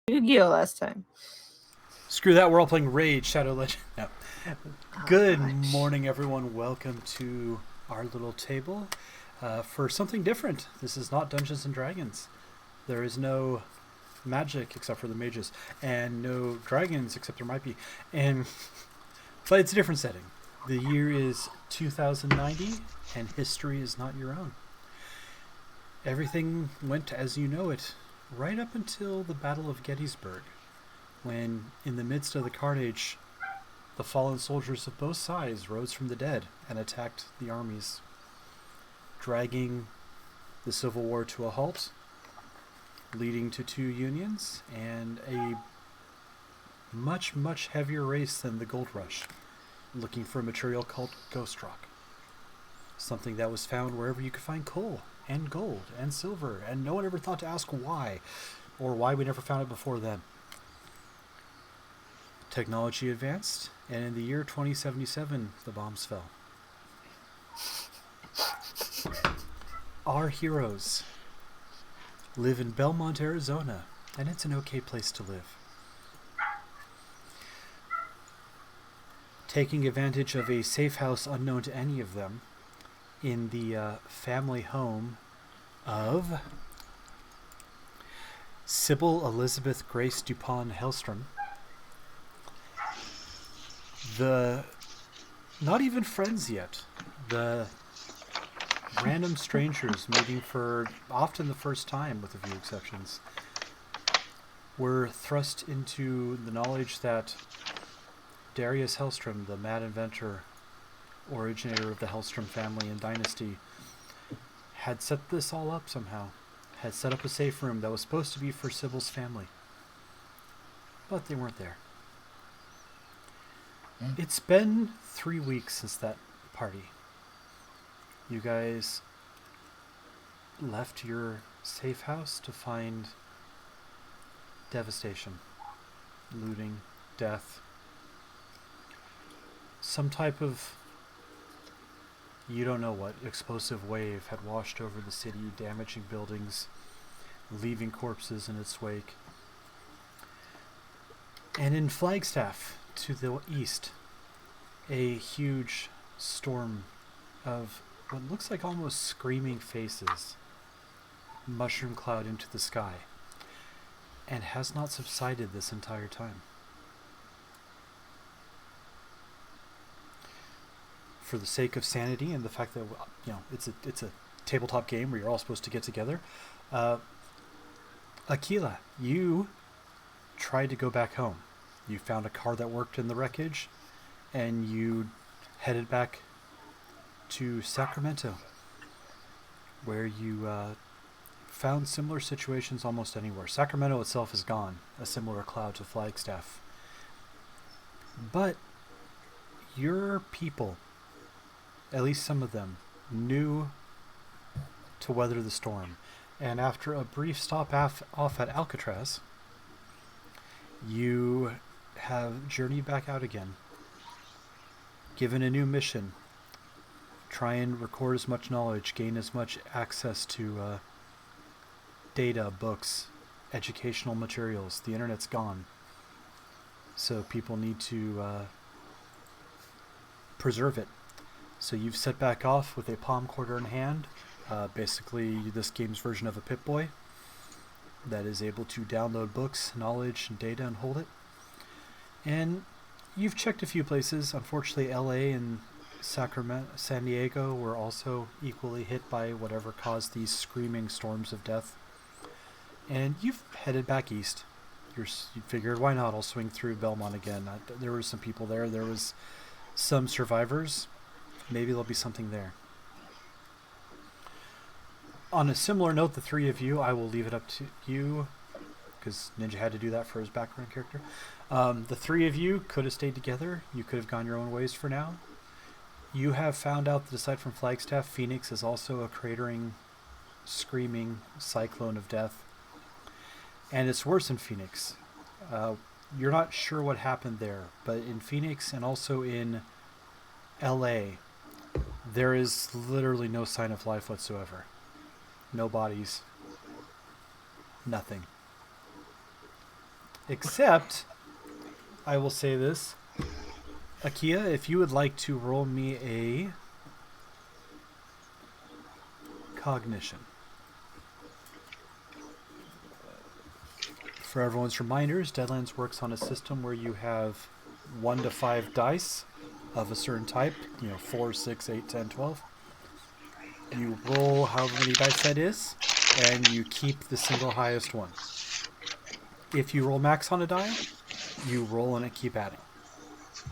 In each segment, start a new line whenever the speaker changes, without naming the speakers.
Yu-Gi-Oh last time.
Screw that, we're all playing Raid Shadow Legend. No.
Oh
Good
gosh.
morning, everyone. Welcome to our little table for something different. This is not Dungeons and Dragons. There is no magic except for the mages, and no dragons except there might be. And but it's a different setting. The year is 2090, and history is not your own. Everything went as you know it, right up until the Battle of Gettysburg, when, in the midst of the carnage, the fallen soldiers of both sides rose from the dead and attacked the armies, dragging the Civil War to a halt, leading to two unions and a much, much heavier race than the Gold Rush, looking for a material called Ghost Rock. Something that was found wherever you could find coal and gold and silver, and no one ever thought to ask why, or why we never found it before then. Technology advanced, and in the year 2077, the bombs fell. Our heroes live in Bellemont, Arizona, and it's an okay place to live. Taking advantage of a safe house unknown to any of them in the family home of Sybil Elizabeth Grace Dupont Hellstrom, the not even friends yet, the random strangers meeting for often the first time, with a few exceptions, were thrust into the knowledge that Darius Hellstrom, the mad inventor, originator of the Hellstrom family and dynasty, had set this all up somehow, had set up a safe room that was supposed to be for Sybil's family. But they weren't there. It's been 3 weeks since that party. You guys left your safe house to find devastation, looting, death, some type of you don't know what explosive wave had washed over the city, damaging buildings, leaving corpses in its wake. And in Flagstaff, to the east, a huge storm of what looks like almost screaming faces mushroom cloud into the sky, and has not subsided this entire time. For the sake of sanity and the fact that it's a tabletop game where you're all supposed to get together, Aquila, you tried to go back home. You found a car that worked in the wreckage, and you headed back to Sacramento, where you found similar situations almost anywhere. Sacramento itself is gone, a similar cloud to Flagstaff. But your people, at least some of them, knew to weather the storm. And after a brief stop off at Alcatraz, you have journeyed back out again, given a new mission. Try and record as much knowledge, gain as much access to data, books, educational materials. The internet's gone, so people need to preserve it. So you've set back off with a palm quarter in hand, basically this game's version of a Pip-Boy that is able to download books, knowledge, and data and hold it. And you've checked a few places. Unfortunately, LA and Sacramento, San Diego were also equally hit by whatever caused these screaming storms of death. And you've headed back east. You figured, why not? I'll swing through Belmont again. There were some people there. There was some survivors. Maybe there'll be something there. On a similar note, the three of you, I will leave it up to you, because Ninja had to do that for his background character. The three of you could have stayed together. You could have gone your own ways for now. You have found out that aside from Flagstaff, Phoenix is also a cratering, screaming cyclone of death. And it's worse in Phoenix. You're not sure what happened there, but in Phoenix and also in LA, there is literally no sign of life whatsoever. No bodies. Nothing. Except, I will say this. Akia, if you would like to roll me a cognition. For everyone's reminders, Deadlands works on a system where you have 1 to 5 dice of a certain type, 4, 6, 8, 10, 12. You roll however many dice that is, and you keep the single highest one. If you roll max on a die, you roll and keep adding.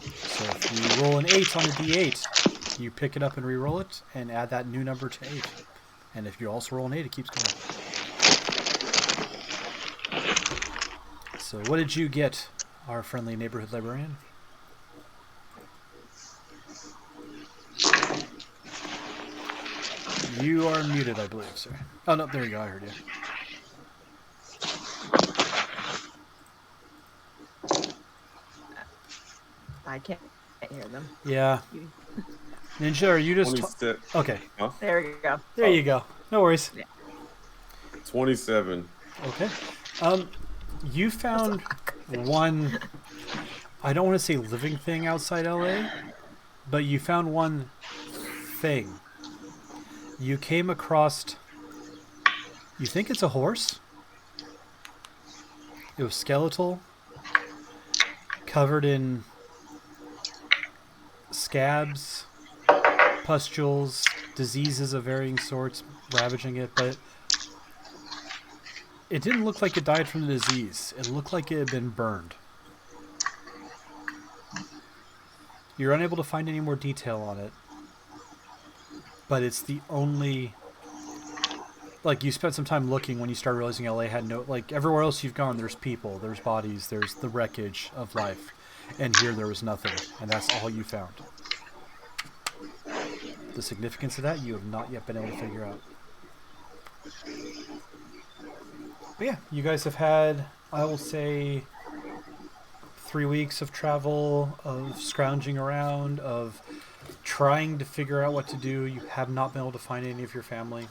So if you roll an 8 on a d8, you pick it up and re-roll it and add that new number to 8. And if you also roll an 8, it keeps going. So what did you get, our friendly neighborhood librarian? You are muted, I believe, sir. Oh, no, there you go. I heard you.
I can't hear them.
Yeah. Ninja, are you just... Okay.
Huh?
There we go.
There you go. No worries.
Yeah.
27.
Okay. You found one... I don't want to say living thing outside LA, but you found one thing. You came across... You think it's a horse? It was skeletal, covered in scabs, pustules, diseases of varying sorts ravaging it, but it didn't look like it died from the disease. It looked like it had been burned. You're unable to find any more detail on it, but it's the only... Like, you spent some time looking when you started realizing LA had no... Like, everywhere else you've gone, there's people, there's bodies, there's the wreckage of life. And here there was nothing, and that's all you found. The significance of that, you have not yet been able to figure out. But yeah, you guys have had, I will say, 3 weeks of travel, of scrounging around, of trying to figure out what to do. You have not been able to find any of your family.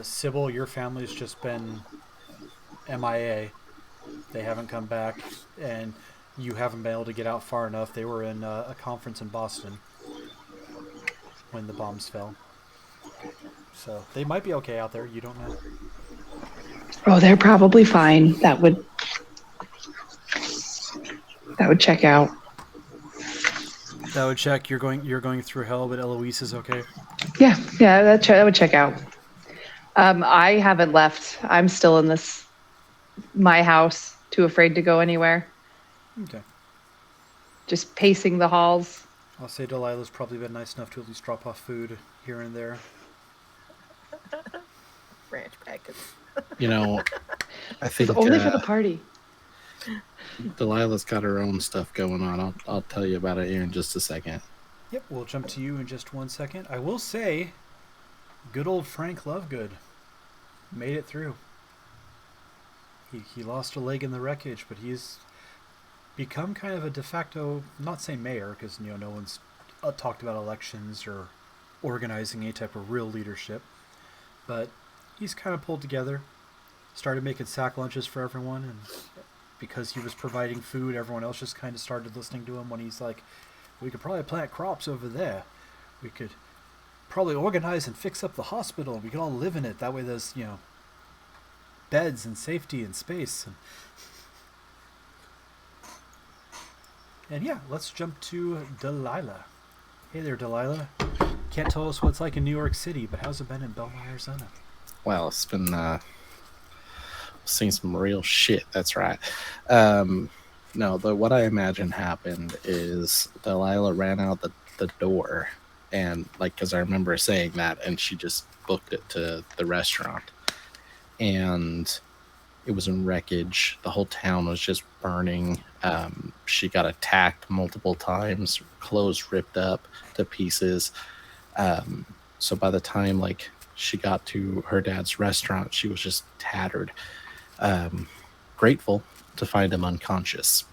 Sybil, your family's just been MIA. They haven't come back, and you haven't been able to get out far enough. They were in a conference in Boston when the bombs fell. So they might be okay out there. You don't know.
Oh, they're probably fine. That would check out.
That would check. You're going through hell, but Eloise is okay.
Yeah, that would check out. I haven't left. I'm still in my house, too afraid to go anywhere.
Okay.
Just pacing the halls.
I'll say Delilah's probably been nice enough to at least drop off food here and there.
Ranch packets.
I think
Only for the party.
Delilah's got her own stuff going on. I'll tell you about it here in just a second.
Yep, we'll jump to you in just 1 second. I will say, good old Frank Lovegood made it through. He lost a leg in the wreckage, but he's become kind of a de facto, not say mayor, because no one's talked about elections or organizing any type of real leadership, but he's kind of pulled together, started making sack lunches for everyone, and because he was providing food, everyone else just kind of started listening to him when he's like, we could probably plant crops over there. We could probably organize and fix up the hospital, and we could all live in it. That way there's, beds and safety and space. And yeah, let's jump to Delilah. Hey there, Delilah. Can't tell us what it's like in New York City, but how's it been in Bellemont, Arizona?
Well, it's been seeing some real shit. That's right. No, what I imagine happened is Delilah ran out the door, and because I remember saying that, and she just booked it to the restaurant, and it was in wreckage. The whole town was just burning. She got attacked multiple times, clothes ripped up to pieces. So by the time she got to her dad's restaurant, she was just tattered. Grateful to find him unconscious.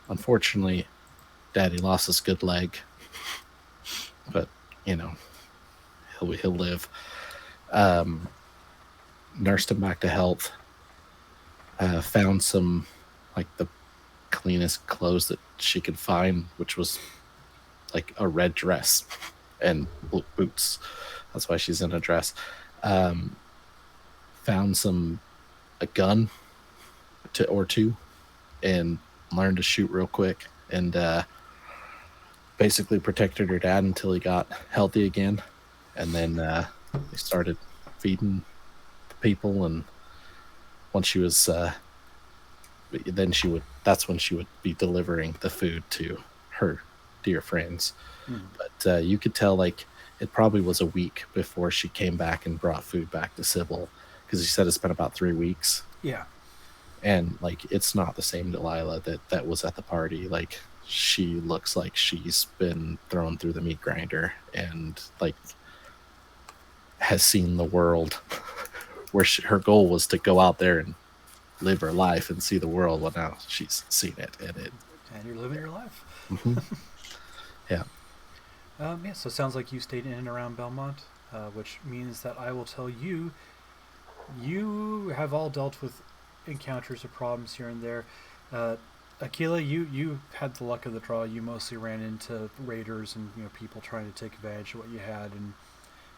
Unfortunately, Daddy lost his good leg, but he'll live. Nursed him back to health. found some, like, the cleanest clothes that she could find, which was like a red dress and boots. That's why she's in a dress. Found a gun or two, and learned to shoot real quick, and basically protected her dad until he got healthy again, and then they started feeding the people, and once she was then that's when she would be delivering the food to her dear friends. But you could tell, like, it probably was a week before she came back and brought food back to Sybil, because she said it's been about 3 weeks.
Yeah.
And, like, it's not the same Delilah that was at the party. Like, she looks like she's been thrown through the meat grinder and, like, has seen the world where her goal was to go out there and live her life and see the world. Well, now she's seen it, and
you're living your life.
Mm-hmm. Yeah.
Yeah, so it sounds like you stayed in and around Bellemont, which means that I will tell you, you have all dealt with encounters or problems here and there. Aquila, you had the luck of the draw. You mostly ran into raiders and people trying to take advantage of what you had, and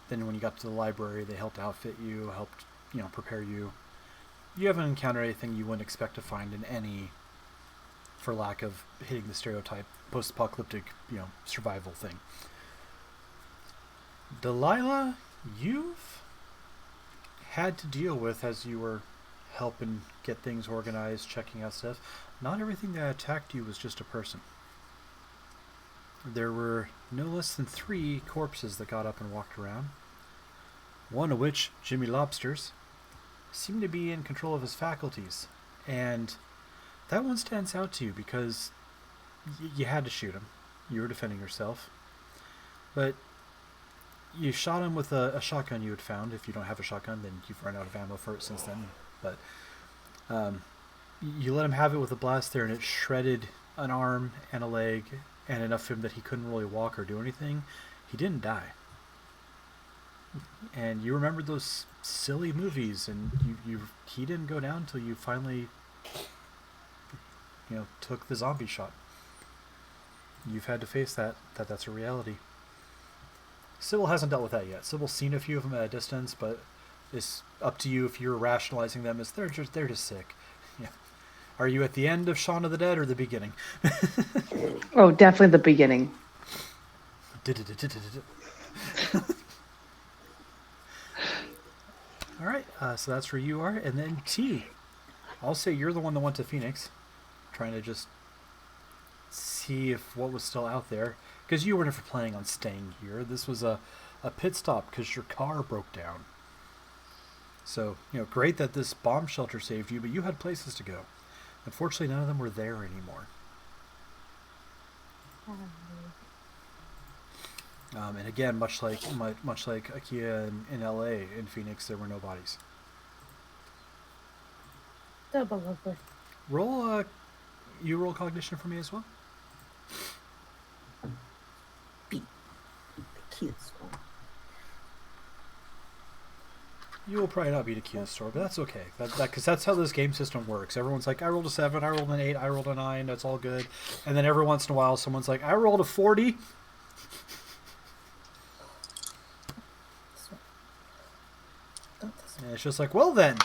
then when you got to the library, they helped outfit you, helped prepare you. You haven't encountered anything you wouldn't expect to find in any, for lack of hitting the stereotype, post-apocalyptic survival thing. Delilah, you've had to deal with, as you were helping get things organized, checking out stuff, not everything that attacked you was just a person. There were no less than 3 corpses that got up and walked around, one of which, Jimmy Lobsters, seemed to be in control of his faculties, and that one stands out to you because you had to shoot him. You were defending yourself, but you shot him with a shotgun you had found. If you don't have a shotgun, then you've run out of ammo for it since then. But you let him have it with a blast there, and it shredded an arm and a leg, and enough for him that he couldn't really walk or do anything. He didn't die. And you remembered those silly movies, and he didn't go down until you finally took the zombie shot. You've had to face that's a reality. Sybil hasn't dealt with that yet. Sybil's seen a few of them at a distance, but it's up to you if you're rationalizing them as they're just sick. Yeah. Are you at the end of Shaun of the Dead or the beginning?
Oh, definitely the beginning.
All right, so that's where you are. And then T, I'll say you're the one that went to Phoenix, trying to just see if what was still out there, because you were never planning on staying here. This was a pit stop because your car broke down. So, great that this bomb shelter saved you, but you had places to go. Unfortunately, none of them were there anymore. And again, much like IKEA in LA, in Phoenix, there were no bodies.
Double lovely.
Roll cognition for me as well.
The cutest one.
You will probably not beat a Kia store, but that's okay. Because that's how this game system works. Everyone's like, I rolled a 7, I rolled an 8, I rolled a 9, that's all good. And then every once in a while, someone's like, I rolled a 40. And it's just like, well then.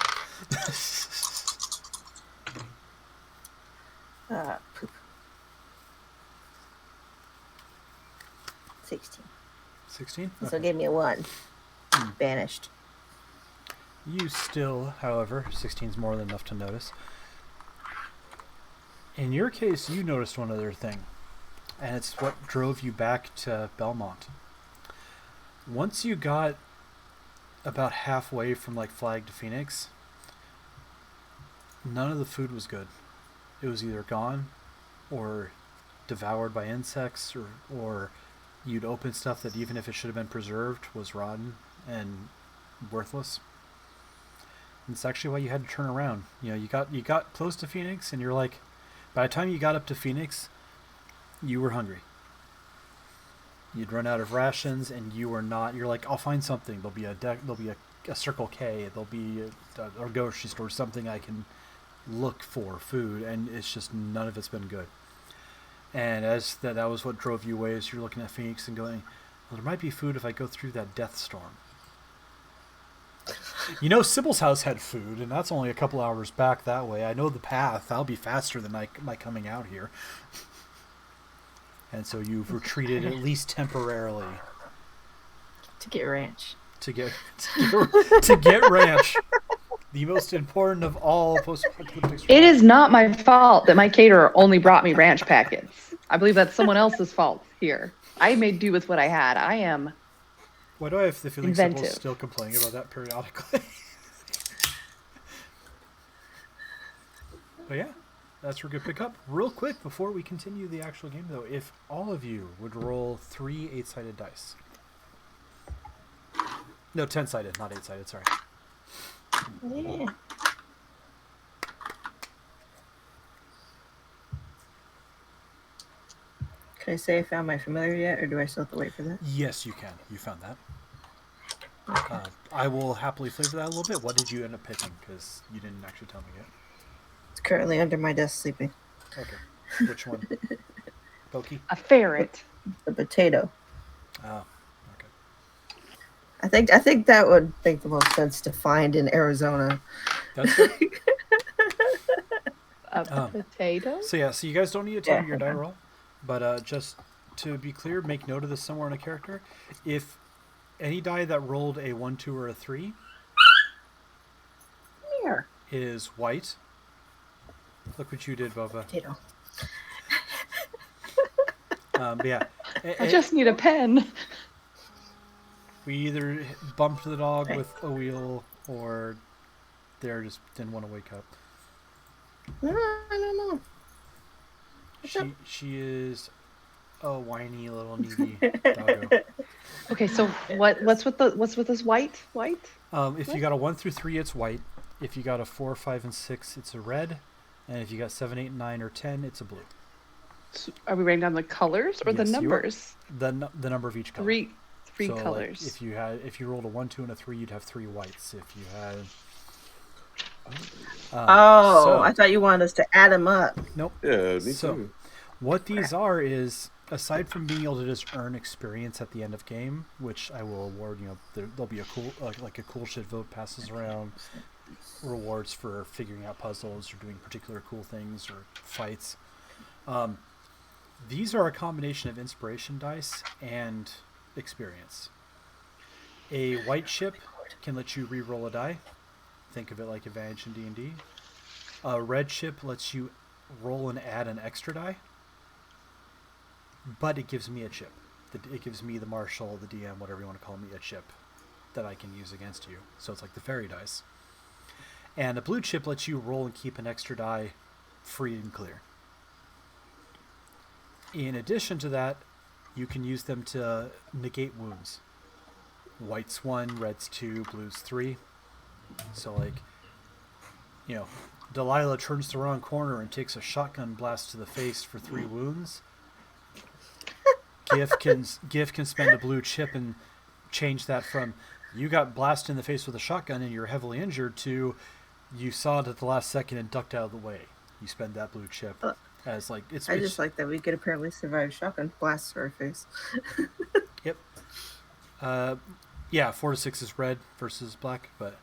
Poop. 16.
16?
So give me a 1. Banished.
You still, however, 16 is more than enough to notice. In your case, you noticed one other thing, and it's what drove you back to Bellemont. Once you got about halfway from Flag to Phoenix, none of the food was good. It was either gone or devoured by insects, or you'd open stuff that, even if it should have been preserved, was rotten and worthless. And it's actually why you had to turn around. You got close to Phoenix, and you're like, by the time you got up to Phoenix, you were hungry. You'd run out of rations, and you were not. You're like, I'll find something. There'll be a Circle K. There'll be a grocery store, something I can look for food, and it's just none of it's been good. And as that was what drove you away, as you're looking at Phoenix and going, well, there might be food if I go through that death storm. You know, Sybil's house had food, and that's only a couple hours back that way. I know the path. I'll be faster than my coming out here. And so you've retreated at least temporarily
To get ranch.
to get ranch. The most important of all post-apocalyptic.
It is not my fault that my caterer only brought me ranch packets. I believe that's someone else's fault here. I made do with what I had. I am
Why do I have the feeling
inventive.
Sybil's still complaining about that periodically? But yeah, that's where we could pick up. Real quick, before we continue the actual game, though, if all of you would roll 3 8-sided dice. No, 10-sided, not 8-sided, sorry.
Yeah. Can I say I found my familiar yet, or do I still have to wait for that?
Yes, you can. You found that. I will happily flavor that a little bit. What did you end up picking? Because you didn't actually tell me yet.
It's currently under my desk sleeping.
Okay. Which one? Pokey?
a ferret.
The potato.
Oh, okay.
I think that would make the most sense to find in Arizona.
That's good.
A potato?
So yeah, so you guys don't need to tell me
Yeah,
your die
okay.
roll, but just to be clear, make note of this somewhere in a character. If any die that rolled a 1, 2, or a 3
Here.
is white, look what you did, Boba.
Potato.
But yeah,
I just need a pen.
we either bumped the dog with a wheel, or they just didn't want to wake up.
No, I don't know. What's up?
She is a whiny little needy doggo.
Okay, so what's with this white?
If you got a 1 through 3, it's white. If you got a 4, 5, and 6, it's a red. And if you got 7, 8, 9, or 10, it's a blue.
So are we writing down the colors or the
Yes, you are.
numbers?
The number of each color.
Three
So, like,
colors.
if you rolled a 1, 2, and a 3, you'd have 3 whites. If you had
I thought you wanted us to add them up.
nope.
Yeah, me
So-
too.
What these are is, aside from being able to just earn experience at the end of game, which I will award, there'll be a cool like a cool shit vote passes around, rewards for figuring out puzzles or doing particular cool things or fights. These are a combination of inspiration dice and experience. A white chip can let you re-roll a die. Think of it like advantage in D&D. A red chip lets you roll and add an extra die, but it gives me a chip. It gives me, the marshal, the DM, whatever you want to call me, a chip that I can use against you. So it's like the fairy dice. And a blue chip lets you roll and keep an extra die free and clear. In addition to that, you can use them to negate wounds. White's 1, red's 2, blue's 3. So, like, Delilah turns the wrong corner and takes a shotgun blast to the face for 3 wounds. Gif can spend a blue chip and change that from you got blasted in the face with a shotgun and you're heavily injured to you saw it at the last second and ducked out of the way. You spend that blue chip as like it's.
I just like that we could apparently survive shotgun blasts to our face.
Yep. Yeah, 4 to 6 is red versus black, but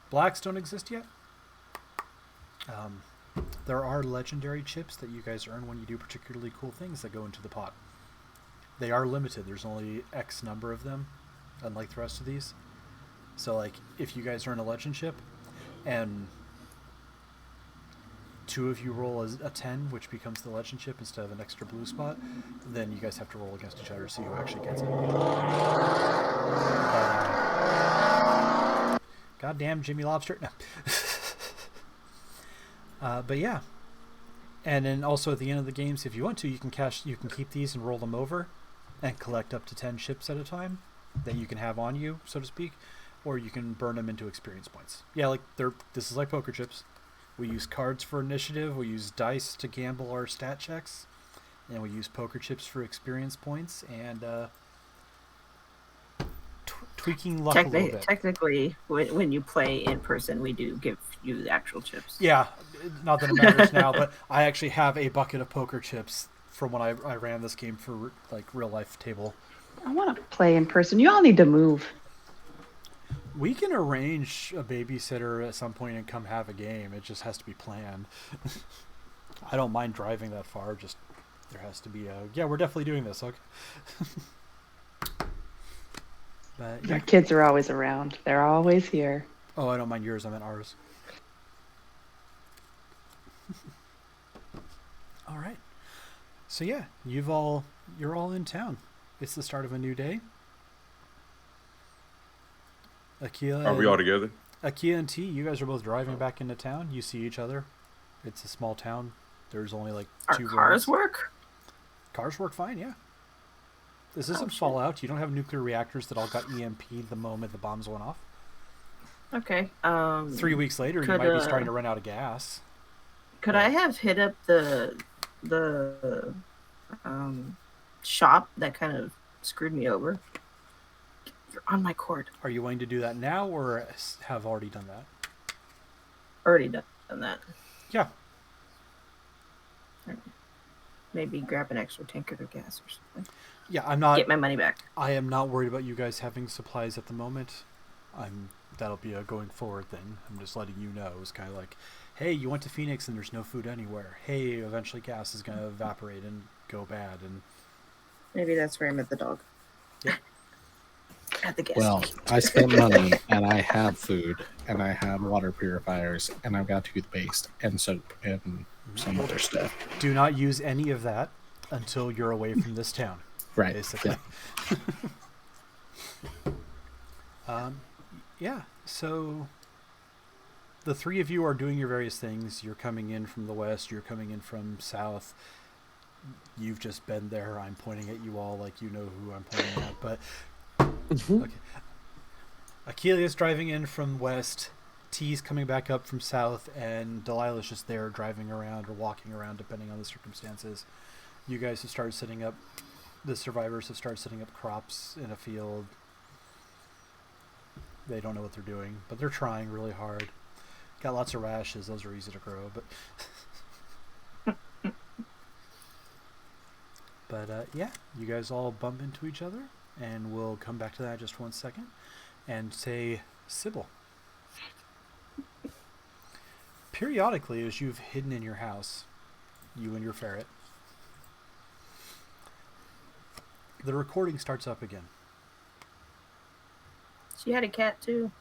blacks don't exist yet. There are legendary chips that you guys earn when you do particularly cool things that go into the pot. They are limited. There's only X number of them, unlike the rest of these. So, like, if you guys earn a legend chip, and 2 of you roll a 10, which becomes the legend chip instead of an extra blue spot, then you guys have to roll against each other to see who actually gets it. Goddamn Jimmy Lobster. No. But yeah. And then also at the end of the games, if you want to, you can keep these and roll them over and collect up to 10 chips at a time that you can have on you, so to speak, or you can burn them into experience points. Yeah, like this is like poker chips. We use cards for initiative, we use dice to gamble our stat checks, and we use poker chips for experience points, and tweaking luck a little bit.
Technically, when you play in person, we do give you the actual chips.
Yeah, not that it matters now, but I actually have a bucket of poker chips from when I ran this game for like real life table.
I want to play in person. You all need to move.
We can arrange a babysitter at some point and come have a game. It just has to be planned. I don't mind driving that far. Just there has to be a yeah. We're definitely doing this. Okay. But
Our kids are always around. They're always here.
Oh, I don't mind yours. I meant ours. All right. So yeah, you're all in town. It's the start of a new day. Akia,
Are we all together?
Akia and T, you guys are both driving back into town. You see each other. It's a small town. There's only like
Our
2
cars
roads.
work?
Cars work fine, yeah. This isn't Fallout. You don't have nuclear reactors that all got EMP'd the moment the bombs went off.
Okay.
3 weeks later, you might be starting to run out of gas.
Could I have hit up the shop that kind of screwed me over? You're on my cord.
Are you willing to do that now or have already done that?
Already done that.
Yeah.
Maybe grab an extra tanker of gas or something.
Yeah, I'm not...
Get my money back.
I am not worried about you guys having supplies at the moment. That'll be a going forward thing. I'm just letting you know. It's kind of like, hey, you went to Phoenix and there's no food anywhere. Hey, eventually gas is going to evaporate and go bad. And
Maybe that's where I met the dog.
Yeah.
At the gas
Well,
station.
I spent money and I have food and I have water purifiers and I've got toothpaste and soap and some other stuff.
do not use any of that until you're away from this town.
Right.
Basically.
Yeah.
Yeah, so the three of you are doing your various things. You're coming in from the west, you're coming in from south. You've just been there. I'm pointing at you all like you know who I'm pointing at, but okay. Achilles driving in from west, T's coming back up from south, and Delilah's just there driving around or walking around depending on the circumstances. You guys have started setting up, the survivors have started setting up crops in a field. They don't know what they're doing, but they're trying really hard. Got lots of rashes. Those are easy to grow, but yeah, you guys all bump into each other, and we'll come back to that in just 1 second. And say, Sybil. Periodically, as you've hidden in your house, you and your ferret, the recording starts up again.
She had a cat too.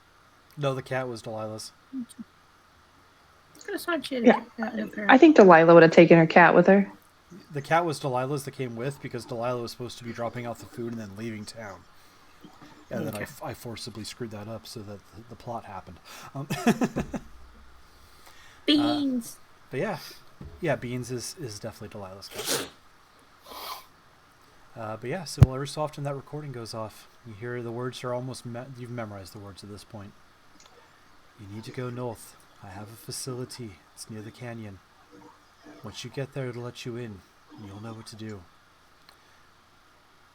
No, the cat was Delilah's.
I could have sworn she had a
Yeah.
cat in her.
I think Delilah would have taken her cat with her.
The cat was Delilah's that came with because Delilah was supposed to be dropping off the food and then leaving town. And then I forcibly screwed that up so that the plot happened.
Beans.
But yeah, Beans is definitely Delilah's cat. But yeah, so every so often that recording goes off. You hear the words are almost, you've memorized the words at this point. You need to go north. I have a facility. It's near the canyon. Once you get there, it'll let you in. You'll know what to do.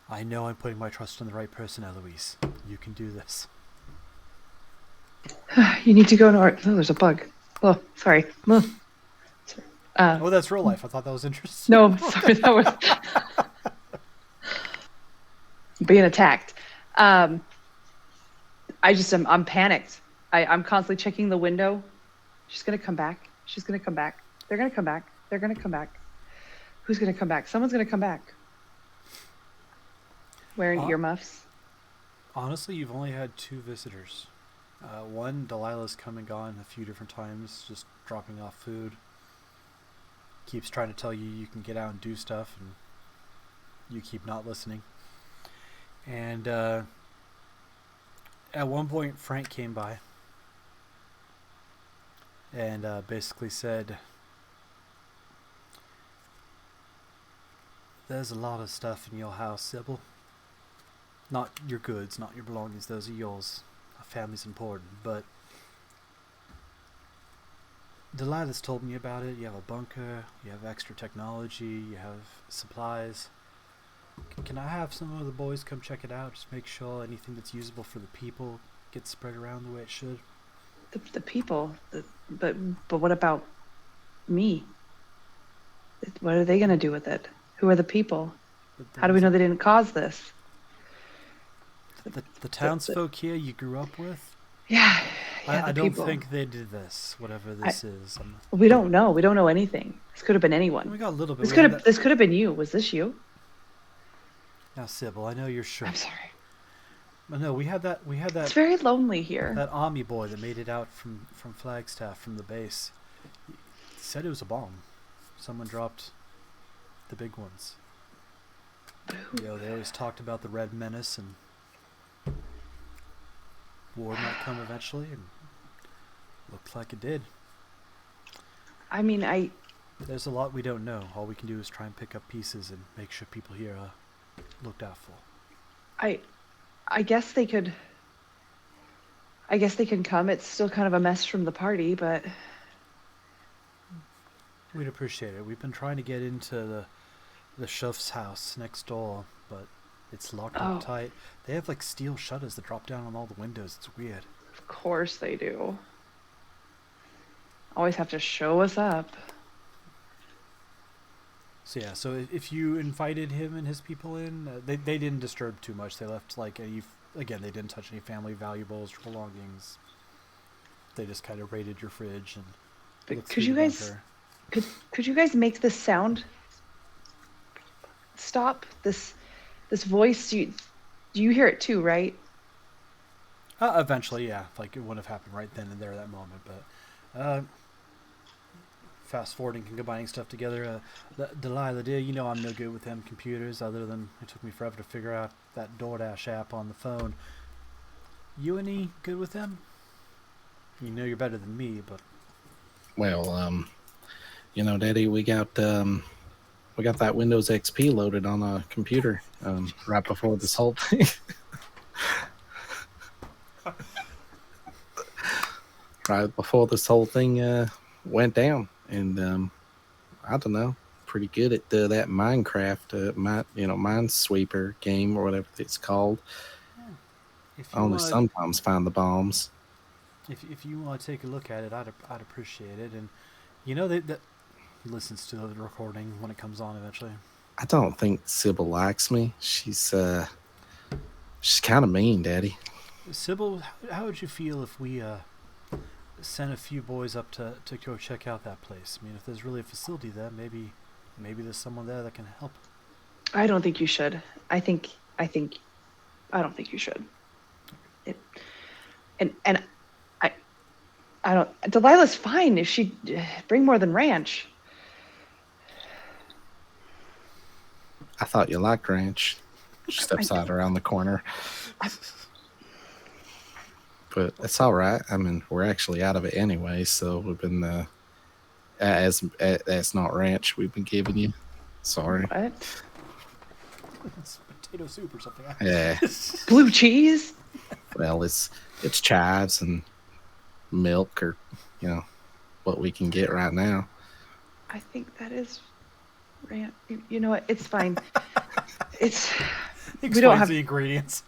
I know I'm putting my trust in the right person, Eloise. You can do this.
You need to go north. Oh, there's a bug. Oh, sorry.
Oh, that's real life. I thought that was interesting.
No, sorry. That was being attacked. I'm panicked. I'm constantly checking the window. She's going to come back. She's going to come back. They're going to come back. They're going to come back. Who's going to come back? Someone's going to come back. Wearing earmuffs.
Honestly, you've only had 2 visitors. One, Delilah's come and gone a few different times, just dropping off food. Keeps trying to tell you you can get out and do stuff, and you keep not listening. And at one point, Frank came by and basically said, "There's a lot of stuff in your house, Sybil. Not your goods, not your belongings, those are yours. Our family's important, but Delilah's told me about it. You have a bunker, you have extra technology, you have supplies. Can I have some of the boys come check it out? Just make sure anything that's usable for the people gets spread around the way it should.
The people, but what about me? What are they gonna do with it? Who are the people?
But
How do we know they didn't cause this?
the townsfolk here you grew up with?
Yeah,
I
the
don't
people.
think they did this, whatever this is.
We don't know. We don't know anything. This could have been
We
anyone.
got a little bit.
This
We
could
had
have.
that-
This could have been you. Was this you?
Now, Sybil, I know you're sure.
I'm sorry.
But no, we had that.
It's very lonely here.
That army boy that made it out from Flagstaff from the base. He said it was a bomb. Someone dropped the big ones. You know, they always talked about the Red Menace and war might come eventually, and looked like it did.
I mean,
There's a lot we don't know. All we can do is try and pick up pieces and make sure people here are looked out for.
I guess they could. I guess they can come. It's still kind of a mess from the party, but
We'd appreciate it. We've been trying to get into the Schuff's house next door, but it's locked
Oh.
up tight. They have like steel shutters that drop down on all the windows. It's weird.
of course they do. Always have to show us up.
So yeah, so if you invited him and his people in, they didn't disturb too much. They left like again, they didn't touch any family valuables or belongings. They just kind of raided your fridge and
But
looked
could
through
you
the
guys
bunker.
could you guys make this sound stop? This voice, do you hear it too, right?
Eventually, yeah, like it wouldn't have happened right then and there that moment, but fast forwarding and combining stuff together. Delilah, dear, you know I'm no good with them computers, other than it took me forever to figure out that DoorDash app on the phone. You any good with them? You know you're better than me, but
Well, you know, Daddy, we got that Windows XP loaded on a computer right before this whole thing. Right before this whole thing went down, and I don't know, pretty good at that Minecraft, Minesweeper game or whatever it's called.
if
I
you
only
want,
sometimes find the bombs.
if you want to take a look at it, I'd appreciate it. And you know that he listens to the recording when it comes on eventually.
I don't think Sybil likes me. She's kind of mean, Daddy.
Sybil, how would you feel if we sent a few boys up to go check out that place? I mean, if there's really a facility there, maybe there's someone there that can help.
I don't think you should. I don't think you should. I don't. Delilah's fine if she bring more than ranch.
I thought you liked ranch. She steps out around the corner. But it's all right. I mean, we're actually out of it anyway, so we've been as not ranch we've been giving you. Sorry.
What?
It's potato soup or something.
Yeah.
Blue cheese?
Well, it's chives and milk, or what we can get right now.
I think that is ranch. You know what? It's fine. It's we don't
Explains
have.
the ingredients.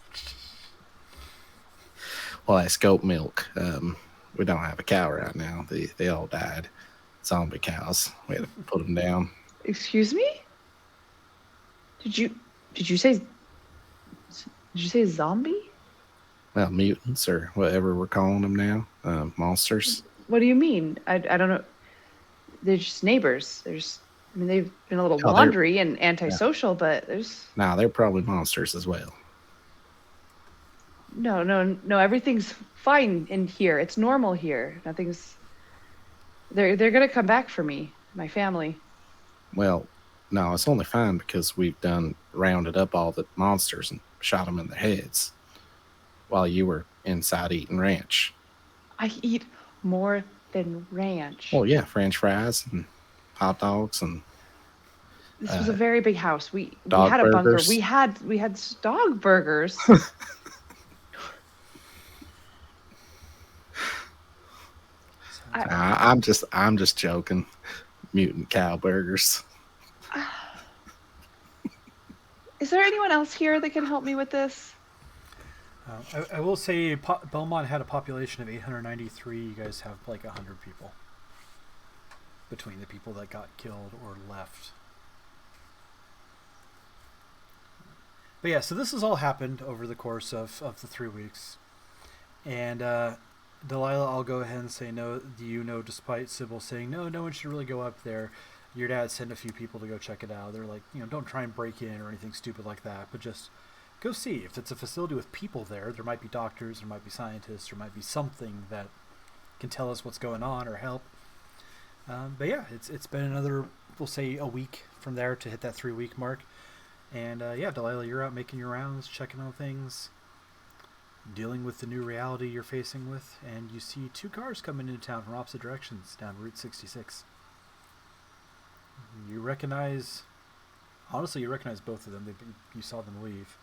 Well, that's goat milk. We don't have a cow right now. They all died. Zombie cows. We had to put them down.
Excuse me? Did you say zombie?
Well, mutants or whatever we're calling them now. Monsters.
What do you mean? I don't know. They're just neighbors. They've been a little
Oh, they're-
wandry and antisocial, but there's
Nah, they're probably monsters as well.
no. Everything's fine in here. It's normal here. Nothing's. They're gonna come back for me, my family.
Well, no, it's only fine because we've rounded up all the monsters and shot them in the heads while you were inside eating ranch.
I eat more than ranch.
Well, yeah, French fries and hot dogs and
This was a very big house. We
dog
had a bunker.
burgers.
We had dog burgers.
I'm just joking. Mutant cow burgers.
Is there anyone else here that can help me with this?
I will say Belmont had a population of 893. You guys have like 100 people between the people that got killed or left. But yeah, so this has all happened over the course of the 3 weeks. And Delilah, I'll go ahead and say no. You know, despite Sybil saying no one should really go up there. Your dad sent a few people to go check it out. They're like, don't try and break in or anything stupid like that, but just go see. If it's a facility with people there might be doctors, there might be scientists, there might be something that can tell us what's going on or help. But yeah, it's been another, we'll say, a week from there to hit that 3-week mark. And yeah, Delilah, you're out making your rounds, checking on things, dealing with the new reality you're facing with, and you see 2 cars coming into town from opposite directions down Route 66. You recognize both of them. You saw them leave.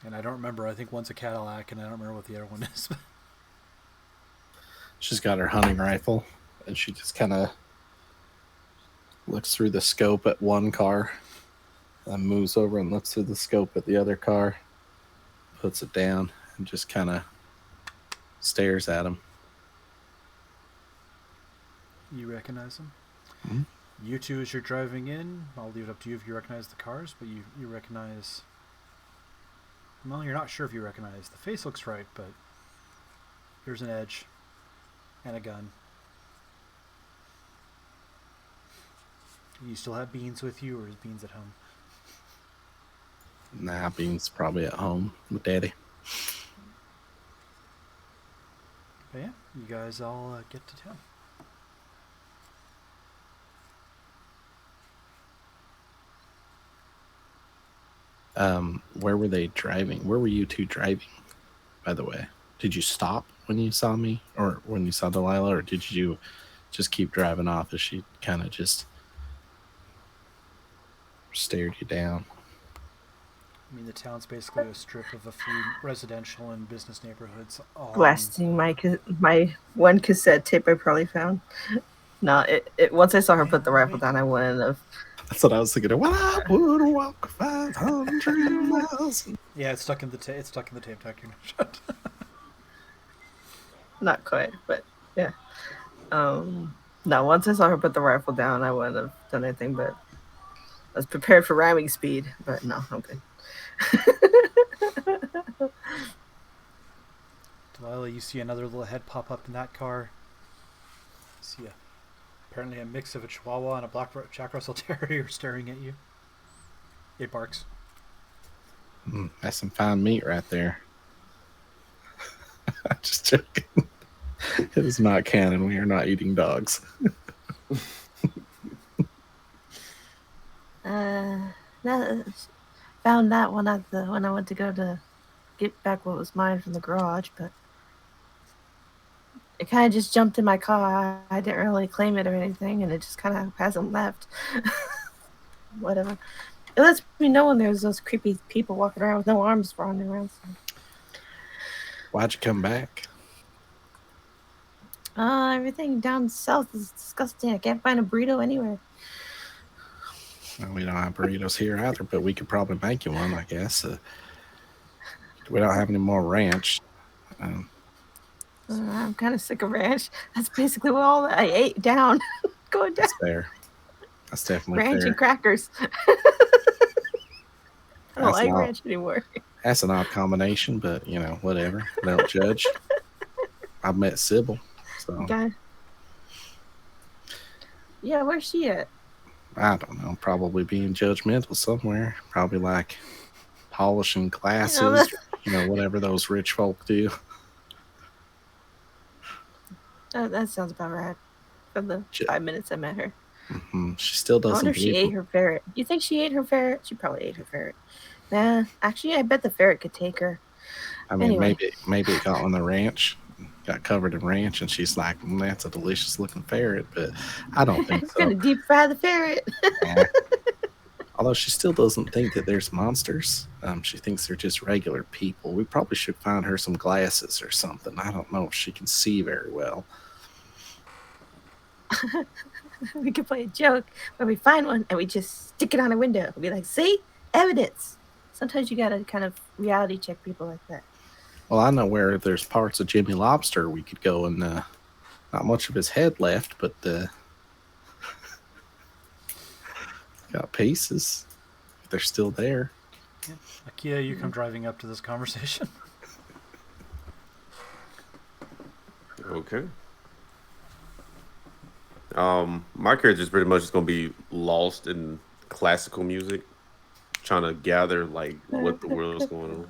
And I don't remember. I think one's a Cadillac, and I don't remember what the other one is.
She's got her hunting rifle, and she just kind of looks through the scope at one car, then moves over and looks through the scope at the other car, puts it down, and just kind of stares at him.
You recognize them?
Mm-hmm.
You two, as you're driving in, I'll leave it up to you if you recognize the cars, but you recognize... Well, you're not sure if you recognize. The face looks right, but here's an edge and a gun. You still have Beans with you, or is Beans at home?
Nah, Bean's probably at home with Daddy.
But yeah, you guys all get to town.
Where were they driving? Where were you two driving, by the way? Did you stop when you saw me, or when you saw Delilah, or did you just keep driving off as she kind of just stared you down?
I mean, the town's basically a strip of a few residential and business neighborhoods.
Blasting my one cassette tape I probably found. No, it once I saw her put the rifle down, I wouldn't have.
That's what I was thinking. Well, I would walk 500 miles.
Yeah, it's stuck in the tape deck.
Not quite, but yeah. No, once I saw her put the rifle down, I wouldn't have done anything. But I was prepared for ramming speed. But no, I'm good.
Delilah, you see another little head pop up in that car. You see apparently a mix of a Chihuahua and a black Jack Russell Terrier staring at you. It barks.
That's some fine meat right there. I'm just joking. It is not canon. We are not eating dogs.
No, found that one when I went to go to get back what was mine from the garage, but it kind of just jumped in my car. I didn't really claim it or anything, and it just kind of hasn't left. Whatever. It lets me know when there's those creepy people walking around with no arms running around. So.
Why'd you come back?
Everything down south is disgusting. I can't find a burrito anywhere.
Well, we don't have burritos here either, but we could probably make you one, I guess. We don't have any more ranch.
I'm kind of sick of ranch. That's basically what all I ate down. Going down.
That's fair. That's definitely
ranch
fair.
And crackers. I don't like ranch anymore.
That's an odd combination, but, whatever. Don't judge. I've met Sybil, so.
Okay. Yeah, where's she at?
I don't know. Probably being judgmental somewhere. Probably like polishing glasses, whatever those rich folk do.
That sounds about right. For the 5 minutes I met her.
Mm-hmm. She still doesn't.
I wonder if she ate her ferret. You think she ate her ferret? She probably ate her ferret. Nah, actually, I bet the ferret could take her.
I mean,
anyway.
maybe it got on the ranch, got covered in ranch, and she's like, that's a delicious looking ferret, but I don't think so.
Gonna deep fry the ferret.
Yeah. Although she still doesn't think that there's monsters. She thinks they're just regular people. We probably should find her some glasses or something. I don't know if she can see very well.
We could play a joke where we find one and we just stick it on a window. We'll be like, see? evidence. Sometimes you gotta kind of reality check people like that.
Well, I know where there's parts of Jimmy Lobster we could go and not much of his head left, but got pieces. If they're still there.
Akia, you come driving up to this conversation.
Okay. My character is pretty much just gonna be lost in classical music, trying to gather like what the world's going on.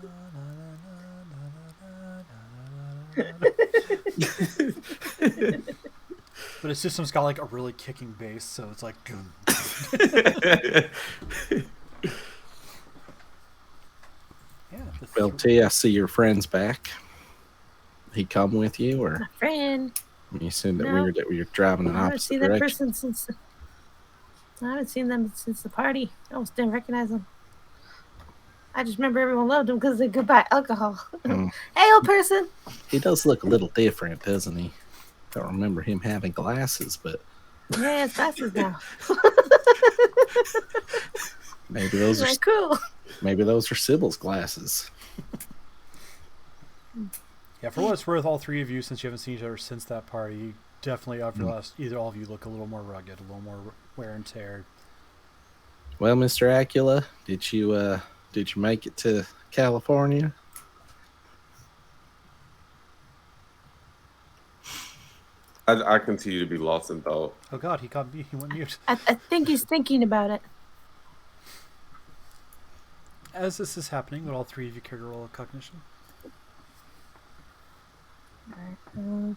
But his system's got like a really kicking bass, so it's like. Yeah.
Well, T, I see your friend's back. He come with you, or
My friend.
you said that
No.
we were driving in
I haven't
opposite
seen that
direction?
person since. I haven't seen them since the party. I almost didn't recognize them. I just remember everyone loved him because they could buy alcohol.
Hmm.
Hey, old person.
He does look a little different, doesn't he? Don't remember him having glasses, but
Yeah, it's glasses now.
maybe those are
Like, cool.
maybe those are Sybil's glasses.
Yeah, for what it's worth, all three of you, since you haven't seen each other since that party, you definitely, after last, either all of you look a little more rugged, a little more wear and tear.
Well, Mr. Acula, did you make it to California?
I continue to be lost in thought.
Oh God, he went mute.
I think he's thinking about it.
As this is happening, would all three of you care to roll a cognition?
Alright,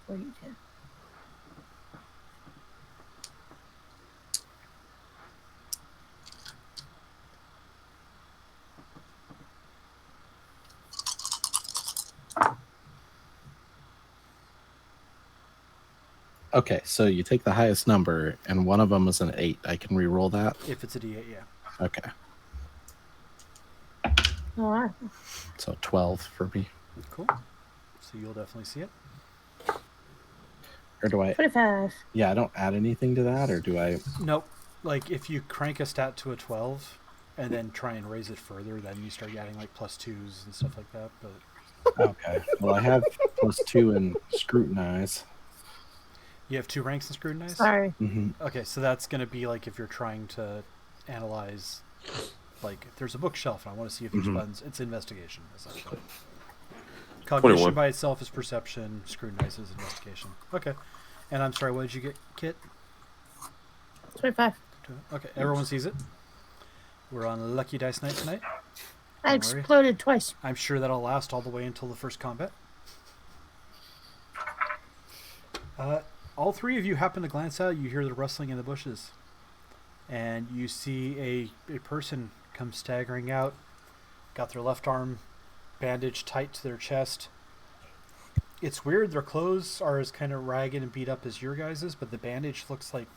42.
Okay, so you take the highest number, and one of them is an 8. I can re-roll that?
If it's a D8, yeah.
Okay,
Alright.
so 12 for me.
Cool. So you'll definitely see it.
Or do I...
25.
Yeah, I don't add anything to that, or do I...
Nope. Like, if you crank a stat to a 12, and then try and raise it further, then you start adding, like, +2s and stuff like that, but...
Okay, well, I have +2 in Scrutinize.
You have 2 ranks in Scrutinize?
Sorry.
Mm-hmm.
Okay, so that's going to be, like, if you're trying to analyze... Like, if there's a bookshelf, and I want to see if each button's... It's investigation, essentially. Cognition
21.
by itself is perception. Scrutinize is investigation. Okay. And I'm sorry, what did you get, Kit?
25.
Okay, everyone sees it. We're on Lucky Dice Night tonight.
I
Don't worry.
exploded twice.
I'm sure that'll last all the way until the first combat. All three of you happen to glance out. You hear the rustling in the bushes. And you see a person come staggering out. Got their left arm bandaged tight to their chest. It's weird. Their clothes are as kind of ragged and beat up as your guys's, but the bandage looks like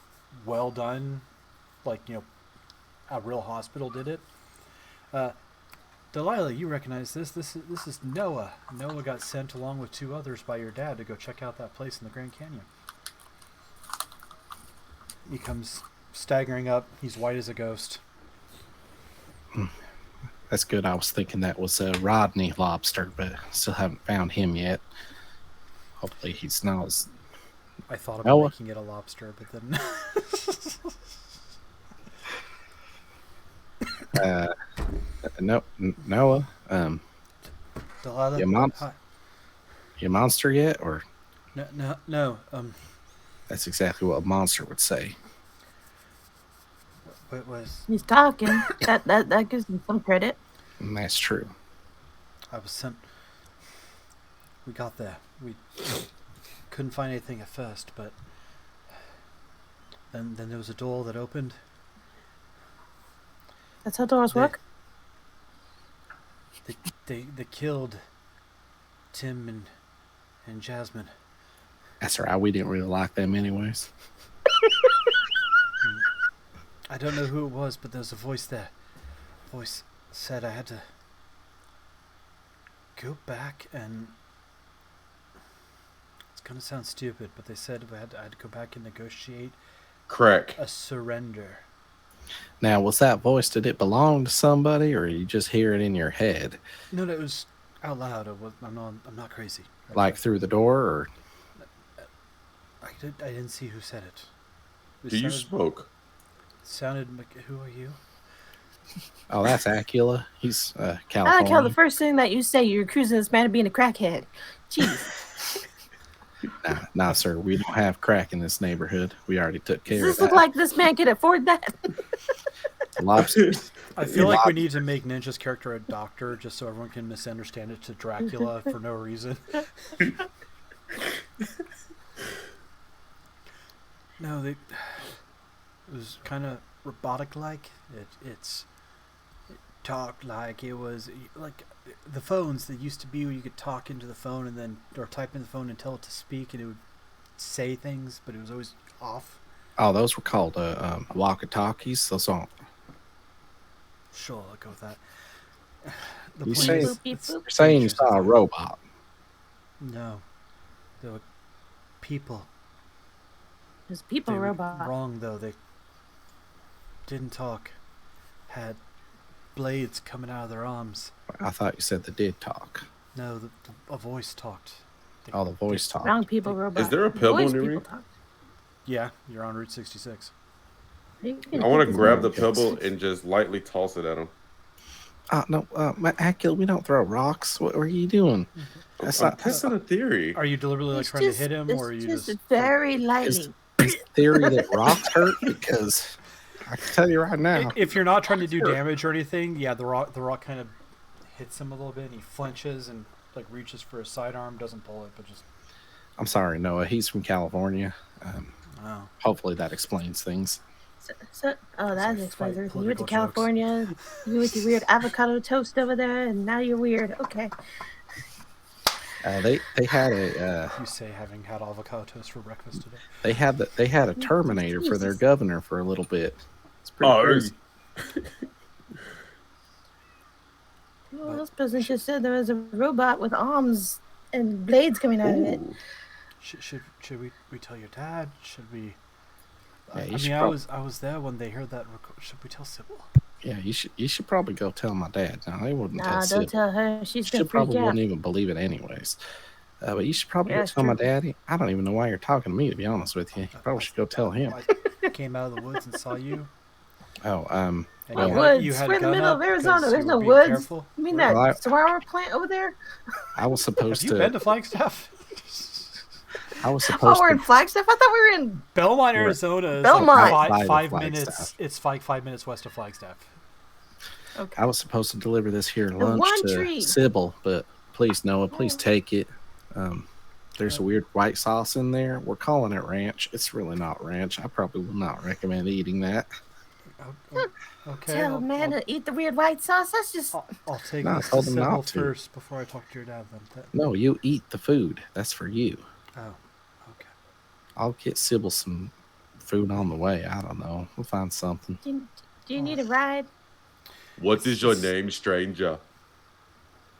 well done. Like, you know, a real hospital did it. Delilah, you recognize this. This is Noah. Noah got sent along with 2 others by your dad to go check out that place in the Grand Canyon. He comes staggering up. He's white as a ghost.
That's good. I was thinking that was Rodney Lobster, but still haven't found him yet. Hopefully he's not as...
I thought about
Noah?
making it a lobster, but then...
No, Noah.
Delilah,
You you monster yet? Or
no.
that's exactly what a monster would say.
What was...
He's talking. that gives him some credit.
And that's true.
I was sent... We got there. We couldn't find anything at first, but... Then there was a door that opened.
That's how doors work.
They killed Tim and Jasmine.
That's right. We didn't really like them anyways.
I don't know who it was, but there was a voice there. Voice said I had to go back and... It's gonna sound stupid, but they said I had to go back and negotiate
Crack.
a surrender.
Now, was that voice, did it belong to somebody, or you just hear it in your head?
No, it was out loud. I'm not crazy.
Like through the door, or?
I didn't see who said it.
Do you smoke?
Sounded like, who are you?
Oh, that's Acula. He's
I like
California.
how the first thing that you say, you're accusing this man of being a crackhead. Jeez.
Nah, sir. We don't have crack in this neighborhood. We already took care
Does
of
this look
that.
like this man can afford that?
Lobsters.
I feel like we need to make Ninja's character a doctor just so everyone can misunderstand it to Dracula for no reason. No, it was kind of robotic-like. It talked like it was like the phones that used to be where you could talk into the phone and then or type in the phone and tell it to speak and it would say things, but it was always off.
Oh, those were called walkie-talkies. Those aren't.
Sure, I'll go with that.
You
point
say-
is,
You're
it's
You're saying you
dangerous.
saw a robot.
No, they were people.
There's people
They were
robot.
wrong though. They didn't talk. Had blades coming out of their arms.
I thought you said they did talk.
No, a voice talked. They-
Oh, the voice
they-
talk.
Wrong people robot.
Is there a pebble
Voice
near
people
me?
talk.
Yeah, you're on Route 66.
You can
I want
put
to
this
grab
on.
the pebble and just lightly toss it at him.
No, Acula, we don't throw rocks. What are you doing? That's
I'm
not
testing a theory.
Are you deliberately like
It's
trying to
just-
hit him,
it's
or are you
just
just
very lightly?
is the theory that rocks hurt, because I can tell you right now.
If you're not trying to do
Sure.
damage or anything, yeah, the rock kind of hits him a little bit, and he flinches and like reaches for his sidearm, doesn't pull it, but just
I'm sorry, Noah. He's from California.
oh.
Hopefully that explains things.
Oh, that
like
explains
fight
everything. You went to
political jokes.
California, you with your weird avocado toast over there, and now you're weird. Okay.
They had a
You say having had avocado toast for breakfast today.
they had a Terminator for their
Jesus.
governor for a little bit. It's pretty
Oh,
crazy.
Well, this person just said there was a robot with arms and blades coming out of it.
Ooh.
Should we tell your dad? Should we?
Yeah,
I
you
mean,
should
I was there when they heard that. Should we tell Sybil?
Yeah, you should probably go tell my dad. No, they wouldn't tell
Nah,
Sybil.
don't tell her. She's
She
gonna freak
probably
out.
wouldn't even believe it anyways. But you should probably
Yeah,
go
it's
tell my
true.
daddy. I don't even know why you're talking to me, to be honest with you. You probably should go tell him.
I came out of the woods and saw you.
Oh,
And
What
you
woods?
had
We're in the
gun
middle of
up
Arizona.
'cause
There's
you
no
were being
woods.
careful.
You mean
Well,
that saguaro plant over there?
I was supposed
Have you been to Flagstaff?
I was
Oh,
supposed
we're
to.
in Flagstaff. I thought we were in.
Bellemont,
We're-
Arizona is
Belmont.
like
Outside of
five
Flagstaff.
minutes. It's 5 minutes west of Flagstaff.
Okay.
I was supposed to deliver this here
The
lunch
one
to
tree.
Sybil, but please, Noah, please
Oh.
take it. There's a weird white sauce in there. We're calling it ranch. It's really not ranch. I probably would not recommend eating that.
Okay.
Tell
I'll,
man to eat the weird white sauce. That's just.
I'll take
No, I
this to
told them
Sybil
not to.
first before I talk to your dad. Then.
No, you eat the food. That's for you.
Oh, okay.
I'll get Sybil some food on the way. I don't know. We'll find something.
Do you need a ride?
What is your name, stranger?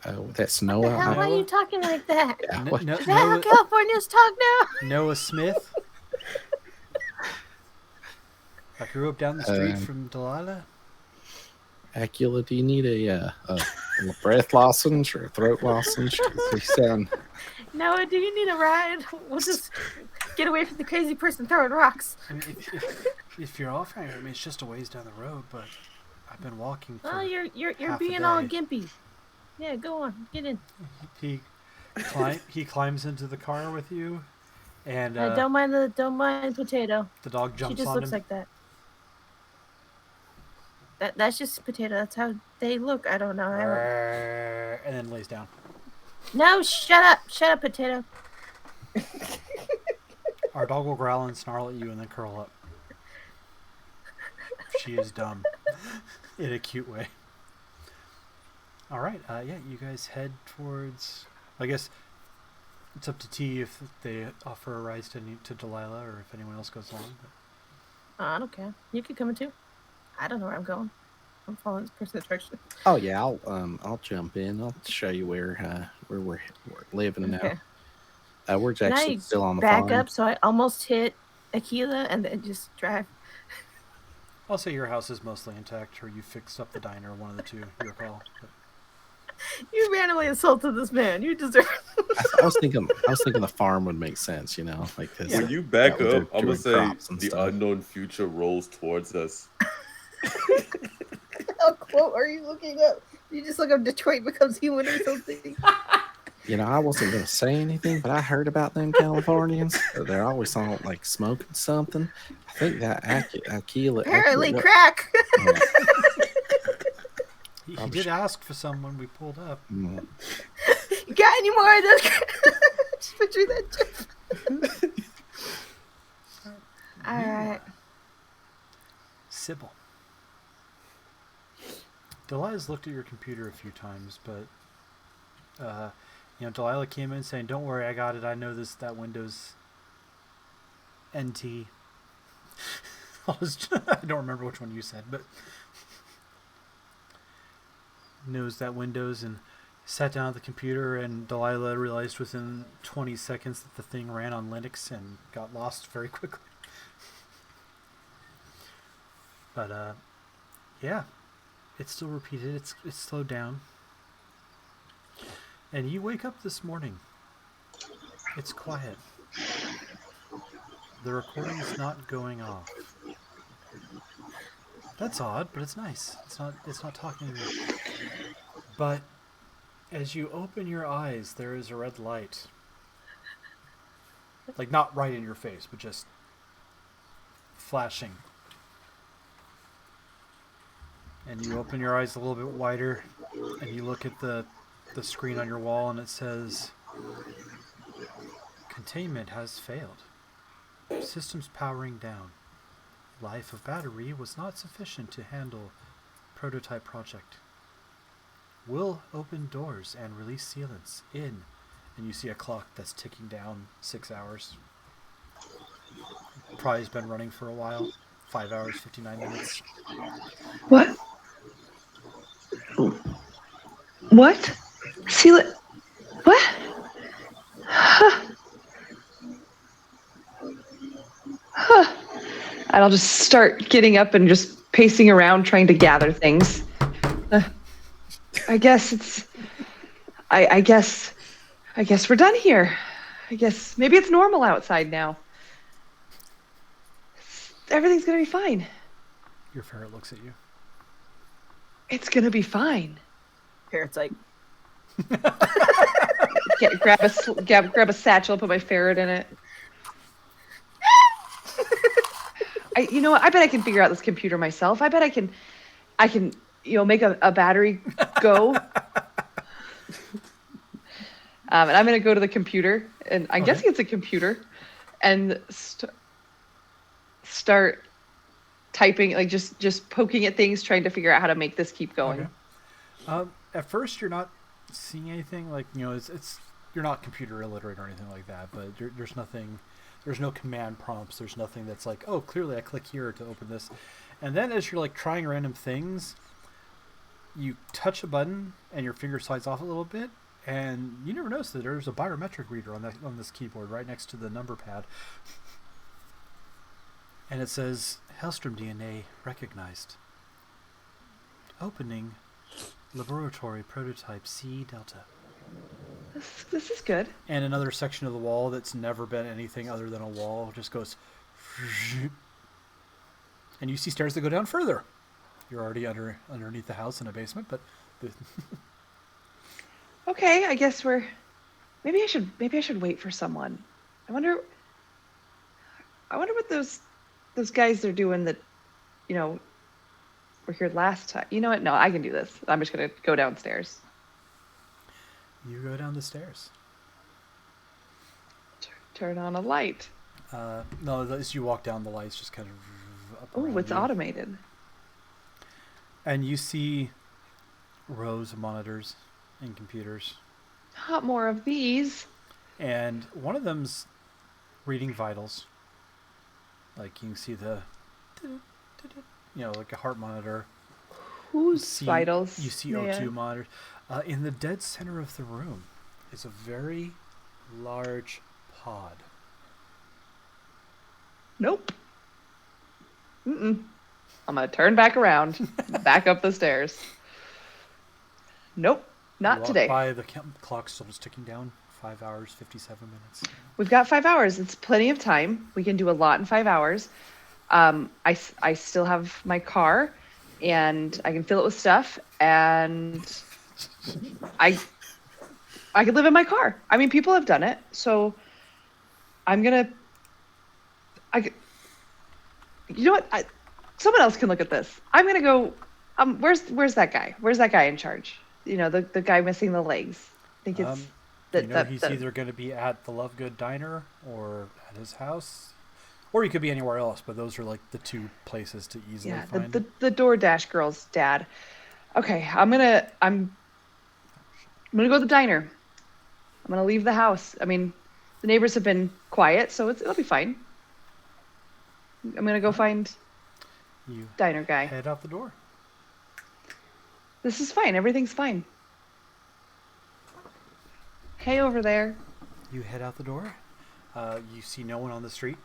Oh, that's
What the
Noah.
hell? Why are
Noah?
you talking like that?
Yeah,
N-
what-
no,
Is that how
Noah,
Californians talk now?
Noah Smith. I grew up down the street
Um,
from Delilah.
Acula, do you need a breath lozenge or a throat lozenge? You sound.
Noah, do you need a ride? We'll just get away from the crazy person throwing rocks.
I mean, if you're offering, I mean, it's just a ways down the road, but I've been walking. For
Oh, you're
half a
being all
day.
gimpy. Yeah, go on, get in.
He climbs into the car with you, and
Don't mind potato.
the dog
She
jumps
just
on
looks
him.
like that. That's just potato. That's how they look. I don't know.
And then lays down.
No, shut up, potato.
Our dog will growl and snarl at you and then curl up. She is dumb in a cute way. All right, yeah, you guys head towards. I guess it's up to T if they offer a ride to Delilah or if anyone else goes along. But
I don't care. You could come too. I don't know where I'm going. I'm following this person's direction.
Oh yeah, I'll jump in. I'll show you where we're living
Okay.
now. We're
Can
actually
I
still on the
back
farm.
up so I almost hit Aquila and then just drive.
I'll say your house is mostly intact, or you fixed up the diner, one of the two, your call. But
You randomly insulted this man. You deserve.
I was thinking the farm would make sense, you know, like 'cause
When you back
they're
up, I'm gonna
doing
say
crops and
the
stuff.
unknown future rolls towards us.
What quote are you looking up? You just look up Detroit becomes human or something.
You know, I wasn't gonna say anything, but I heard about them Californians. They're always on like smoking something. I think that
Apparently, crack.
Yeah.
he
Probably
did
should-
ask for some when we pulled up.
Mm.
You got any more of this? Just picture that. All right.
Sybil. Delilah's looked at your computer a few times, but Delilah came in saying, "Don't worry, I got it. I know that Windows NT." I don't remember which one you said, but knows that Windows, and sat down at the computer, and Delilah realized within 20 seconds that the thing ran on Linux and got lost very quickly. But yeah, it's still repeated. It's slowed down. And you wake up this morning. It's quiet. The recording's not going off. That's odd, but it's nice. It's not talking to you. But as you open your eyes, there is a red light. Like not right in your face, but just flashing. And you open your eyes a little bit wider, and you look at the screen on your wall, and it says, "Containment has failed. Systems powering down. Life of battery was not sufficient to handle prototype project. Will open doors and release sealants in." And you see a clock that's ticking down 6 hours. Probably has been running for a while. 5 hours, 59 minutes.
What? What? Seal it. What? Huh. Huh. And I'll just start getting up and just pacing around trying to gather things. I guess it's. I guess we're done here. I guess maybe it's normal outside now. Everything's gonna be fine.
Your ferret looks at you.
It's gonna be fine.
Parrot's like,
Grab a satchel, put my ferret in it. You know what? I bet I can figure out this computer myself. I bet I can, make a battery go. And I'm gonna go to the computer, and I'm guessing it's a computer, and start typing, like just poking at things, trying to figure out how to make this keep going.
Okay. At first, you're not seeing anything like it's you're not computer illiterate or anything like that, but there's nothing. There's no command prompts. There's nothing that's like, oh, clearly I click here to open this. And then as you're like trying random things, you touch a button and your finger slides off a little bit, and you never notice that there's a biometric reader on this keyboard right next to the number pad. And it says Hellstrom DNA recognized. Opening laboratory prototype C Delta.
This is good.
And another section of the wall that's never been anything other than a wall just goes, and you see stairs that go down further. You're already underneath the house in a basement, but
Okay, I guess maybe I should wait for someone. I wonder what those guys are doing that, were here last time. You know what? No, I can do this. I'm just gonna go downstairs.
you go down the stairs.
Turn on a light.
No, as you walk down, the lights just kind of up
Oh,
around
it's
you.
automated.
And you see rows of monitors and computers.
Not more of these.
And one of them's reading vitals. Like you can see like a heart monitor.
Whose vitals?
You see O2 monitors. In the dead center of the room is a very large pod.
Nope. Mm-mm. I'm gonna turn back around, back up the stairs. Nope,
You
not
walk
today.
by, the clock still just ticking down. 5 hours, 57 minutes.
We've got 5 hours. It's plenty of time. We can do a lot in 5 hours. I still have my car, and I can fill it with stuff, and I can live in my car. I mean, people have done it, so I'm gonna. You know what? Someone else can look at this. I'm gonna go. Where's that guy? Where's that guy in charge? You know, the guy missing the legs. I think it's
He's either going to be at the Lovegood Diner or at his house, or he could be anywhere else. But those are like the two places to easily find.
the DoorDash girl's dad. Okay, I'm gonna go to the diner. I'm gonna leave the house. I mean, the neighbors have been quiet, so it'll be fine. I'm gonna go find
You
diner guy.
head out the door.
This is fine. Everything's fine. Hey, over there.
You head out the door. You see no one on the street.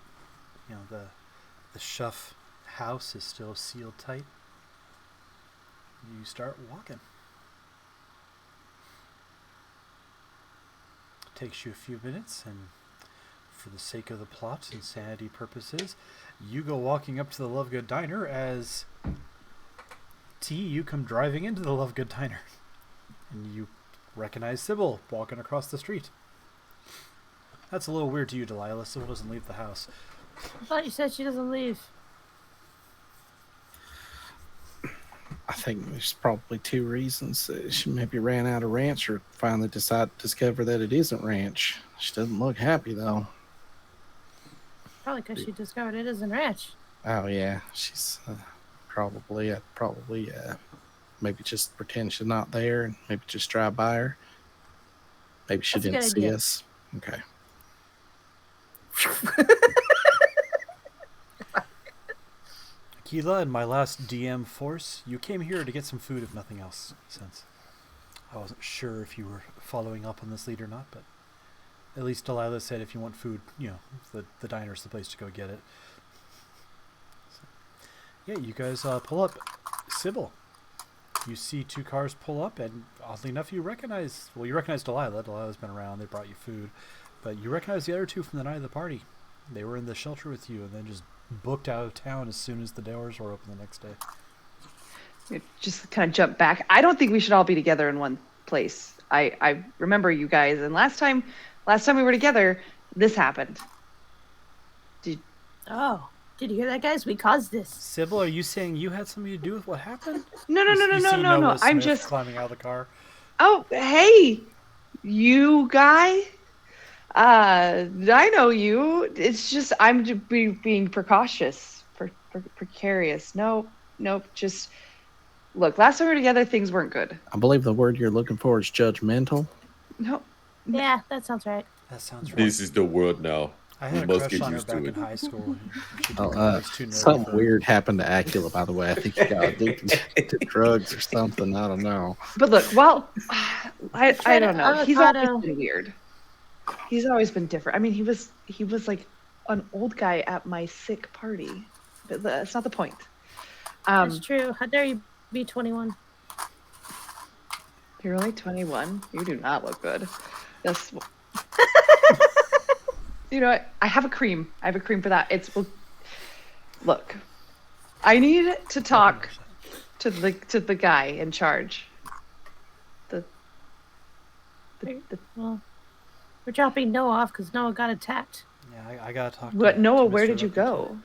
You know, the Schuff house is still sealed tight. You start walking. It takes you a few minutes, and for the sake of the plot and sanity purposes, you go walking up to the Lovegood Diner as you come driving into the Lovegood Diner. And you recognize Sybil walking across the street. That's a little weird to you, Delilah. Sybil doesn't leave the house.
I thought you said she doesn't leave.
I think there's probably two reasons. She maybe ran out of ranch or finally discover that it isn't ranch. She doesn't look happy, though.
Probably because she discovered it isn't ranch.
Oh, yeah. She's probably maybe just pretend she's not there and maybe just drive by her. Maybe she
That's a
didn't
good
see
idea.
us. Okay.
Keela and my last DM force, you came here to get some food if nothing else, since I wasn't sure if you were following up on this lead or not, but at least Delilah said if you want food, you know, the diner's the place to go get it. So, yeah, you guys pull up. Sybil, you see two cars pull up, and oddly enough, you recognize Delilah. Delilah's been around, they brought you food, but you recognize the other two from the night of the party. They were in the shelter with you and then just booked out of town as soon as the doors were open the next day.
You just kind of jump back. I don't think we should all be together in one place. I remember you guys, and last time we were together, this happened.
Oh, did you hear that, guys? We caused this.
Sybil, are you saying you had something to do with what happened?
No.
You see
No.
Noah
I'm
Smith
just.
climbing out of the car.
Oh, hey, you guy. I know you. It's just I'm just being precautious, precarious. Nope. Just look. Last time we were together, things weren't good.
I believe the word you're looking for is judgmental.
No.
Yeah, that sounds right.
That sounds right.
This is the world now.
I
We
had a
must
crush
get
on her
used
back
to
in
it.
high school. She
Oh,
was too nerdy
something
for-
weird happened to Acula, by the way. I think he got addicted to drugs or something. I don't know.
But look, well, I don't know. He's
Avocado.
always been weird. He's always been different. I mean, he was like an old guy at my sick party, but that's not the point.
That's true. How dare you be 21?
You're only 21. You do not look good. That's. You know what? I have a cream. I have a cream for that. Look. I need to talk to the guy in charge.
Well, we're dropping Noah off because Noah got attacked.
Yeah, I gotta talk.
What,
to
Noah?
Mr.
Where did you
Rutledge.
go?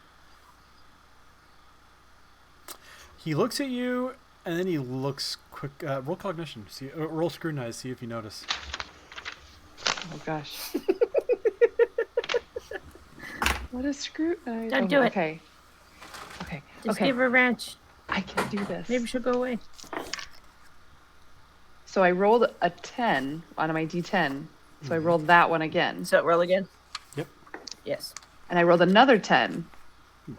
He looks at you, and then he looks quick. Roll cognition. Roll scrutinize. See if you notice.
Oh gosh. What a scrutinize.
Don't do it.
Okay.
Just give her a wrench.
I can do this.
Maybe she'll go away.
So I rolled a 10 on my D10. So I rolled that one again.
So roll again.
Yep.
Yes.
And I rolled another 10.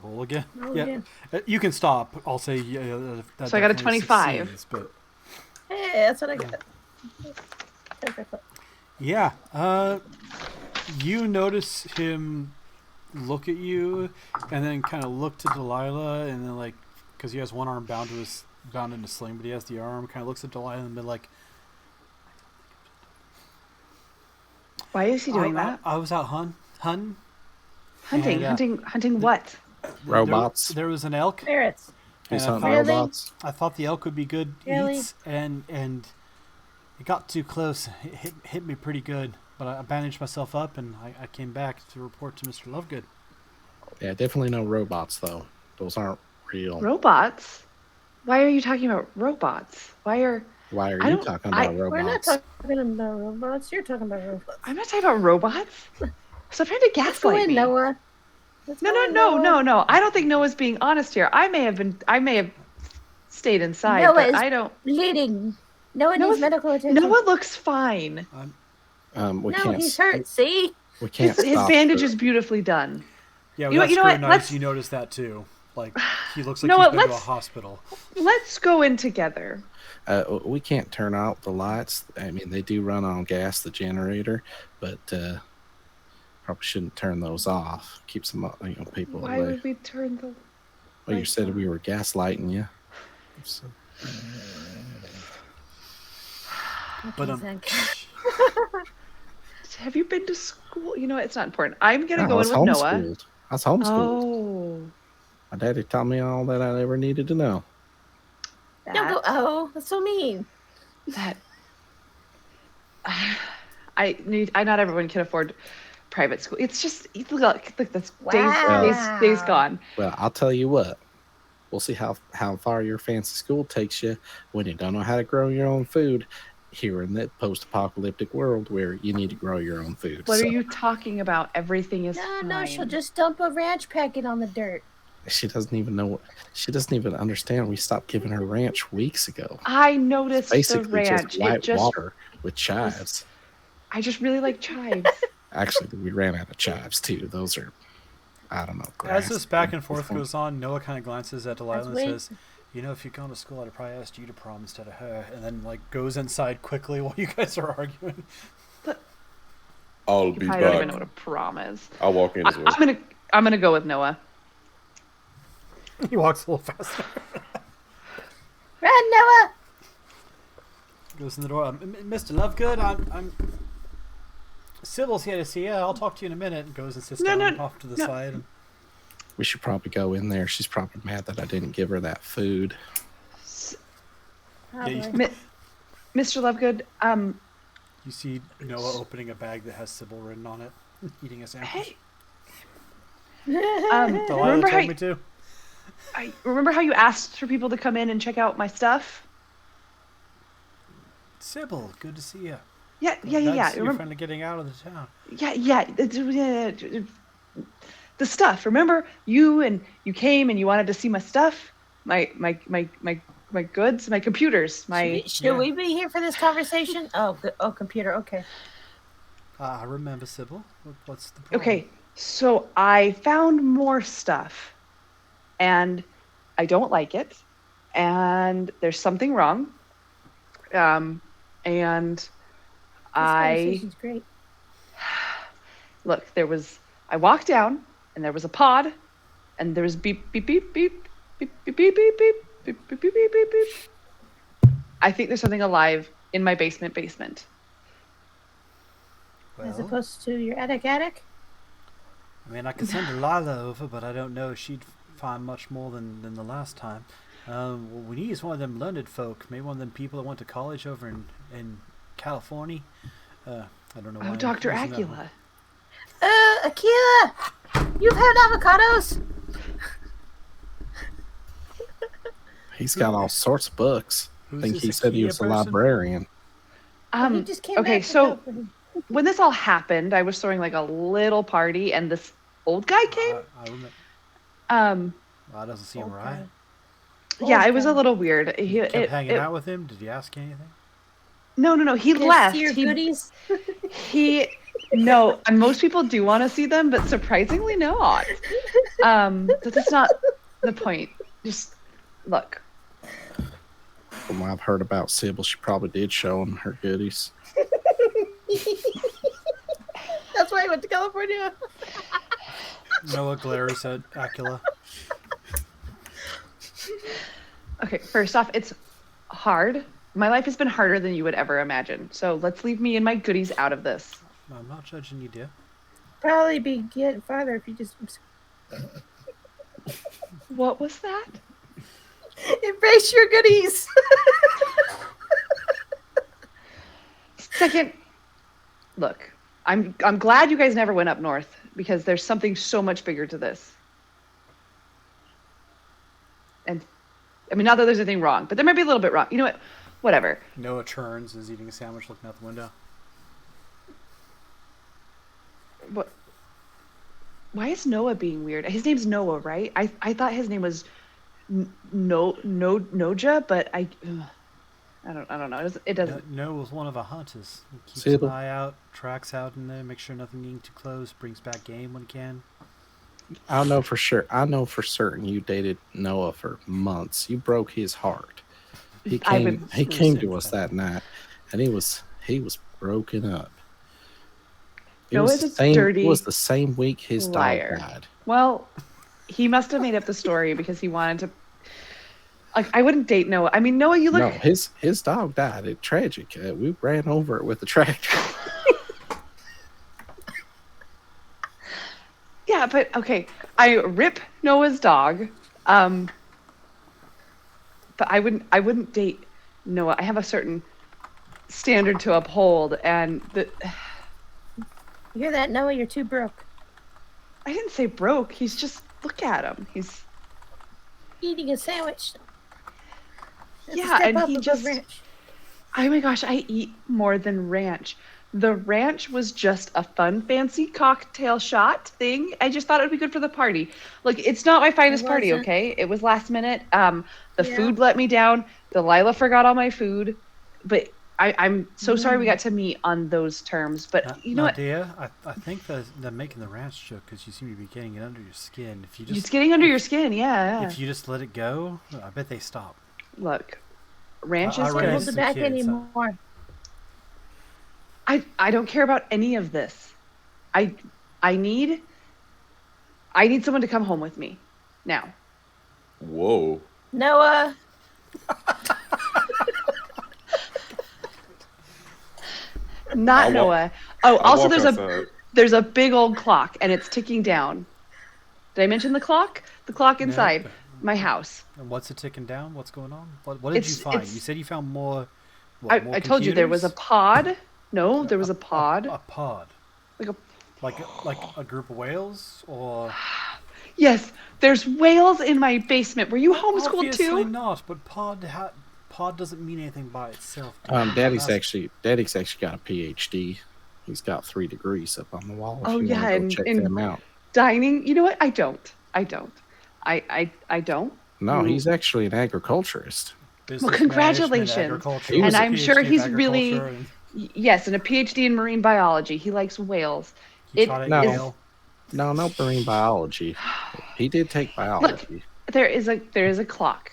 Roll again.
Roll
yeah.
again.
You can stop. I'll say. Yeah, that
So I got a
definitely
25.
succeeds, but
Hey, that's what I got.
yeah. You notice him look at you, and then kind of look to Delilah, and then like because he has one arm bound in a sling, but he has the arm. Kind of looks at Delilah and been like,
Why is he doing that?
I was out hunting.
Hunting,
And,
hunting what?
Robots.
There was an elk.
Ferrets.
He's
And I
hunting
thought-
Really?
robots.
I thought the elk would be good
Really?
eats, and it got too close. It hit me pretty good, but I bandaged myself up, and I came back to report to Mr. Lovegood.
Yeah, definitely no robots though. Those aren't real.
Robots? Why are you talking about robots?
Why are
I
you
don't-
talking about robots?
We're not talking about robots. You're talking about robots.
I'm not talking about robots. Stop trying to
Let's go
gaslight
in,
me.
Noah. Let's go in, Noah.
No. I don't think Noah's being honest here. I may have stayed inside,
Noah
but
is-
I don't.
Bleeding. Noah
Noah's-
needs medical attention.
Noah looks fine.
We
No,
can't.
he's hurt. See?
We can't.
His
stop
bandage
her.
is beautifully done.
Yeah,
You know-
well,
you know what?
nice.
Let's-
You noticed that too. Like he looks like
No,
he's been to a
let's-
hospital.
Let's go in together.
We can't turn out the lights. I mean, they do run on gas, the generator, but probably shouldn't turn those off. Keeps them, people
Why
away.
would we turn the?
Well, you
lights
said
on?
we were gaslighting you. So,
But
Have you been to school? You know what? It's not important. I'm gonna
I
go
was
in with Noah.
homeschooled. I was homeschooled.
Oh,
My daddy taught me all that I ever needed to know.
Don't go, oh, that's so mean.
that. Not everyone can afford private school. It's just look that's
Wow.
days gone.
Well, I'll tell you what. We'll see how far your fancy school takes you when you don't know how to grow your own food here in that post-apocalyptic world where you need to grow your own food.
What
So,
are you talking about? Everything is
No,
fine.
no, she'll just dump a ranch packet on the dirt.
She doesn't even know. She doesn't even understand. We stopped giving her ranch weeks ago.
I noticed the
Basically,
ranch.
just white water with chives.
I just really like chives.
Actually, we ran out of chives too. Those are, I don't know.
as
grass.
this back and forth goes on, Noah kind of glances at Delilah and
That's
says, "You know, if you'd gone to school, I'd have probably asked you to prom instead of her." And then like goes inside quickly while you guys are arguing.
I'll
You
be
probably don't even know
back.
what a prom is.
I'll walk in as well.
I'm gonna go with Noah.
He walks a little faster.
Run, Noah!
Goes in the door. Mr. Lovegood, I'm Sybil's here to see you. I'll talk to you in a minute. And goes and sits
No,
down
no,
off to the
no.
side. And
We should probably go in there. She's probably mad that I didn't give her that food.
Probably.
Mr. Lovegood,
you see Noah opening a bag that has Sybil written on it, eating a sandwich.
hey,
Delilah told me to.
remember how you asked for people to come in and check out my stuff?
Sybil, good to see you.
Yeah.
You're
Remember,
finally getting out of the town.
yeah. The stuff. Remember, you came and you wanted to see my stuff, my goods, my computers, my.
Should we be here for this conversation? Oh, computer. Okay.
I remember Sybil. What's the problem?
Okay, so I found more stuff, and I don't like it, and there's something wrong, and
This
I
conversation's great.
look. I walked down, and there was a pod, and there was beep beep beep beep beep beep beep beep beep beep beep beep beep beep beep. I think there's something alive in my basement.
As
Well,
opposed to your attic.
I mean, I could send Delilah over, but I don't know if she'd find much more than the last time. What we need is one of them learned folk, maybe one of them people that went to college over in California. I don't know why.
Oh,
I'm
Dr.
using that one.
Acula.
Akila! You've had avocados?
He's got all sorts of books. I
Who's
think
this
he said he
Ikea
was a
person?
librarian.
He just came
Okay,
back to
so
help him.
when this all happened, I was throwing like a little party, and this old guy came.
I remember. That doesn't seem
Old
right.
guy.
Yeah,
Old
it was a
guy.
little weird.
Kept hanging out with him. Did you ask anything?
No. He
Can I
left.
see your goodies?
No, and most people do want to see them, but surprisingly not. That's not the point. Just look.
From what I've heard about Sybil, she probably did show him her goodies.
That's why I went to California.
Noah glares at Acula.
Okay, first off, it's hard. My life has been harder than you would ever imagine. So let's leave me and my goodies out of this.
I'm not judging you, dear.
Probably be getting farther if you just
What was that?
embrace your goodies.
Second, look, I'm glad you guys never went up north because there's something so much bigger to this. And I mean, not that there's anything wrong, but there might be a little bit wrong. You know what? Whatever.
Noah turns and is eating a sandwich, looking out the window.
What? Why is Noah being weird? His name's Noah, right? I thought his name was Noja, but I don't know. It doesn't.
Noah was one of our hunters. He keeps
See,
an eye out, tracks out in there, makes sure nothing getting too close, brings back game when he can.
I know for sure. I know for certain you dated Noah for months. You broke his heart. He came to us that night, and he was broken up.
Noah's a dirty
It was the same week his
liar.
dog died.
Well, he must have made up the story because he wanted to. Like, I wouldn't date Noah. I mean, Noah, you look.
No, his dog died. It's tragic. We ran over it with a tractor.
Yeah, but okay. I rip Noah's dog. But I wouldn't date Noah. I have a certain standard to uphold, and
You hear that, Noah? You're too broke.
I didn't say broke. He's just look at him. He's
Eating a sandwich. That's a
yeah,
step
and
up
he
above
just.
ranch.
Oh my gosh, I eat more than ranch. The ranch was just a fun, fancy cocktail shot thing. I just thought it would be good for the party. Look, it's not my finest party,
wasn't.
okay? It was last minute. The
Yeah.
food let me down. Delilah forgot all my food. But I'm so sorry we got to meet on those terms. But you know what?
Dear, I think they're making the ranch joke because you seem to be getting it under your skin. If you just
It's getting under your skin, yeah.
if you just let it go, I bet they stop.
Look, ranch
I
is
raised
Don't hold
good.
it
some
back
kids, so-
anymore.
I don't care about any of this. I need someone to come home with me now.
Whoa.
Noah.
Not
I'll
Noah. Oh,
I'll
also
walk outside.
there's a big old clock and it's ticking down. Did I mention the clock? The clock inside my house.
And what's it ticking down? What's going on? What did you find?
it's-
You said you found more. What, more
I told you there was a
computers?
pod. No, there was a pod.
A pod.
Like a
Like a group of whales, or
yes. There's whales in my basement. Were you homeschooled
obviously
too?
not. But pod doesn't mean anything by itself.
Daddy's
That's-
actually got a PhD. He's got 3 degrees up on the wall. If
Oh,
you
yeah,
wanna go
and-
check
and-
them out.
Dining. You know what? I don't. I don't.
No, he's actually an agriculturist.
business
congratulations.
management, agriculture,
And
a
I'm sure
PhD in
he's really-
agriculture, and
Yes, and a PhD in marine biology. He likes whales.
he
It
taught at
No.
Yale.
No marine biology. He did take biology.
There is a clock.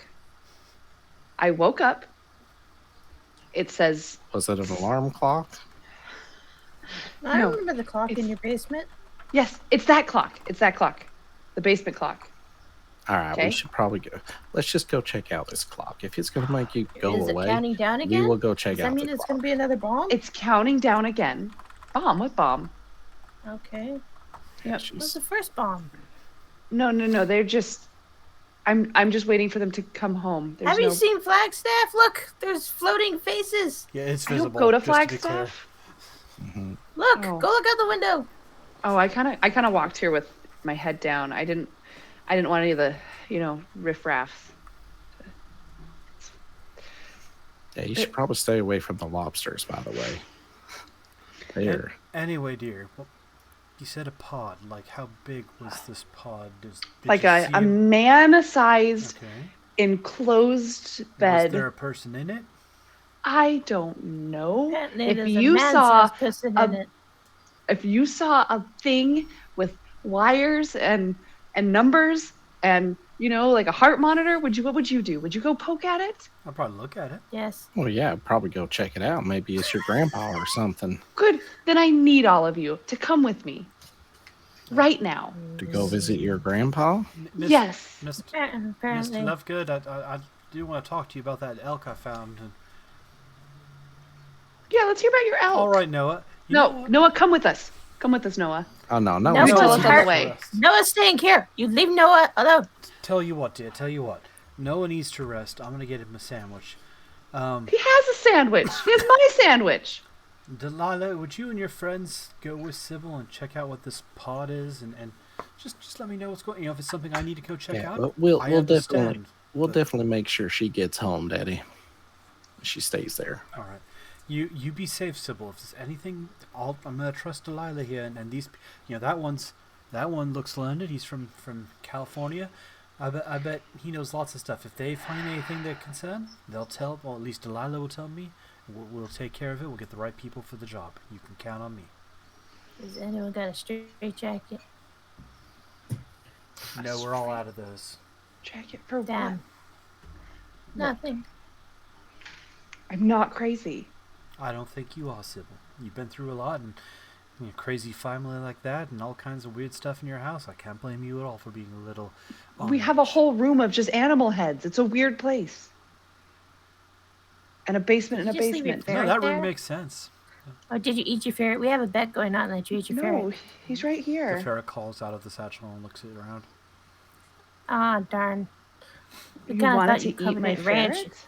I woke up. It says
Was it an alarm clock?
I
No,
remember the clock in
it's-
your basement.
yes. It's that clock. It's that clock. The basement clock.
All right,
Okay.
we should probably go. Let's just go check out this clock. If it's going to make you go
Is it
away,
counting down
we
again?
will go check
Does that
out
mean
the
it's
clock.
going to be another bomb?
It's counting down again. Bomb? What bomb?
Okay.
Yep.
Jeez.
What's the first bomb?
No. They're just. I'm just waiting for them to come home. There's
Have you
no-
seen Flagstaff? Look, there's floating faces.
Yeah, it's
I don't
visible.
go to
just to be clear.
Flagstaff.
Look,
Oh.
go look out the window.
Oh, I kind of walked here with my head down. I didn't want any of the riffraffs.
Yeah, you should probably stay away from the lobsters, by the way. There.
Anyway, dear, well, you said a pod. Like, how big was this pod? Did
Like
you
a
see it?
man-sized
Okay.
enclosed bed.
Was there a person in it?
I don't know.
Apparently
If
there's a
you
man-sized
saw
person
a-
in it.
If you saw a thing with wires and numbers and like a heart monitor, what would you do? Would you go poke at it?
I'll probably look at it.
Yes.
Well, yeah, probably go check it out. Maybe it's your grandpa or something.
Good. Then I need all of you to come with me. right now.
To go visit your grandpa?
Yes.
Mr.
Apparently.
Lovegood, I do want to talk to you about that elk I found.
Yeah, let's hear about your elk.
All right, Noah. You
No,
know what?
Noah, come with us. Come with us, Noah.
Oh no, no.
No,
he's
tell
Noah's
us on the
hurt.
way.
Noah's staying here. You leave Noah alone.
Tell you what, dear. Tell you what. Noah needs to rest. I'm gonna get him a sandwich.
He has a sandwich. He has my sandwich.
Delilah, would you and your friends go with Sybil and check out what this pod is, and just let me know what's going. You know, if it's something I need to go check
Yeah,
out.
but we'll
understand,
we'll
but-
definitely make sure she gets home, Daddy. She stays there.
All right. You be safe, Sybil. If there's anything, I'm gonna trust Delilah here, and these, that one looks learned. He's from California. I bet he knows lots of stuff. If they find anything they're concerned, they'll tell. Or at least Delilah will tell me. We'll take care of it. We'll get the right people for the job. You can count on me.
Has anyone got a straight jacket?
No, we're all out of those.
Jacket for what?
Damn. Nothing.
I'm not crazy.
I don't think you are, Sybil. You've been through a lot, and crazy family like that, and all kinds of weird stuff in your house. I can't blame you at all for being a little.
We have a whole room of just animal heads. It's a weird place. And a basement and a
Did you just leave your
basement.
No,
ferret
that room
there?
makes sense.
Oh, did you eat your ferret? We have a bet going on that you eat your
No,
ferret.
he's right
The
here.
ferret calls out of the satchel and looks around.
Ah, darn. We
You
kinda
wanted
thought
to
you
eat
covered
my
it in ranch.
ferret?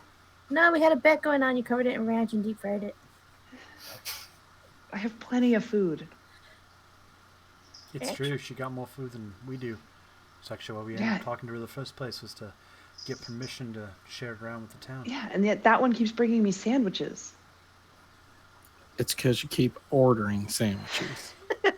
No, we had a bet going on. You covered it in ranch and deep fried it.
I have plenty of food.
It's true. She got more food than we do. It's actually why we ended
Yeah.
up talking to her in the first place, was to get permission to share it around with the town.
Yeah, and yet that one keeps bringing me sandwiches.
It's because you keep ordering sandwiches.
I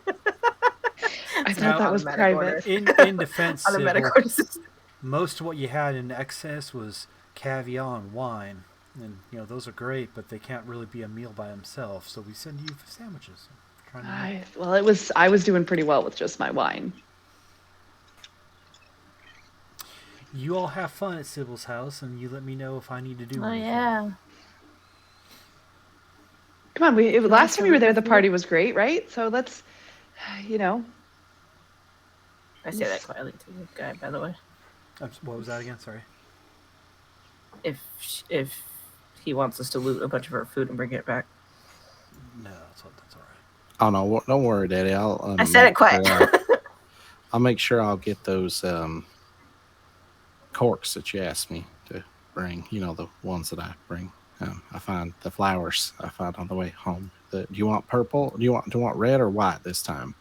Now,
thought that was
automatic
private.
In defense,
Automatic
Sybil,
order system.
most of what you had in excess was caviar and wine. And, those are great, but they can't really be a meal by themselves. So we send you sandwiches. Trying to
I was doing pretty well with just my wine.
You all have fun at Sybil's house, and you let me know if I need to do
Oh,
anything.
yeah.
Come on, last time we were there, the party was great, right? So let's,
I say that quietly to the guy, by the way.
What was that again? Sorry.
If he wants us to loot a bunch of our food and bring it back.
No, that's all right.
Oh no, don't worry, Daddy. I'll.
I said it quiet.
I'll make sure I'll get those corks that you asked me to bring. The ones that I bring. I find the flowers I found on the way home. Do you want purple? Do you want red or white this time?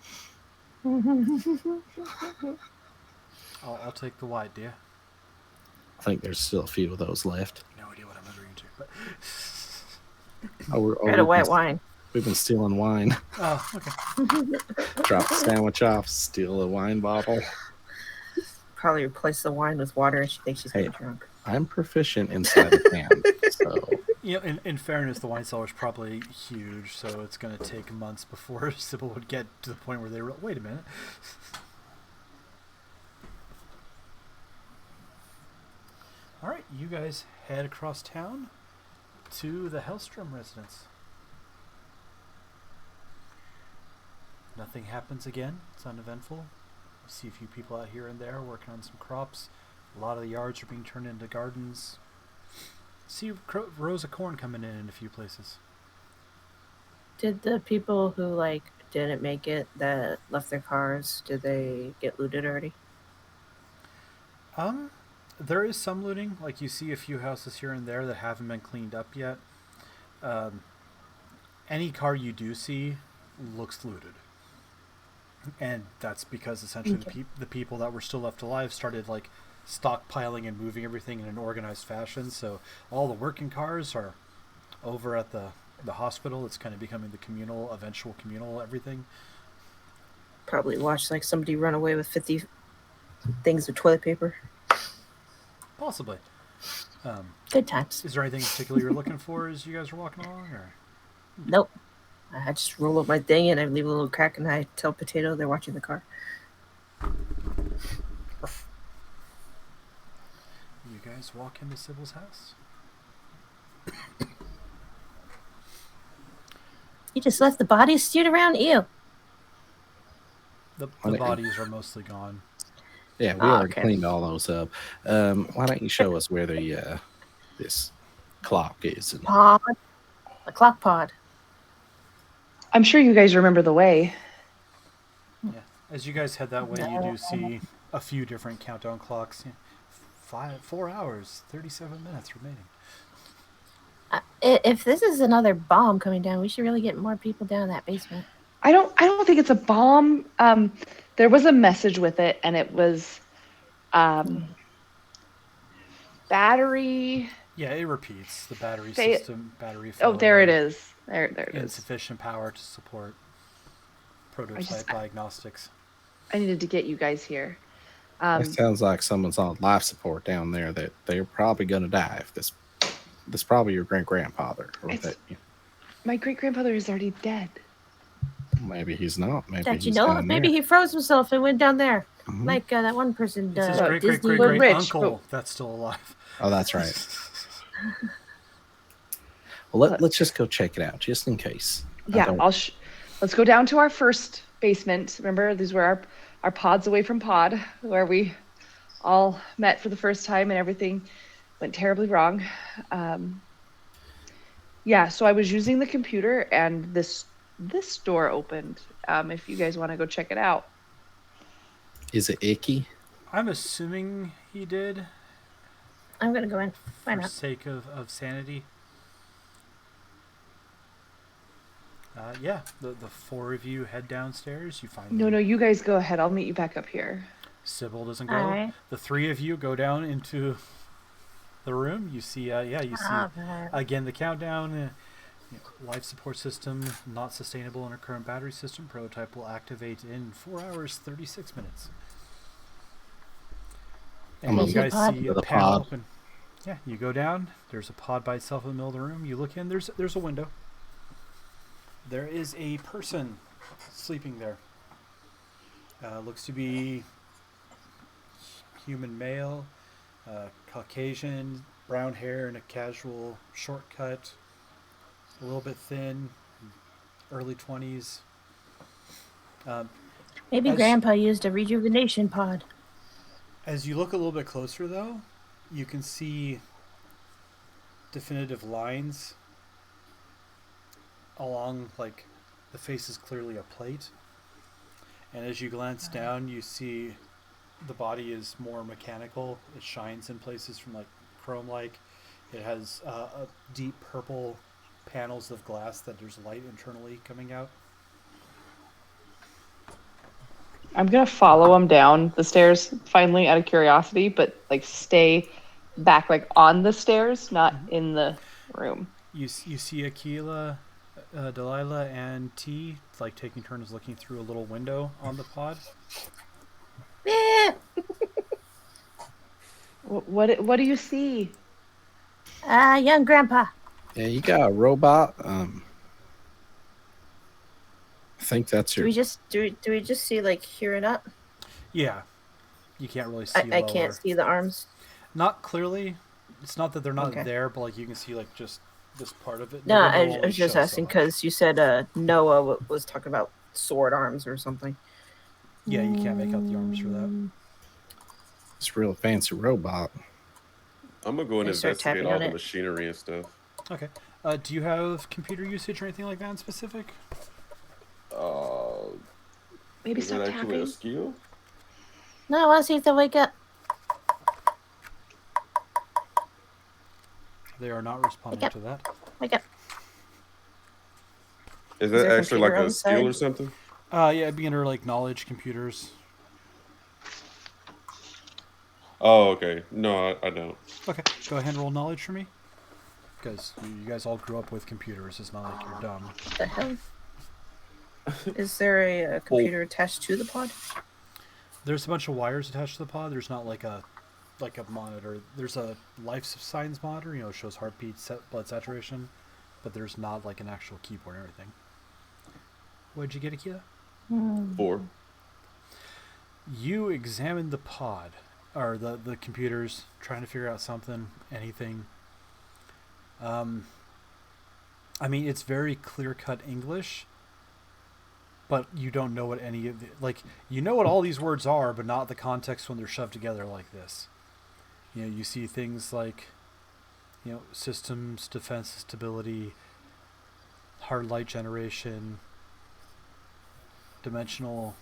I'll take the white, dear.
I think there's still a few of those left.
No idea what I'm agreeing to, but.
Red or white wine.
We've been stealing wine.
Oh, okay.
Drop the sandwich off, steal a wine bottle.
Probably replace the wine with water and she thinks she's getting
Hey.
drunk.
I'm proficient inside of hand, so
In fairness, the wine cellar's probably huge, so it's going to take months before Sybil would get to the point where they were. Wait a minute. All right, you guys head across town to the Hellstrom residence. Nothing happens again. It's uneventful. You see a few people out here and there working on some crops. A lot of the yards are being turned into gardens. See rows of corn coming in a few places.
Did the people who didn't make it that left their cars, did they get looted already?
There is some looting. Like, you see a few houses here and there that haven't been cleaned up yet. Any car you do see looks looted. And that's because essentially the people that were still left alive started stockpiling and moving everything in an organized fashion. So all the working cars are over at the hospital. It's kind of becoming the eventual communal everything.
Probably watched somebody run away with 50 things of toilet paper.
Possibly.
Good times.
Is there anything in particular you're looking for as you guys are walking along? Or?
Nope. I just roll up my thing and I leave a little crack and I tell Potato they're watching the car.
You guys walk into Sybil's house.
You just left the bodies stewed around? Ew.
The
Why don't-
bodies are mostly gone.
Yeah, we
Ah,
already
okay.
cleaned all those up. Why don't you show us where the this clock is? And
Pod. A clock pod.
I'm sure you guys remember the way.
Yeah. As you guys head that way, you do see a few different countdown clocks. Yeah. 4 hours, 37 minutes remaining.
If this is another bomb coming down, we should really get more people down in that basement.
I don't think it's a bomb. There was a message with it, and it was battery.
Yeah, it repeats. The battery
Say it-
system, battery
Oh, there it
failure,
is. There it is.
insufficient power to support prototype
just-
diagnostics.
I needed to get you guys here.
it sounds like someone's on life support down there. That they're probably going to die. If this probably your great grandfather, or
It's-
that
My great grandfather is already dead.
maybe he's not. Maybe
That
he's
you know of?
down
Maybe
there.
he froze himself and went down there.
Mhm.
Like that one person
It's
does.
his great
Disney.
We're rich,
uncle
but-
that's still alive.
Oh, that's right. Well, let's just go check it out, just in case. I
Yeah,
don't-
let's go down to our first basement. Remember, these were our pods away from pod, where we all met for the first time, and everything went terribly wrong. Yeah, so I was using the computer, and this door opened. If you guys want to go check it out.
Is it icky?
I'm assuming he did
I'm gonna go in. Why
for
not?
sake of sanity. Yeah, the four of you head downstairs. You find
No, you guys go ahead. I'll meet you back up here.
Sybil doesn't go.
Alright.
The three of you go down into the room. You see, you see again the countdown. Life support system not sustainable in our current battery system. Prototype will activate in 4 hours 36 minutes. And
I'm
you
gonna
guys
pod.
see
To
a
the
panel
pod.
open. Yeah, you go down. There's a pod by itself in the middle of the room. You look in. There's a window. There is a person sleeping there. Looks to be human male, Caucasian, brown hair and a casual shortcut, a little bit thin, early 20s.
Maybe
As-
Grandpa used a rejuvenation pod.
As you look a little bit closer, though, you can see definitive lines along, like, the face is clearly a plate. And as you glance down, you see the body is more mechanical. It shines in places from, like, chrome-like. It has a deep purple panels of glass that there's light internally coming out.
I'm gonna follow him down the stairs, finally, out of curiosity, but like stay back, like on the stairs, not in the room.
You see Akila, Delilah, and T like taking turns looking through a little window on the pod.
Eh.
What do you see?
Young Grandpa.
Yeah, you got a robot. I think that's
Do
your.
we just see like here and up?
Yeah, you can't really see.
I can't
lower.
see the arms.
Not clearly. It's not that they're not
Okay.
there, but like you can see like just this part of it.
No,
The
I
window
was
only
just
shows so
asking
much.
because you said Noah was talking about sword arms or something.
Yeah, you can't make out the arms for that.
It's a real fancy robot.
I'm gonna go and
They start
investigate
tapping
all
on
the
it.
machinery and stuff.
Okay. Do you have computer usage or anything like that in specific?
Maybe
Is that
stop
actually a
tapping.
skill?
No, I want to see if they wake up.
They are not responding
Yep.
to that.
Wake up.
Is
there
that
a
actually like
computer on
a
the
skill
side?
or something?
Yeah, beginner like knowledge computers.
Oh, okay. No, I don't.
Okay, go ahead and roll knowledge for me. Because you guys all grew up with computers. It's not like you're dumb.
What the hell? Is there a computer attached to the pod?
There's a bunch of wires attached to the pod. There's not like a monitor. There's a life signs monitor. You know, it shows heartbeat, blood saturation, but there's not like an actual keyboard or everything. What'd you get, Akila?
4.
You examined the pod, or the computers, trying to figure out something, anything. I mean, it's very clear-cut English, but you don't know what any of the, like, you know what all these words are, but not the context when they're shoved together like this. You know, you see things like, you know, systems, defense, stability, hard light generation, dimensional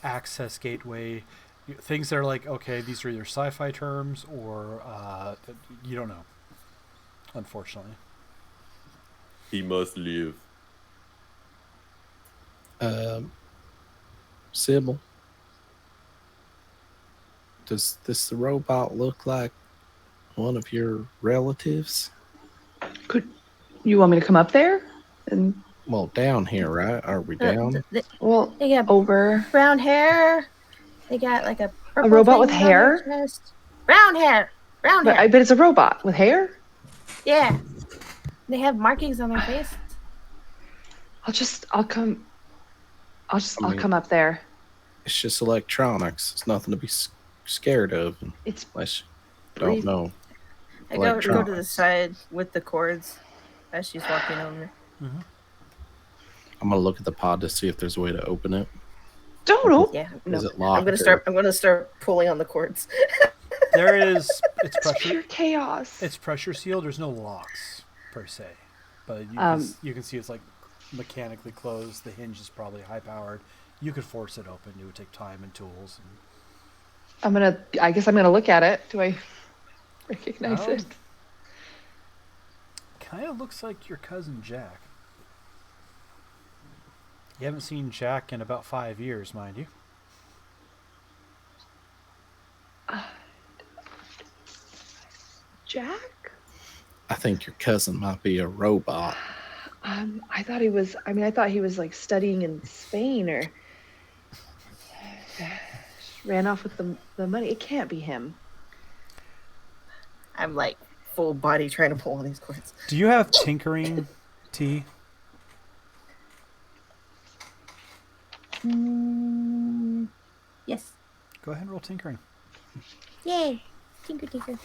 access gateway, things that are like, okay, these are either sci-fi terms or you don't know, unfortunately.
He must live.
Sybil, does this robot look like one of your relatives?
Could you want me to come up there? And
Well, down here, right? Are we down?
well,
They got
over
brown hair. They got like a purple
robot with
thing on their
hair?
chest. Brown hair. Brown
But
hair.
I bet it's a robot with hair.
Yeah. They have markings on their face.
I'll come up there.
It's just electronics. It's nothing to be scared of.
It's
Unless you don't know.
I go to the
Electronics.
side with the cords as she's walking over.
Mm-hmm.
I'm gonna look at the pod to see if there's a way to open it.
don't know.
Yeah. No.
Is it locked?
I'm gonna start pulling on the cords.
There is, it's
It's
pressure,
pure chaos.
it's pressure sealed. There's no locks per se, but you can see it's like mechanically closed. The hinge is probably high powered. You could force it open. It would take time and tools.
I guess I'm gonna look at it. Do I recognize
Oh.
it?
Kind of looks like your cousin Jack. You haven't seen Jack in about 5 years, mind you.
Jack?
I think your cousin might be a robot.
I thought he was. I mean, I thought he was like studying in Spain or ran off with the money. It can't be him.
I'm like full body trying to pull on these cords.
Do you have tinkering, T?
Yes.
Go ahead and roll tinkering.
Yay. Tinker, tinker.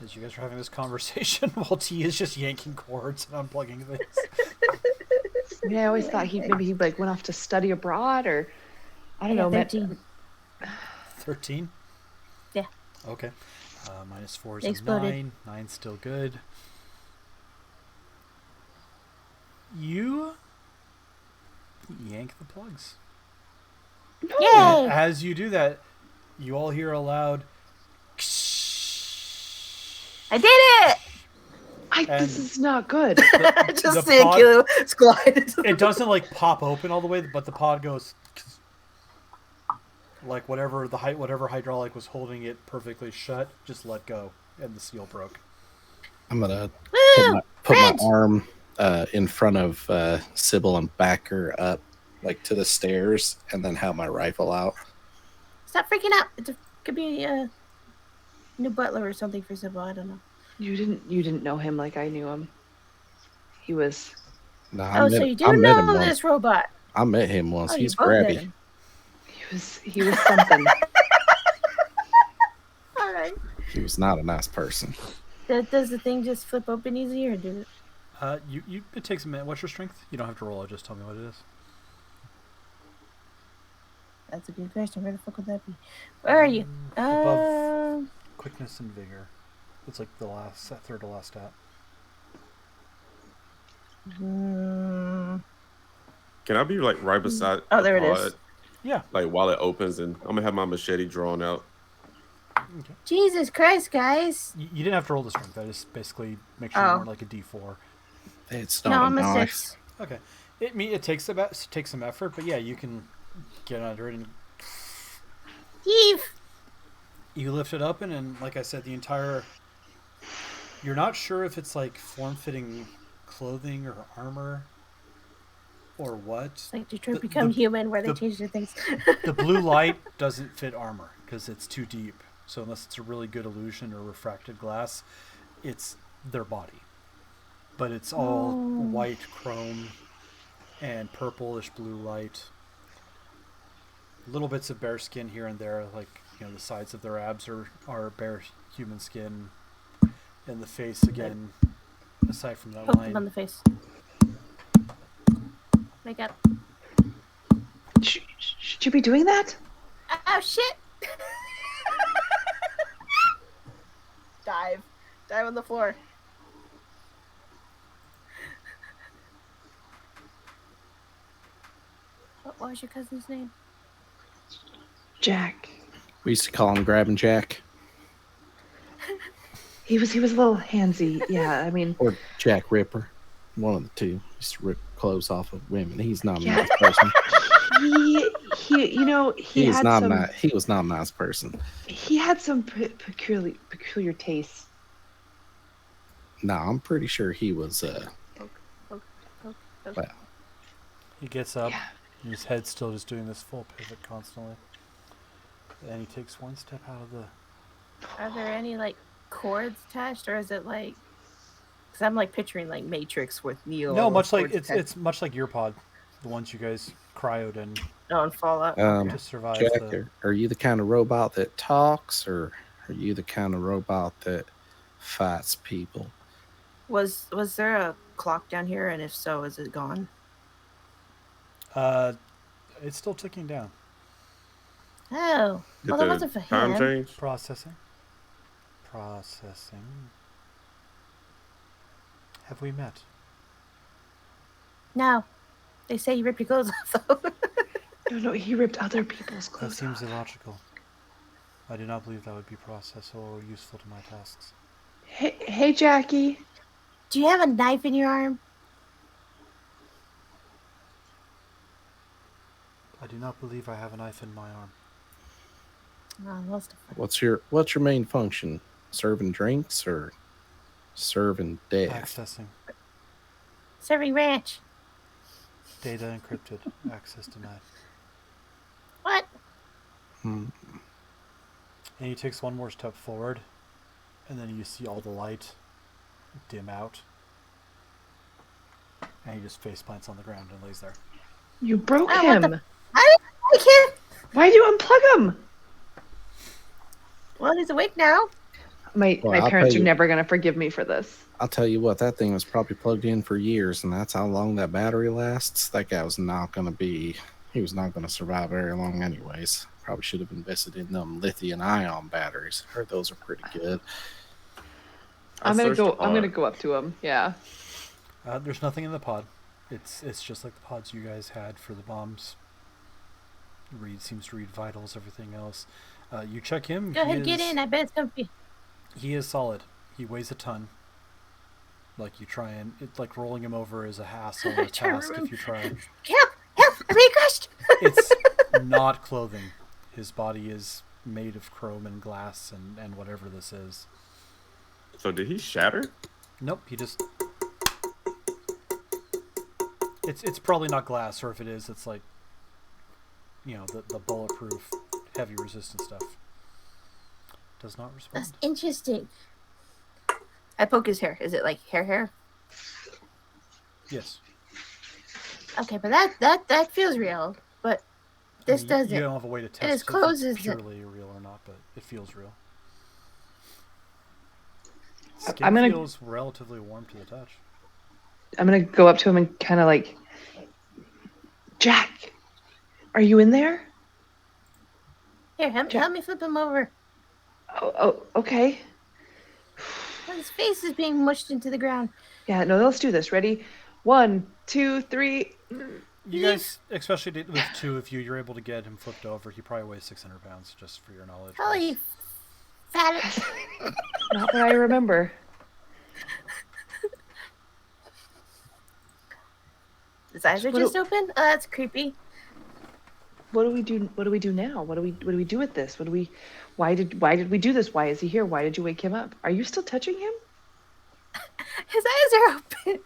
As you guys are having this conversation while T is just yanking cords and unplugging things.
I mean, I always thought he like went off to study abroad or I don't know.
13.
13?
Yeah.
Okay. -4 is
They
a
exploded.
9. 9's still good. You yank the plugs.
Yay!
And as you do that, you all hear a loud
I did it!
This is not good.
Just
the
seeing
pod-
Kilo glide.
It doesn't like pop open all the way, but the pod goes like whatever hydraulic was holding it perfectly shut just let go and the seal broke.
I'm gonna
Woo!
put my
French!
arm in front of Sybil and back her up like to the stairs, and then have my rifle out.
Stop freaking out. It could be a new butler or something for Sybil. I don't know.
You didn't know him like I knew him. He was.
No,
Oh, so you do know this robot.
I met him once.
Oh, you
He's
both met
grabby.
him.
He was something.
All right.
He was not a nice person.
Does the thing just flip open easy or do it?
It takes a minute. What's your strength? You don't have to roll it, just tell me what it is.
That's a good question. Where the fuck would that be? Where are you?
Above quickness and vigor. It's like the third to last stat.
Mm,
Can I be like right beside?
Oh,
the
there it
pod,
is.
Yeah.
Like while it opens, and I'm gonna have my machete drawn out.
Okay.
Jesus Christ, guys.
You didn't have to roll the strength. I just basically make sure
Oh.
you weren't like a D4.
It's
No,
not
I'm
a
a
knife.
6.
Okay. It takes some effort, but yeah, you can get under it and
Heave.
you lift it open, and like I said, you're not sure if it's like form-fitting clothing or armor or what.
Like Detroit become human where they change their things.
The blue light doesn't fit armor because it's too deep. So unless it's a really good illusion or refracted glass, it's their body. But it's all white chrome and purplish blue light. Little bits of bare skin here and there, like the sides of their abs are bare human skin. And the face again, aside from that
Poke them on
line.
the face. Wake up.
Should you be doing that?
Oh shit! Dive on the floor. What was your cousin's name?
Jack.
We used to call him Grabbing Jack
He was a little handsy. Yeah, I mean,
or Jack Ripper. One of the two. He used to rip clothes off of women. He's not a
Yeah.
nice person.
he
He's
had
not
some.
he was not a nice person.
He had some peculiar tastes.
No, I'm pretty sure he was
Poke.
well,
He gets up,
Yeah.
and his head's still just doing this full pivot constantly. And he takes one step out of the.
Are there any like cords attached, or is it like? Because I'm like picturing like Matrix with Neo.
No,
all
much
those
like
cords
it's much like your pod, the ones you guys cryoed and
on Fallout.
to survive
Jack,
the.
are you the kind of robot that talks, or are you the kind of robot that fights people?
Was there a clock down here, and if so, is it gone?
It's still ticking down.
Oh,
Did
well, that
the
wasn't for
time
him.
change?
Processing. Have we met?
No, they say you rip your clothes off though.
No, he ripped other people's
That
clothes
seems
off.
illogical. I do not believe that would be processed or useful to my tasks.
Hey, Jackie.
Do you have a knife in your arm?
I do not believe I have a knife in my arm.
Oh, that's different.
What's your main function? Serving drinks or serving death?
Accessing.
Serving ranch.
Data encrypted. Access denied.
What?
Hmm.
And he takes one more step forward, and then you see all the light dim out. And he just face plants on the ground and lays there.
You broke
Oh, what
him.
I can't.
Why'd you unplug him?
Well, he's awake now.
My
Well, I'll
parents
tell
are
you-
never gonna forgive me for this.
I'll tell you what, that thing was probably plugged in for years, and that's how long that battery lasts. That guy was not going to survive very long anyways. Probably should have invested in them lithium-ion batteries. Heard those are pretty good.
I'm
searched the
gonna
pod.
go up to him. Yeah.
There's nothing in the pod. It's just like the pods you guys had for the bombs. Seems to read vitals, everything else. You check him.
Go ahead, get in. I bet it's comfy.
He is solid. He weighs a ton. Like you try and it's like rolling him over is a hassle or a
Try to
task
remove-
if you try.
Help! I'm being crushed.
It's not clothing. His body is made of chrome and glass and whatever this is.
So did he shatter?
Nope, he just. It's probably not glass, or if it is, it's like, the bulletproof, heavy resistant stuff. Does not respond.
That's interesting. I poke his hair. Is it like hair?
Yes.
Okay, but that feels real. But this
You
doesn't.
don't have a way to test
his
if
clothes
it's
isn't.
purely real or not, but it feels real.
I'm
Skin
gonna-
feels relatively warm to the touch.
I'm gonna go up to him and kind of like, Jack, are you in there?
Here, help me flip him over.
Oh, okay.
His face is being mushed into the ground.
Yeah, no, let's do this. Ready? 1, 2, 3.
You guys, especially with two of you, you're able to get him flipped over. He probably weighs 600 pounds, just for your knowledge.
Holy fat.
Not what I remember.
His eyes are
What
just
do-
open. Oh, that's creepy.
What do we do? What do we do now? What do we do with this? Why did we do this? Why is he here? Why did you wake him up? Are you still touching him?
His eyes are open.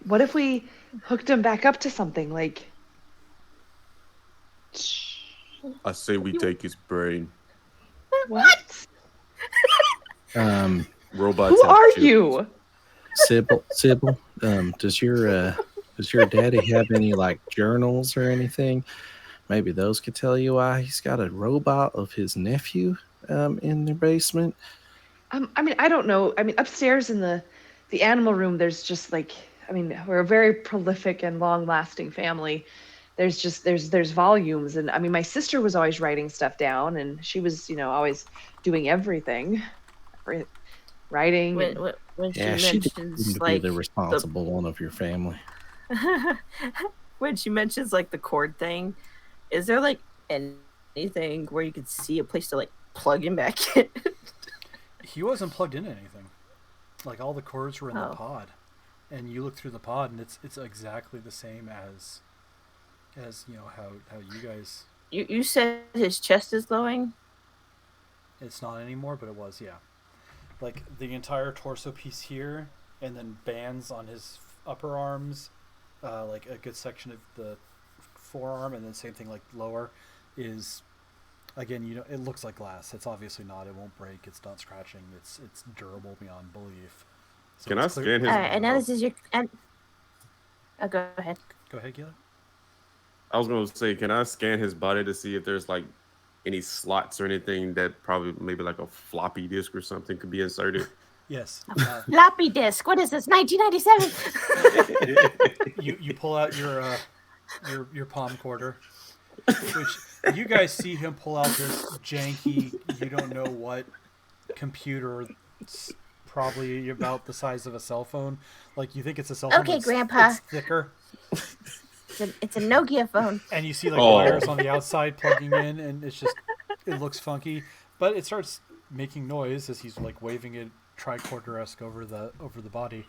What if we hooked him back up to something like?
I say we take his brain.
What?
Robots.
Who
have
are
chips.
you?
Sybil, does your daddy have any like journals or anything? Maybe those could tell you why he's got a robot of his nephew in the basement.
I mean, I don't know. I mean, upstairs in the animal room, there's just like I mean, we're a very prolific and long-lasting family. There's volumes, and I mean, my sister was always writing stuff down, and she was, always doing everything, ri- writing
when
and
when, when she
Yeah, she did seem
mentions
to be
like
the
the
responsible one of your family.
when she mentions like the cord thing, is there like anything where you could see a place to like plug him back in?
He wasn't plugged into anything. Like all the cords were in the
Oh.
pod, and you look through the pod, and it's exactly the same as how you guys.
You said his chest is glowing.
It's not anymore, but it was, yeah. Like the entire torso piece here, and then bands on his upper arms, like a good section of the forearm, and then same thing like lower, is again, it looks like glass. It's obviously not. It won't break. It's not scratching. It's durable beyond belief. So
Can I
it's clear-
scan his?
All right, and now this is your. And, oh, go ahead.
Go ahead, Gila.
I was gonna say, can I scan his body to see if there's like any slots or anything that probably maybe like a floppy disk or something could be inserted?
Yes.
Floppy disk. What is this? 1997.
You pull out your palm quarter, which you guys see him pull out this janky, you don't know what computer. It's probably about the size of a cell phone. Like you think it's a cell phone.
Okay,
it's,
Grandpa.
It's thicker.
It's a Nokia phone.
And you see like wires on the outside plugging in, and it looks funky, but it starts making noise as he's like waving it tricorder-esque over the body.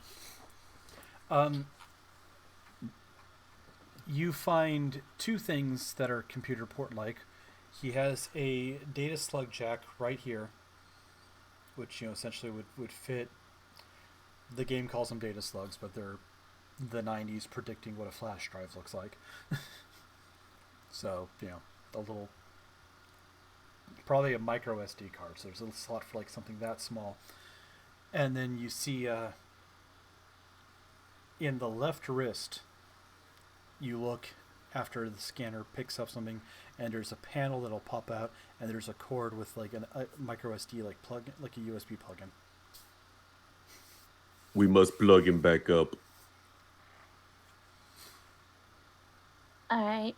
You find two things that are computer port like. He has a data slug jack right here, which essentially would fit. The game calls them data slugs, but they're the 90s predicting what a flash drive looks like. So, a little, probably a micro SD card. So there's a slot for like something that small. And then you see in the left wrist, you look after the scanner picks up something, and there's a panel that'll pop out, and there's a cord with like a micro SD like plug, like a USB plug-in.
We must plug him back up.
All right.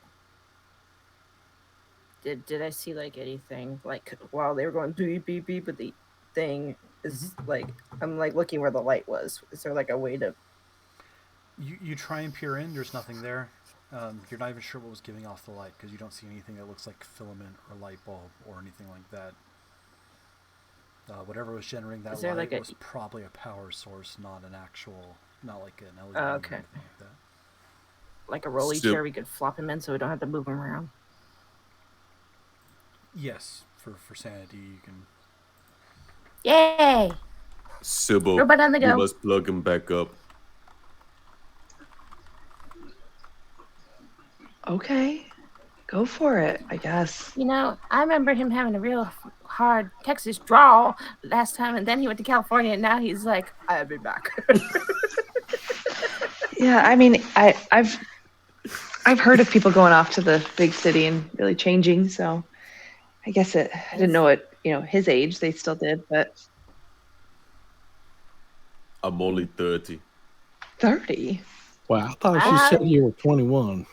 Did I see like anything like while they were going beep beep beep, but the thing is like I'm like looking where the light was. Is there like a way to?
You try and peer in. There's nothing there. You're not even sure what was giving off the light because you don't see anything that looks like filament or light bulb or anything like that. Whatever was generating that light
like
was probably a power source, not like an LED
Oh,
or
okay.
anything like that.
Like a rolly chair we could flop him in so we don't have to move him around.
Yes, for sanity, you can.
Yay!
Sybil,
Robot on the
we
go.
must plug him back up.
Okay, go for it, I guess.
I remember him having a real hard Texas drawl last time, and then he went to California, and now he's like, I'll be back.
Yeah, I mean, I've heard of people going off to the big city and really changing, so I guess I didn't know it, his age, they still did, but
I'm only 30.
30?
Wow, I thought
Wow.
you said you were 21.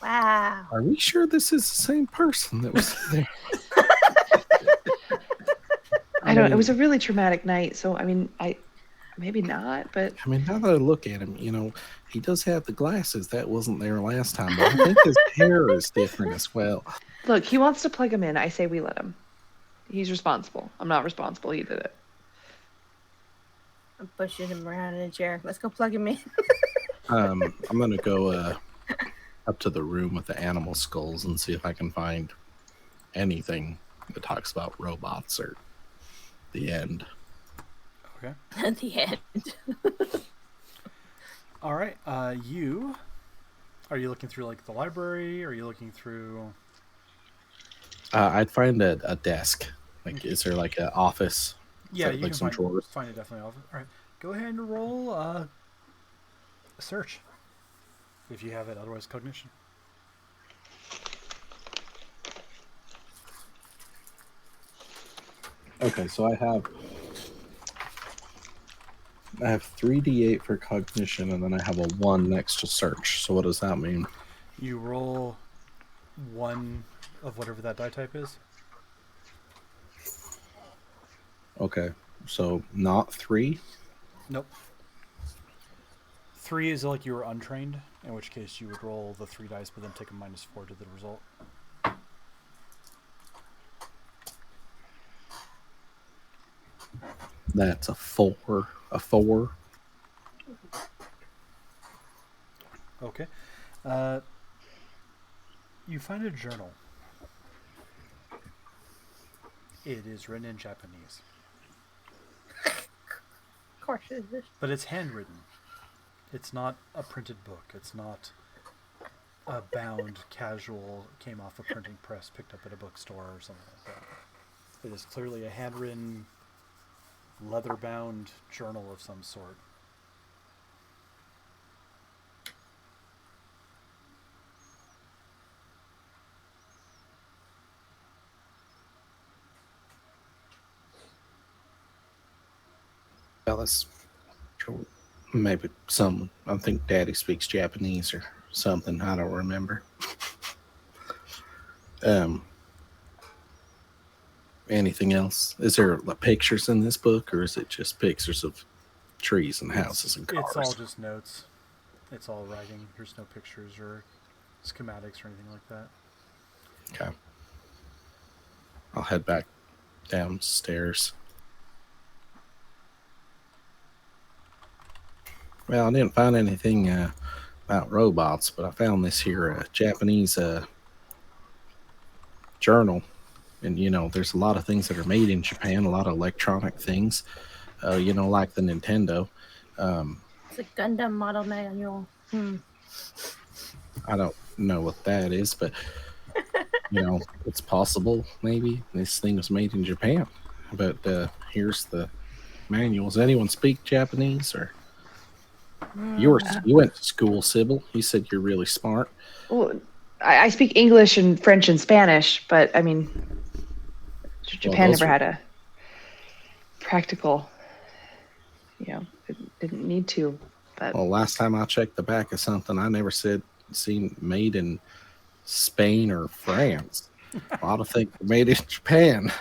Wow.
Are we sure this is the same person that was there?
I don't. It was a really traumatic night, so I mean, maybe not, but
I mean, now that I look at him, he does have the glasses. That wasn't there last time, but I think his hair is different as well.
look, he wants to plug him in. I say we let him. He's responsible. I'm not responsible. He did it.
I'm pushing him around in a chair. Let's go plug him in.
I'm gonna go up to the room with the animal skulls and see if I can find anything that talks about robots or the end.
Okay.
At the end.
All right. Are you looking through like the library? Or are you looking through?
I'd find a desk. Like, is there like an office?
Yeah,
Like
you can
some drawers?
find it definitely off. All right. Go ahead and roll a search. If you have it, otherwise cognition.
Okay, so I have I have 3d8 for cognition, and then I have a 1 next to search. So what does that mean?
You roll 1 of whatever that die type is.
Okay, so not 3?
Nope. 3 is like you were untrained, in which case you would roll the 3 dice, but then take a -4 to the result.
That's a 4. A 4.
Okay. You find a journal. It is written in Japanese,
Of course it is.
but it's handwritten. It's not a printed book. It's not a bound casual, came off a printing press, picked up at a bookstore or something like that. It is clearly a handwritten, leather-bound journal of some sort.
Yeah, that's maybe some. I think Daddy speaks Japanese or something. I don't remember. Anything else? Is there pictures in this book, or is it just pictures of trees and houses and cars?
It's all just notes. It's all writing. There's no pictures or schematics or anything like that.
Okay. I'll head back downstairs. Well, I didn't find anything about robots, but I found this here Japanese journal. And, there's a lot of things that are made in Japan, a lot of electronic things, like the Nintendo.
It's a Gundam model manual.
I don't know what that is, but, it's possible, maybe. This thing was made in Japan. But here's the manual. Does anyone speak Japanese? Or you went to school, Sybil. You said you're really smart.
Well, I speak English and French and Spanish, but I mean, Japan never had a practical, didn't need to. But
well, last time I checked the back of something, I never seen made in Spain or France. A lot of things made in Japan.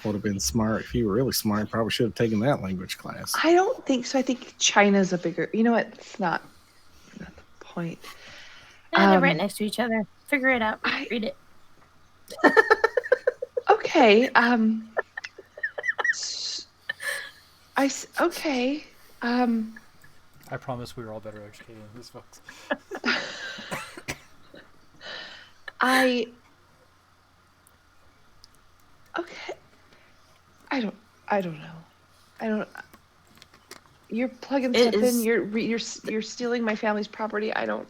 Would have been smart. If you were really smart, probably should have taken that language class.
I don't think so. I think China's a bigger. You know what? It's not the point.
They're right next to each other. Figure it out. Read it.
Okay. Okay.
I promise we were all better educated than these folks.
Okay. I don't know. You're plugging stuff in. You're stealing my family's property. I don't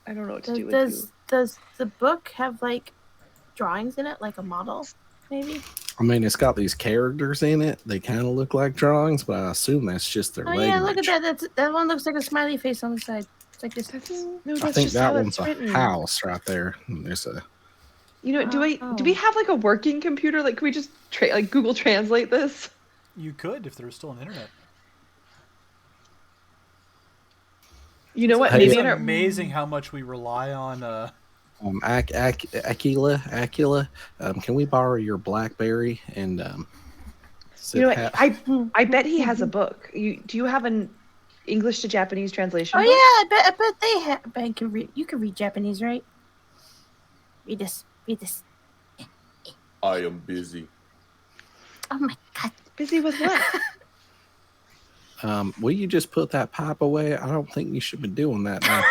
know what to do with you.
Does the book have like drawings in it, like a model, maybe?
I mean, it's got these characters in it. They kind of look like drawings, but I assume that's just their language.
Yeah, look at that. That one looks like a smiley face on the side. It's like this.
I think that one's a house right there. And there's a.
Do we have like a working computer? Like, can we just Google Translate this?
You could if there was still an internet.
You know what?
It's amazing how much we rely on.
Aquila. Can we borrow your BlackBerry and?
I bet he has a book. Do you have an English to Japanese translation?
Oh
book?
yeah, I bet they have. Ben can read. You can read Japanese, right? Read this.
I am busy.
Oh my god.
Busy with what?
Will you just put that pipe away? I don't think you should be doing that.
Have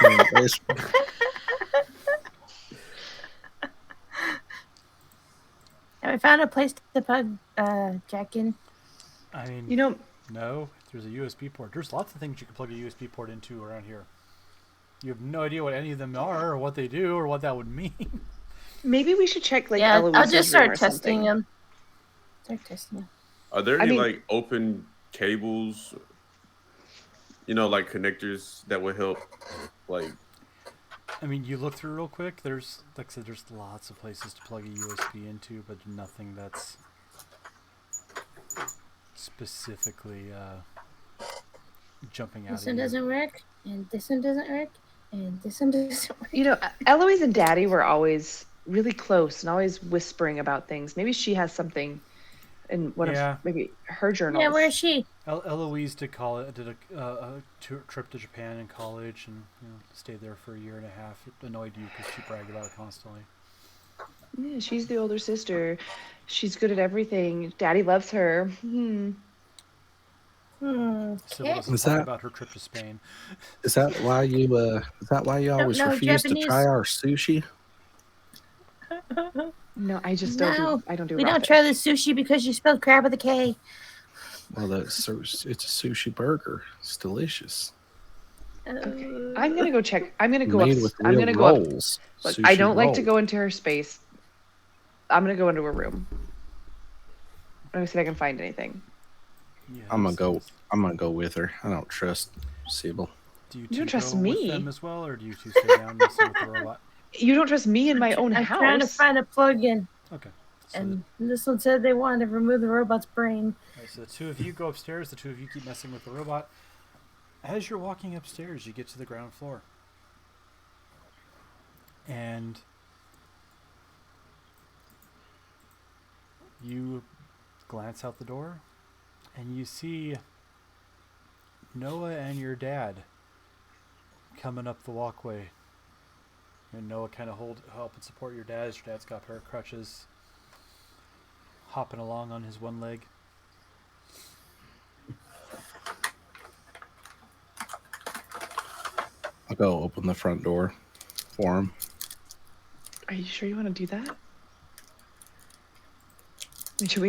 we found a place to plug Jack in?
I mean, no. There's a USB port. There's lots of things you can plug a USB port into around here. You have no idea what any of them are, or what they do, or what that would mean.
Maybe we should check
Eloise's I'll just start testing them.
Are there any open cables? Like connectors that would help.
I mean, you look through real quick. There's, like I said, there's lots of places to plug a USB into, but nothing that's specifically jumping out
This
at
one
you.
doesn't work, and this one doesn't work, and this one doesn't work.
You know, Eloise and Daddy were always really close and always whispering about things. Maybe she has something in one of
Yeah.
maybe her journals.
Yeah, where is she?
Eloise did a trip to Japan in college and stayed there for a year and a half. It annoyed you because she bragged about it constantly.
Yeah, she's the older sister. She's good at everything. Daddy loves her.
Sybil
Okay.
doesn't
Is
talk
that
about her trip to Spain.
is that why you
Don't
always
know
refuse to try
Japanese.
our sushi?
No, I just
No,
don't do
we
raw
don't try the
fish.
sushi because you spelled crab with a K.
Well, it's a sushi burger. It's delicious.
Okay. I'm gonna go check. I'm gonna go up.
Made with
I'm
real
gonna go up.
rolls.
Look, I
Sushi
don't like to
roll.
go into her space. I'm gonna go into her room. Let me see if I can find anything.
Yeah,
I'm gonna go with her. I don't trust Sybil.
Do you
You
two
don't trust
go with
me.
them as well, or do you two stay down messing with the robot?
You don't trust me in my own
I'm
house.
trying to find a plug-in,
Okay. So,
and this one said they wanted to remove the robot's brain.
so the two of you go upstairs. The two of you keep messing with the robot. As you're walking upstairs, you get to the ground floor. And you glance out the door, and you see Noah and your dad coming up the walkway. And Noah kind of help and support your dad. Your dad's got a pair of crutches, hopping along on his one leg.
I'll go open the front door for him.
Are you sure you want to do that? Should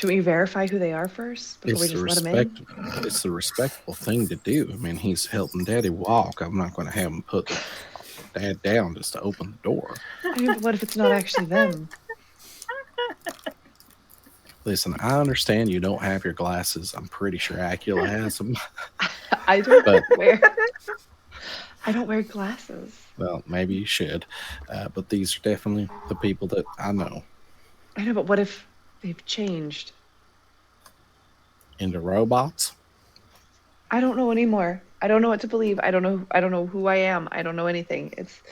we verify who they are first before we just let them in?
It's the respectable thing to do. I mean, he's helping Daddy walk. I'm not going to have him put Dad down just to open the door.
I mean, but what if it's not actually them?
Listen, I understand you don't have your glasses. I'm pretty sure Acula has them.
I don't wear glasses.
Well, maybe you should. But these are definitely the people that I know.
I know, but what if they've changed?
Into robots?
I don't know anymore. I don't know what to believe. I don't know who I am. I don't know anything. It's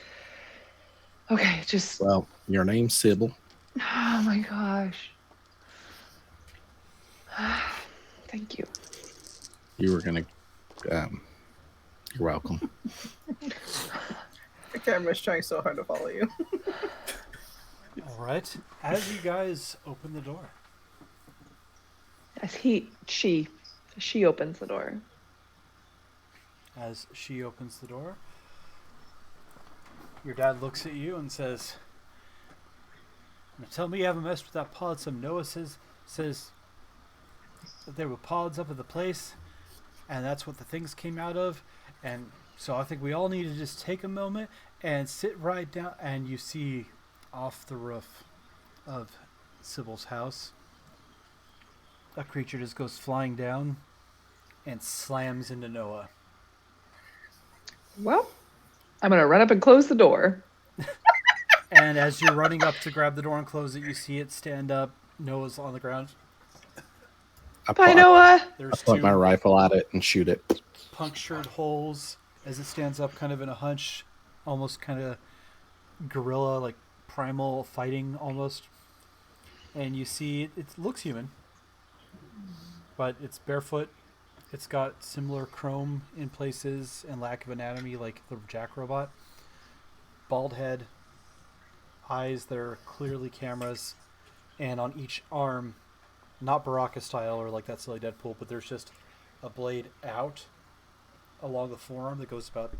okay, just
Well, your name's Sybil.
oh my gosh. Thank you.
You were going to... you're welcome.
The camera's trying so hard to follow you.
All right. As you guys open the door,
As she opens the door.
as she opens the door, your dad looks at you and says, "Now tell me you haven't messed with that pod." Some Noah says that there were pods up at the place, and that's what the things came out of. And so I think we all need to just take a moment and sit right down. And you see off the roof of Sybil's house, a creature just goes flying down and slams into Noah.
Well, I'm gonna run up and close the door.
And as you're running up to grab the door and close it, you see it stand up. Noah's on the ground.
Bye, Noah.
There's
Point my
two
rifle at it and shoot it.
punctured holes as it stands up kind of in a hunch, almost kind of gorilla, like primal fighting almost. And you see it looks human, but it's barefoot. It's got similar chrome in places and lack of anatomy like the Jack robot. Bald head, eyes that are clearly cameras, and on each arm, not Baraka style or like that silly Deadpool, but there's just a blade out along the forearm that goes about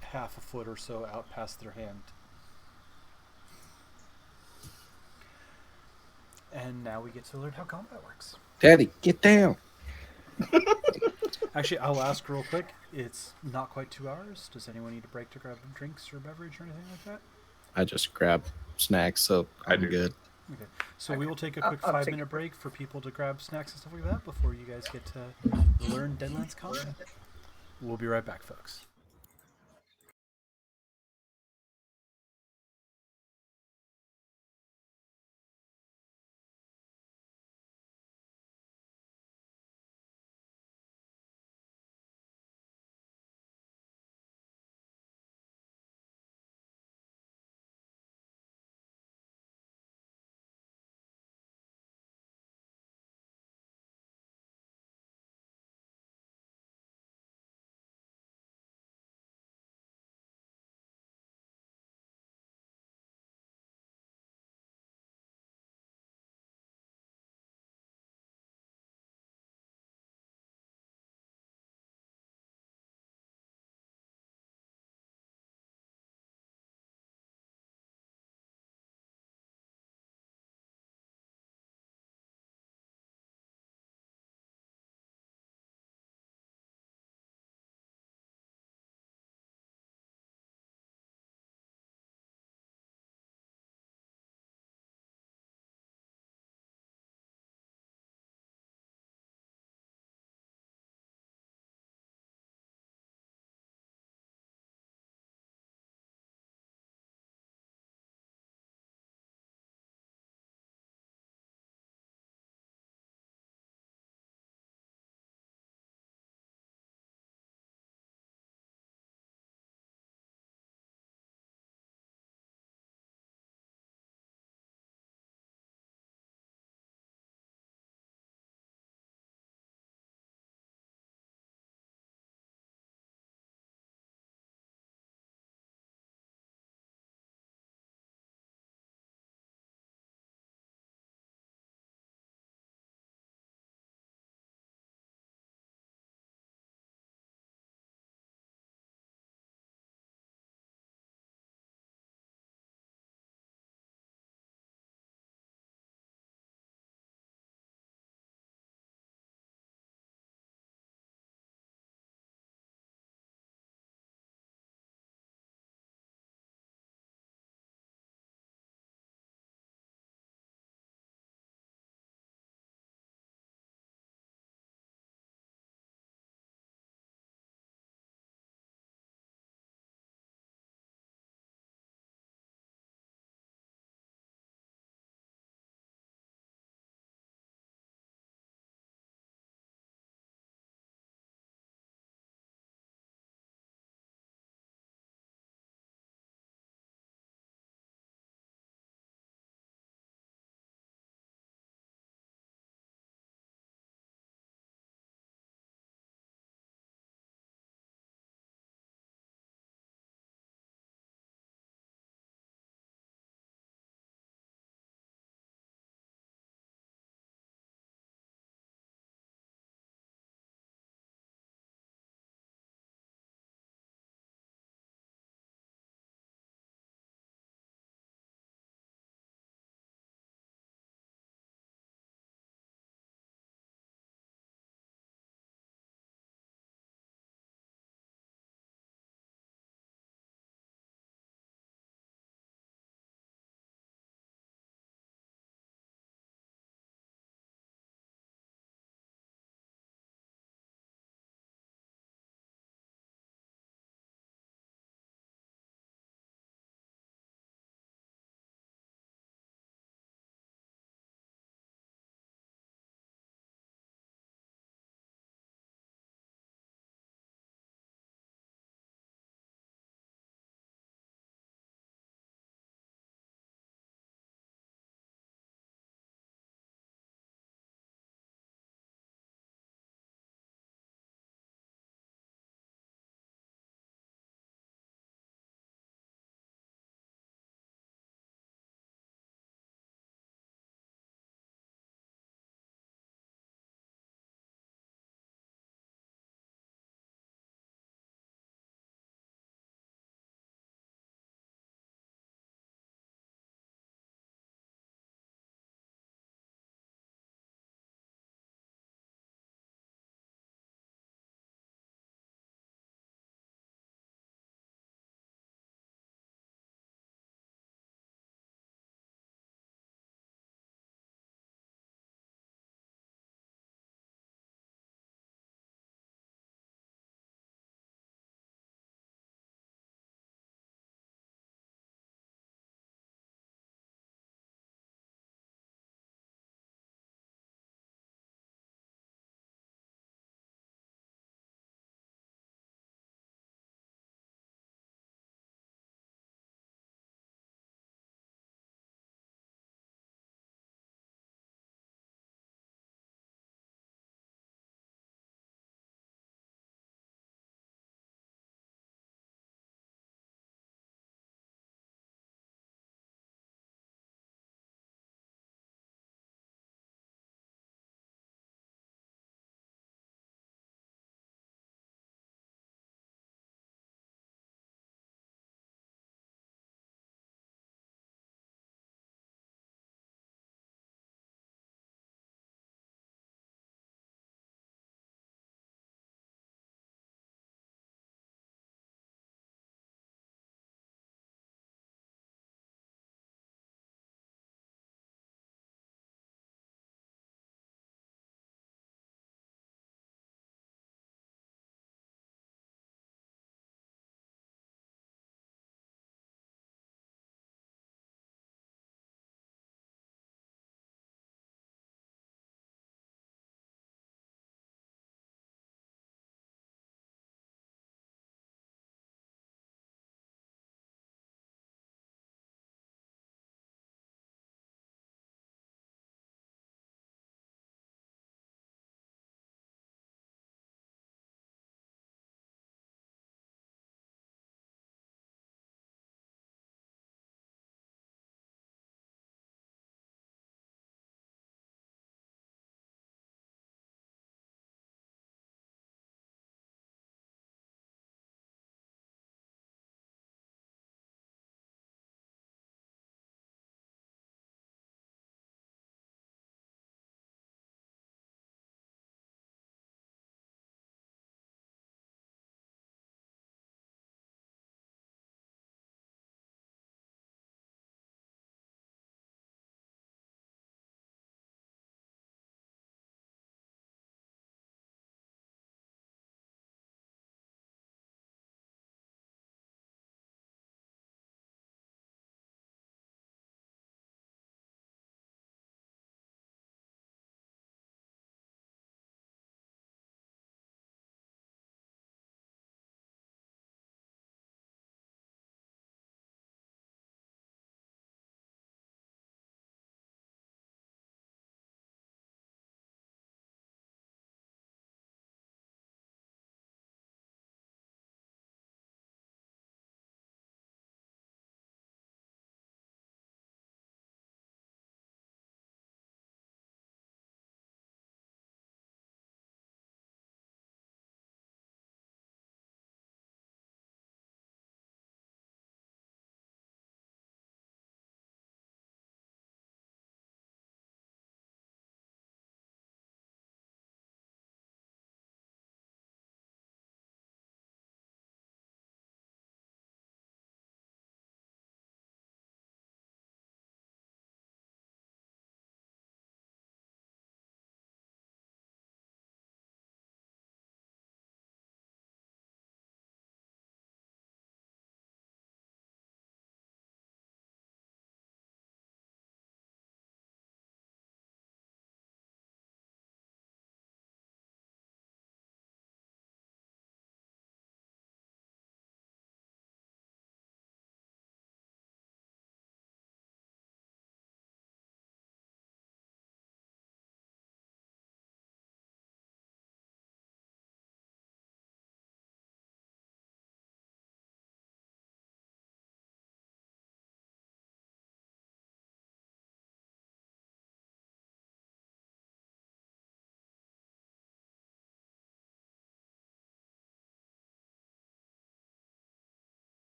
half a foot or so out past their hand. And now we get to learn how combat works.
Daddy, get down.
Actually, I'll ask real quick. It's not quite 2 hours. Does anyone need a break to grab drinks or beverage or anything like that?
I just grab snacks, so I'm good.
Okay. So we will take a quick
I'll
5-minute break for people to grab snacks and stuff like that before you guys get to learn Deadlands combat. We'll be right back, folks.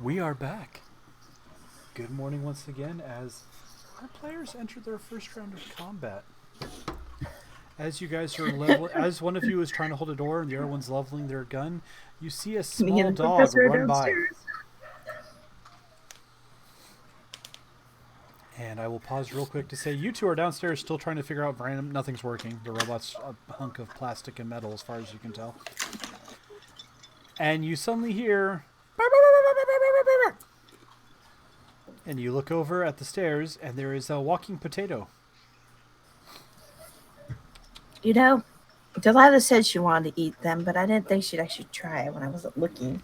We are back. Good morning once again as our players enter their first round of combat. As you guys are as one of you is trying to hold a door and the other one's leveling their gun, you see a
Me
small
and the
dog
professor
run by.
downstairs.
And I will pause real quick to say you two are downstairs still trying to figure out random. Nothing's working. The robot's a hunk of plastic and metal as far as you can tell. And you suddenly hear... And you look over at the stairs and there is a walking potato.
You know, Delilah said she wanted to eat them, but I didn't think she'd actually try it when I wasn't looking.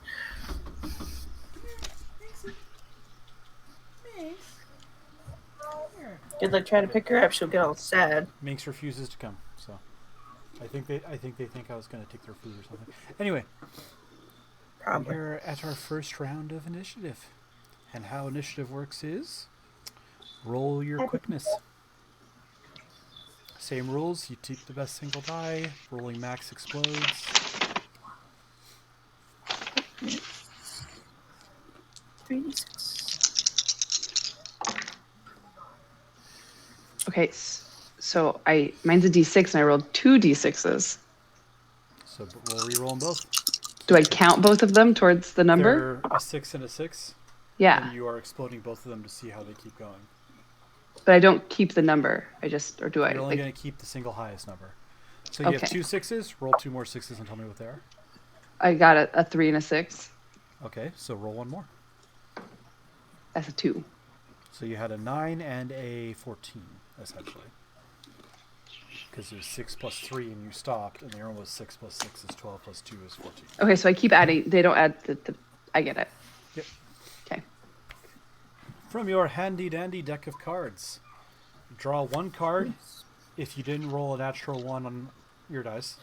Good luck trying to pick her up. She'll get all sad.
Minx refuses to come, so I think they think I was going to take their food or something. Anyway,
Probably.
we're at our first round of initiative, and how initiative works is roll your quickness. Same rules. You take the best single die. Rolling max explodes.
3d6.
Okay, so mine's a D6 and I rolled 2 D6s.
So we'll re-roll them both.
Do I count both of them towards the number?
They're a 6 and a 6.
Yeah,
And you are exploding both of them to see how they keep going.
but I don't keep the number. Or do I?
You're only
Like,
going to keep the single highest number. So you have
Okay.
2 6s. Roll 2 more 6s and tell me what they are.
I got a 3 and a 6.
Okay, so roll one more.
That's a 2.
So you had a 9 and a 14, essentially. Because it was 6 plus 3 and you stopped, and the other one was 6 plus 6 is 12 plus 2 is 14.
Okay, so I keep adding. They don't add the I get it.
Yep.
Okay.
From your handy-dandy deck of cards, draw one card if you didn't roll a natural 1 on your dice.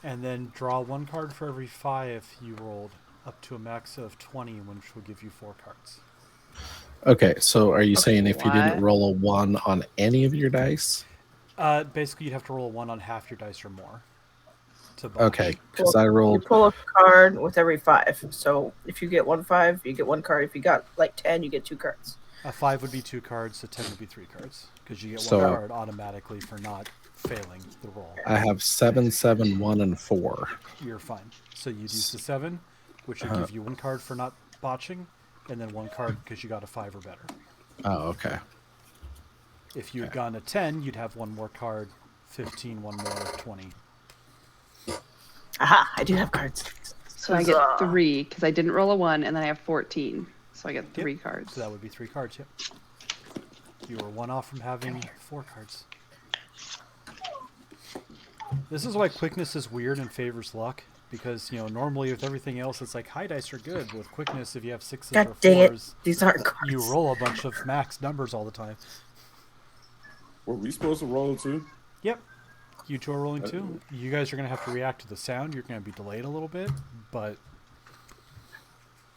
And then draw one card for every 5 you rolled, up to a max of 20, which will give you 4 cards.
Okay, so are you saying if you
what?
didn't roll a 1 on any of your dice?
Basically, you'd have to roll a 1 on half your dice or more. To botch.
Okay, because I
You
rolled.
pull a card with every 5. So if you get 1 5, you get 1 card. If you got like 10, you get 2 cards.
A 5 would be 2 cards, a 10 would be 3 cards. Because you get
So-
1 card automatically for not failing the roll.
I have 7, 7, 1, and 4.
You're fine. So you'd use the 7, which would give you 1 card for not botching, and then 1 card because you got a 5 or better.
Oh, okay.
If you had gone a 10, you'd have 1 more card, 15, 1 more, 20.
Aha! I do have cards.
So I get 3 because I didn't roll a 1, and then I have 14. So I get 3 cards.
So that would be 3 cards, yep. You were 1 off from having 4 cards. This is why quickness is weird and favors luck. Because, normally with everything else, it's like high dice are good. But with quickness, if you have 6s or
God dang it.
4s,
These aren't cards.
you roll a bunch of max numbers all the time.
Were we supposed to roll too?
Yep. You two are rolling too. You guys are going to have to react to the sound. You're going to be delayed a little bit, but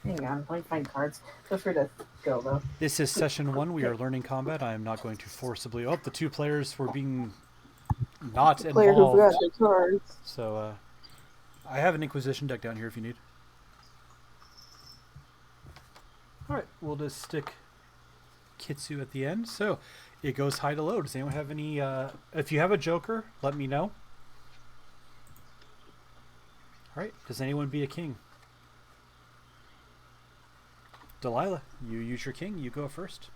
Hang on, let me find cards. Feel free to go though.
this is session 1. We are learning combat. I am not going to forcibly... Oh, the 2 players were being not
Player who forgot
involved.
their cards.
So, I have an Inquisition deck down here if you need. Alright, we'll just stick Kitsu at the end. So, it goes high to low. Does anyone have any... if you have a Joker, let me know. Alright, does anyone be a king? Delilah, you use your king. You go first.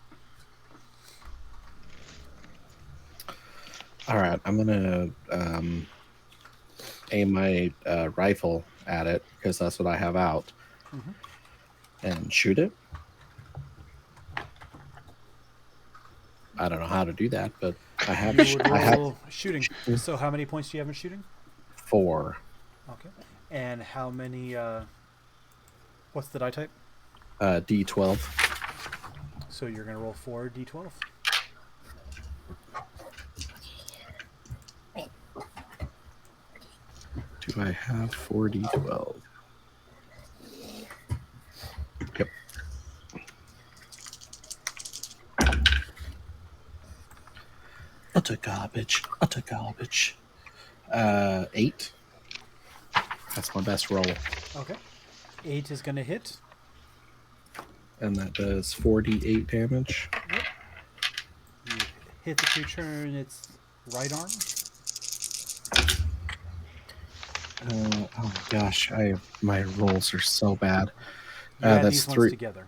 All right, I'm gonna aim my rifle at it because that's what I have out, and shoot it. I don't know how to do that, but I have.
You would
I have
roll shooting. So how many points do you have in shooting?
4.
Okay. And how many... what's the die type?
D12.
So you're going to roll 4 d12.
Do I have 4D12? Yep. Utter garbage. Utter garbage. 8. That's my best roll.
Okay. 8 is going to hit.
And that does 48 damage.
You hit the creature in its right arm.
Oh my gosh, my rolls are so bad.
You add
That's
these ones
3.
together.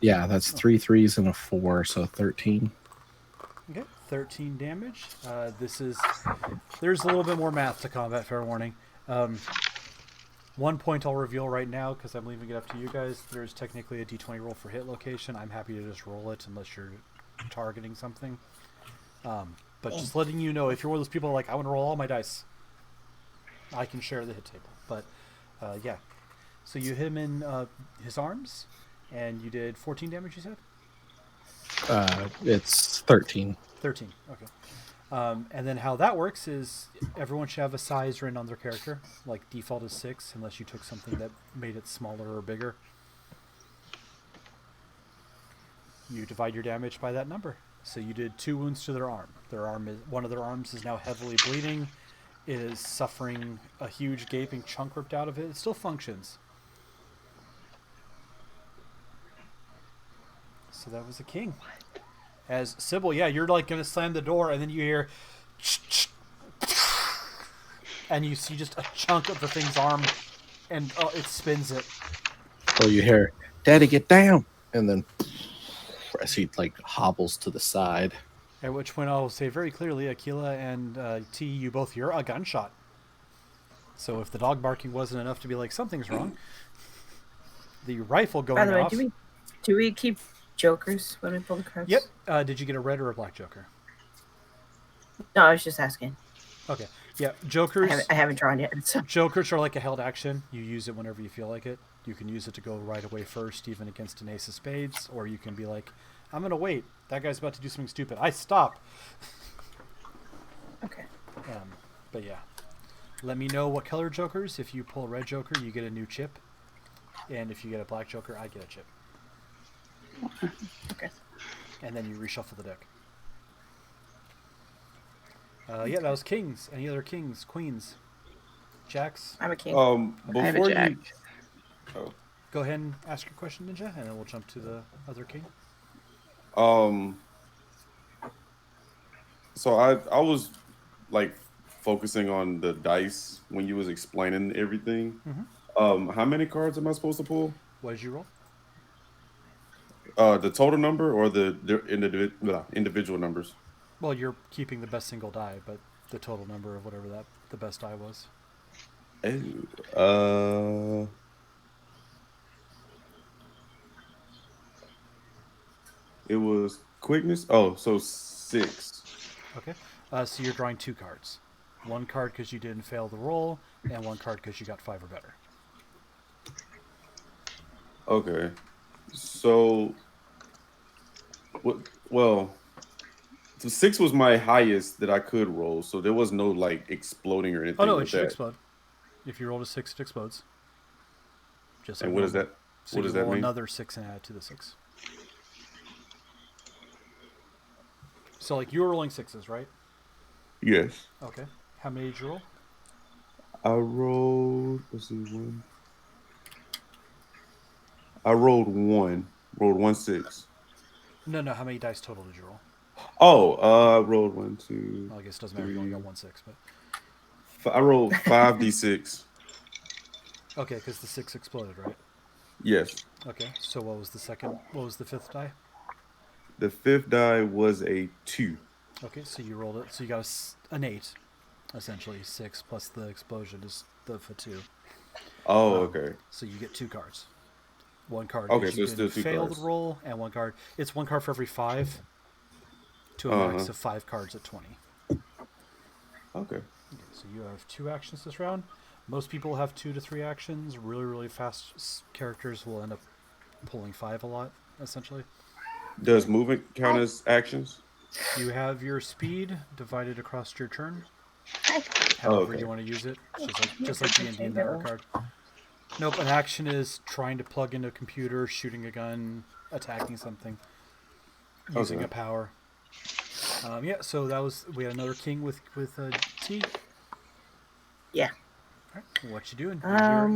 Yeah, that's 3 3s and a 4, so 13.
Okay, 13 damage. There's a little bit more math to combat, fair warning. 1 point I'll reveal right now because I'm leaving it up to you guys. There's technically a d20 roll for hit location. I'm happy to just roll it unless you're targeting something. But just letting you know, if you're one of those people like, I want to roll all my dice, I can share the hit table. But yeah. So you hit him in his arms, and you did 14 damage, you said?
It's 13.
13, okay. And then how that works is everyone should have a size written on their character. Like default is 6, unless you took something that made it smaller or bigger. You divide your damage by that number. So you did 2 wounds to their arm. One of their arms is now heavily bleeding. It is suffering a huge gaping chunk ripped out of it. It still functions. So that was a king. As Sybil, yeah, you're like going to slam the door, and then you hear, and you see just a chunk of the thing's arm, and it spins it.
So you hear, "Daddy, get down!" And then as he like hobbles to the side.
At which point I'll say very clearly, Aquila and T, you both hear a gunshot. So if the dog barking wasn't enough to be like, something's wrong, the rifle going
By the way,
off.
do we keep jokers when we pull the cards?
Yep. Did you get a red or a black joker?
No, I was just asking.
Okay. Yeah, jokers.
I haven't drawn yet. So.
Jokers are like a held action. You use it whenever you feel like it. You can use it to go right away first, even against an ace of spades, or you can be like, I'm going to wait. That guy's about to do something stupid. I stop.
Okay.
But yeah. Let me know what color jokers. If you pull a red joker, you get a new chip. And if you get a black joker, I get a chip.
Okay.
And then you reshuffle the deck. Yeah, that was kings. Any other kings, queens, jacks?
I'm a king.
I have a
Before
jack.
you, oh,
Go ahead and ask your question, Ninja, and then we'll jump to the other king.
so I was like focusing on the dice when you was explaining everything. How many cards am I supposed to pull?
What did you roll?
The total number or the individual numbers?
Well, you're keeping the best single die, but the total number of whatever the best die was.
It was quickness. Oh, so 6.
Okay. So you're drawing 2 cards. 1 card because you didn't fail the roll, and 1 card because you got 5 or better.
Okay. So, well, so 6 was my highest that I could roll. So there was no like exploding or anything.
Oh no,
with
it should
that.
explode. If you roll a 6, it explodes. Just
And
like
what does
normal.
that?
So
What
you
does that
roll
mean?
another 6 and add to the 6. So like you were rolling 6s, right?
Yes.
Okay. How many did you roll?
I rolled. Let's see, one. I rolled 1. Rolled 1 6.
No, how many dice total did you roll?
Oh, I rolled 1 2.
Well, I guess it doesn't matter. You only got 1 6, but
I rolled 5d6.
okay, because the 6 exploded, right?
Yes.
Okay. So what was the 5th die?
The 5th die was a 2.
Okay, so you rolled it. So you got an 8, essentially. 6 plus the explosion is the 2.
Oh, okay.
So you get 2 cards. 1 card.
Okay,
if
so
you
it's still
didn't
2
fail
cards.
the roll, and 1 card. It's 1 card for every 5 to a max of 5 cards at 20.
Okay.
So you have 2 actions this round. Most people have 2 to 3 actions. Really, really fast characters will end up pulling 5 a lot, essentially.
Does movement count as actions?
You have your speed divided across your turn.
Oh,
However
okay.
you want to use it. Just like D&D in that regard. Nope, an action is trying to plug into a computer, shooting a gun, attacking something, using a power. Yeah, so we had another king with T.
Yeah.
All right, what you doing?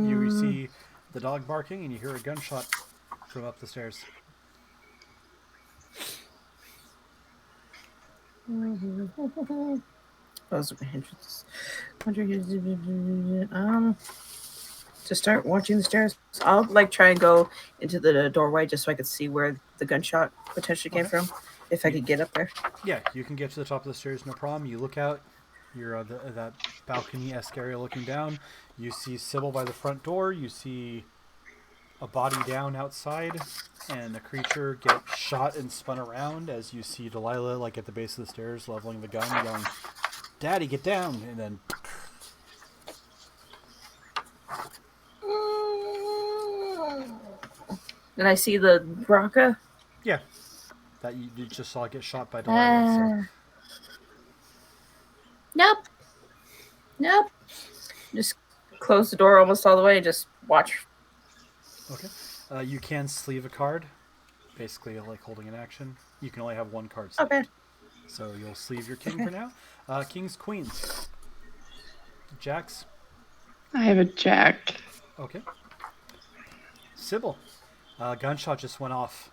You see the dog barking, and you hear a gunshot from up the stairs.
Those are my hindrances. To start watching the stairs, I'll like try and go into the doorway just so I could see where the gunshot potentially came from, if I could get up there.
Yeah, you can get to the top of the stairs, no problem. You look out. You're on that balcony-esque area looking down. You see Sybil by the front door. You see a body down outside, and a creature get shot and spun around as you see Delilah like at the base of the stairs, leveling the gun, yelling, "Daddy, get down!" And then
Did I see the Bronca?
yeah, that you just saw get shot by Delilah.
Nope. Just close the door almost all the way and just watch.
Okay. You can sleeve a card, basically like holding an action. You can only have one card sleeved.
Okay.
So you'll sleeve your king for now. Kings, queens. Jacks.
I have a jack.
Okay. Sybil. Gunshot just went off.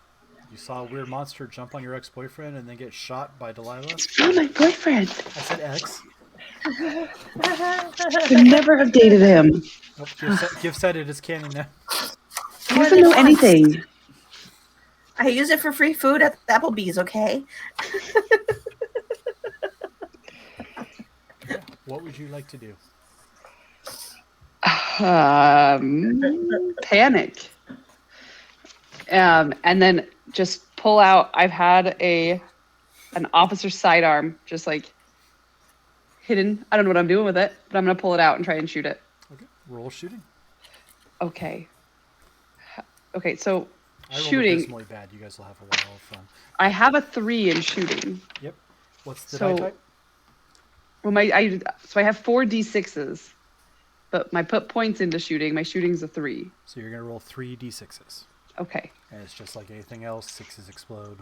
You saw a weird monster jump on your ex-boyfriend and then get shot by Delilah.
Oh, my boyfriend.
I said ex.
Could never have dated him.
Nope, Gift said it is canon now.
He doesn't know anything.
I use it for free food at Applebee's, okay?
Yeah. What would you like to do?
Panic. And then just pull out. I've had an officer's sidearm just like hidden. I don't know what I'm doing with it, but I'm gonna pull it out and try and shoot it.
Okay. Roll shooting.
Okay. So
I rolled
shooting.
abysmally bad. You guys will have a while of fun.
I have a 3 in shooting.
Yep. What's the
So-
die type?
Well, I have 4 d6s, but I put points into shooting. My shooting's a 3.
So you're gonna roll 3 d6s,
Okay.
and it's just like anything else. 6s explode.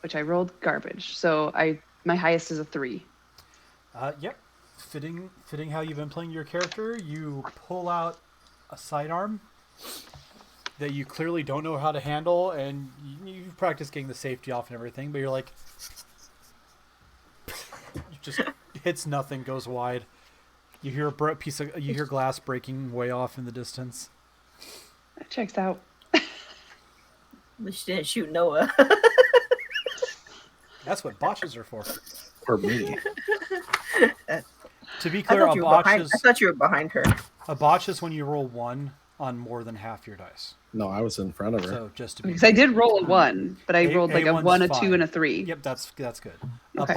Which I rolled garbage. So my highest is a 3.
Yep. Fitting how you've been playing your character, you pull out a sidearm that you clearly don't know how to handle, and you've practiced getting the safety off and everything, but you're like, it just hits nothing, goes wide. You hear you hear glass breaking way off in the distance.
That checks out.
At least you didn't shoot Noah.
That's what botches are for.
Or me.
To be
I
clear,
thought you were behind her.
a botch is when you roll 1 on more than half your dice.
No, I was in front of her.
So just to be
Because I did roll a 1, but I rolled like a
A1's
1, a 2,
fine.
and a 3.
Yep, that's good.
Okay.
A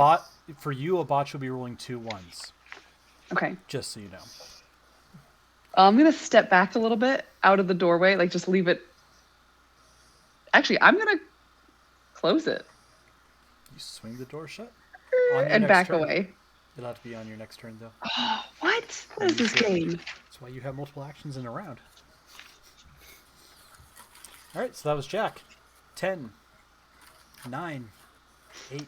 botch will be rolling 2 1s,
Okay.
just so you know.
I'm going to step back a little bit out of the doorway, like just leave it. Actually, I'm going to close it
You swing the door shut.
and back away.
It'll have to be on your next turn, though.
What? What is this game?
That's why you have multiple actions in a round. All right, so that was Jack. 10, 9, 8,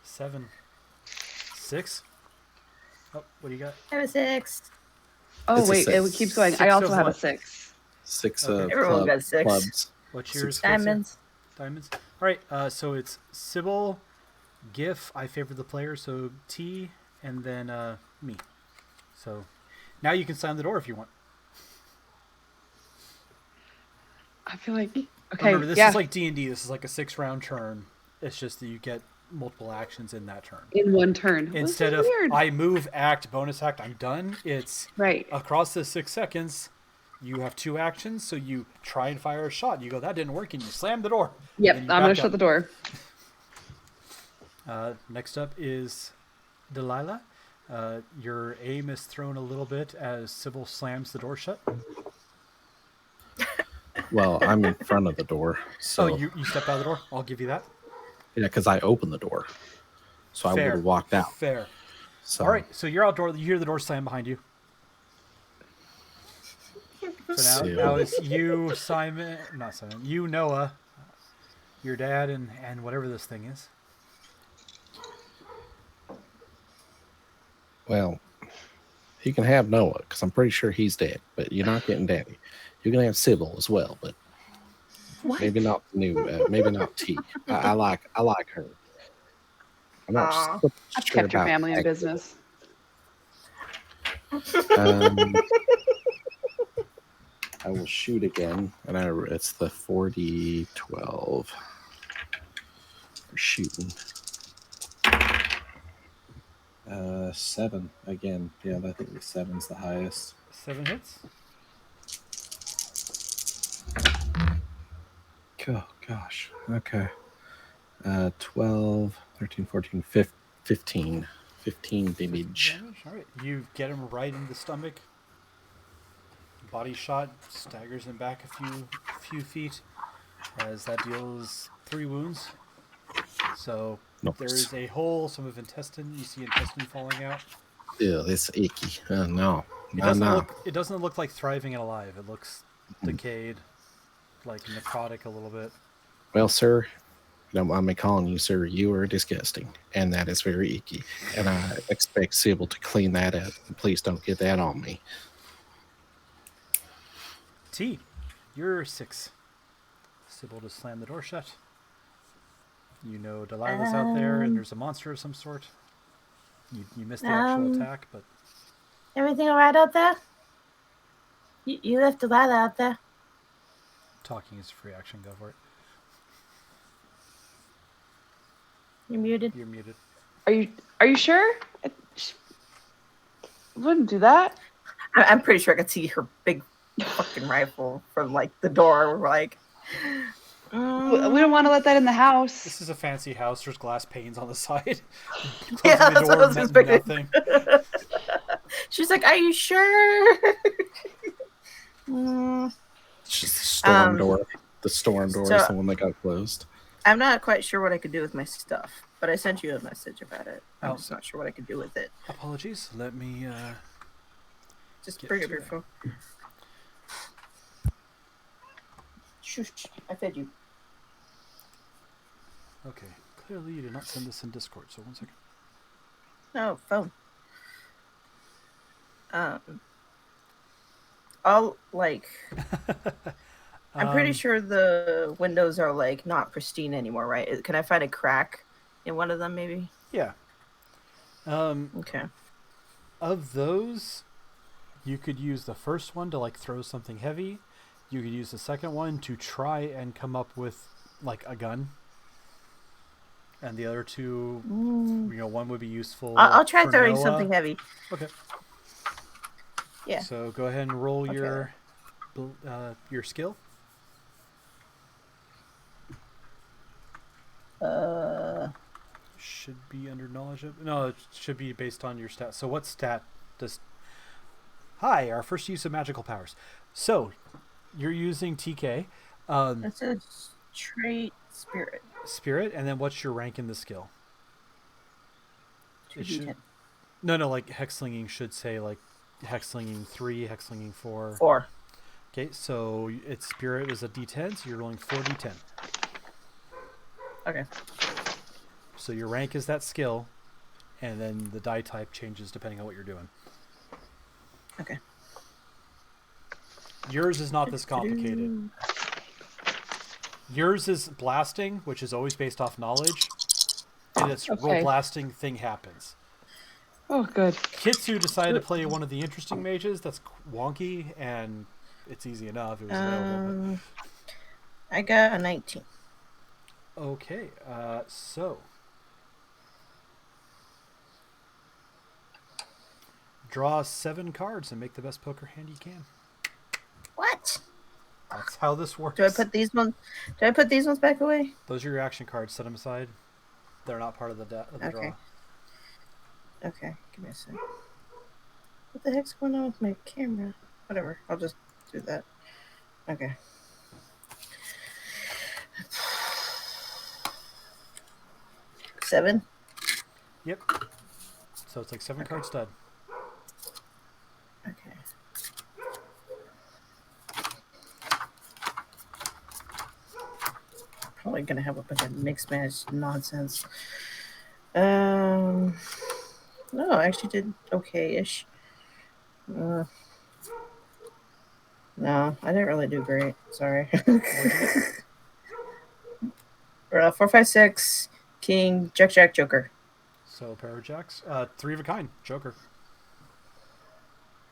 7, 6. Oh, what do you got?
I have a 6.
Oh,
It's a
wait,
6.
it keeps going.
6
I also
of
have a
what?
6.
6
Okay.
Everyone got 6.
clubs.
What's yours?
Diamonds.
Diamonds. All right, so it's Sybil, Gif. I favor the player, so T, and then me. So now you can slam the door if you want.
I feel like. Okay.
Remember, this
yeah.
is like D&D. This is like a 6-round turn. It's just that you get multiple actions in that turn.
In one turn.
Instead
This
of
is weird.
I move, act, bonus act, I'm done. It's
Right.
across the 6 seconds. You have 2 actions, so you try and fire a shot. You go, that didn't work, and you slam the door.
Yep,
And
I'm
then you
going
back
to shut
up.
the door.
Next up is Delilah. Your aim is thrown a little bit as Sybil slams the door shut.
Well, I'm in front of the door. So,
Oh, you stepped out of the door? I'll give you that.
yeah, because I opened the door. So I would
Fair.
have walked out.
Fair.
So,
All right, so you're outdoor. You hear the door slam behind you. So now it's you, not Simon, you, Noah, your dad, and whatever this thing is.
Well, You can have Noah because I'm pretty sure he's dead, but you're not getting Daddy. You can have Sybil as well, but maybe not the new. Maybe not T. I like her. I'm not
Aw.
so
I've
sure
kept your
about
family in
Agnes.
business.
I will shoot again, and it's the 40-12. We're shooting. 7 again. Yeah, I think the 7's the highest.
7 hits.
Oh gosh. Okay. 12, 13, 14, 15. 15 damage.
All right, you get him right in the stomach. Body shot, staggers him back a few feet as that deals 3 wounds. So
Nice.
there is a hole, some of intestine. You see intestine falling out.
Ew, it's icky. Oh no.
It doesn't look like thriving and alive. It looks decayed, like necrotic a little bit.
Well, sir, don't mind me calling you sir. You are disgusting, and that is very icky. And I expect Sybil to clean that up. Please don't get that on me.
T, you're 6. Sybil just slammed the door shut. You know Delilah's out there, and there's a monster of some sort. You missed the actual attack, but
Everything all right out there? You left Delilah out there.
talking is a free action. Go for it.
You're muted.
You're muted.
Are you sure? I wouldn't do that.
I'm pretty sure I could see her big fucking rifle from like the door. We're like,
We don't want to let that in the house.
This is a fancy house. There's glass panes on the side.
Yeah,
Closing the
that's what I
door
was
meant
expecting.
nothing.
she's like, "Are you sure?"
It's just the storm door. The storm door is
so-
the one that got closed.
I'm not quite sure what I could do with my stuff, but I sent you a message about it. I'm
Oh.
just not sure what I could do with it.
Apologies. Let me.
Just
Get
bring up
to
your
it.
phone. Shush! I fed you.
Okay. Clearly, you did not send this in Discord. So 1 second.
No phone. I'll like. I'm pretty sure the windows are like not pristine anymore, right? Can I find a crack in one of them, maybe?
Yeah.
Okay.
Of those, you could use the first one to like throw something heavy. You could use the second one to try and come up with like a gun. And the other two, one would be useful.
I'll try
for
throwing
Noah.
something heavy.
Okay.
Yeah.
So go ahead and roll
Okay.
your skill. Should be under knowledge of. No, it should be based on your stat. So what stat does? Hi, our first use of magical powers. So you're using TK.
That's a trait spirit.
Spirit, and then what's your rank in the skill? It
2d10.
should. No, like hexslinging should say like hexslinging 3, hexslinging 4.
4.
Okay, so its spirit is a D10, so you're rolling 4d10.
Okay.
So your rank is that skill, and then the die type changes depending on what you're doing.
Okay.
Yours is not this complicated. Yours is blasting, which is always based off knowledge, and its roll
Okay.
blasting thing happens.
Oh, good.
Kitsu decided to play one of the interesting mages that's wonky, and it's easy enough. It was available.
I got a 19.
But... Okay, so draw 7 cards and make the best poker hand you can.
What?
That's how this works.
Do I put these ones? Do I put these ones back away?
Those are your action cards. Set them aside. They're not part of the draw.
Okay. Okay, give me a sec. What the heck's going on with my camera? Whatever, I'll just do that. Okay. Seven.
Yep. So it's like 7 card stud.
Okay. Probably gonna have a bunch of mixed match nonsense. No, I actually did okay-ish.
Uh, no, I didn't really do great. Sorry.
What'd you get?
4, 5, 6, King, Jack, Jack, Joker.
So pair of jacks. 3 of a kind. Joker.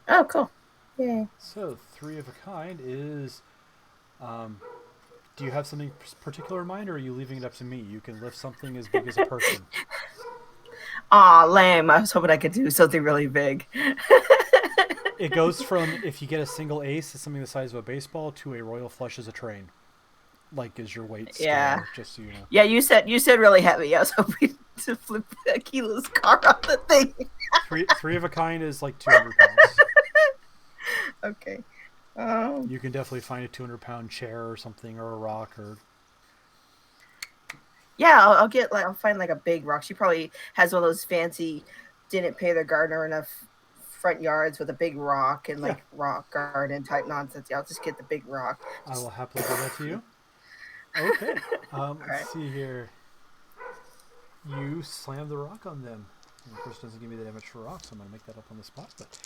Oh, cool. Yay.
So 3 of a kind is. Do you have something particular in mind, or are you leaving it up to me? You can lift something as big as a person.
Aw, lame. I was hoping I could do something really big.
It goes from, if you get a single ace, it's something the size of a baseball, to a royal flush as a train. Like, is your weight scale,
Yeah.
just so you know.
Yeah, you said really heavy. I was hoping to flip Akila's car on the thing.
Three of a kind is like 200 pounds.
Okay.
You can definitely find a 200-pound chair or something, or a rock, or...
Yeah, I'll find like a big rock. She probably has one of those fancy, didn't pay their gardener enough front yards with a big rock and like rock garden type nonsense. Yeah, I'll just get the big rock.
I will happily give that to you. Okay. Let's
right.
see here. You slam the rock on them. And of course, it doesn't give me the damage for rock, so I'm going to make that up on the spot. But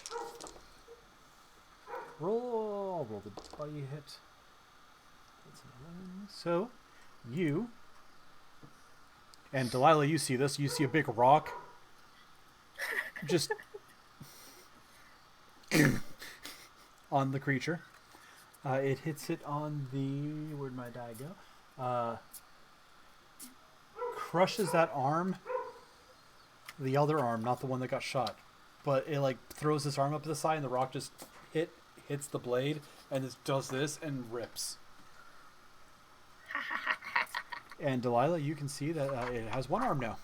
roll the body hit. That's an 11. So, you and Delilah, you see this. You see a big rock. Just on the creature. It hits it on the... Where'd my die go? Crushes that arm. The other arm, not the one that got shot. But it like throws his arm up to the side and the rock just hits the blade and it does this and rips. And Delilah, you can see that it has one arm now.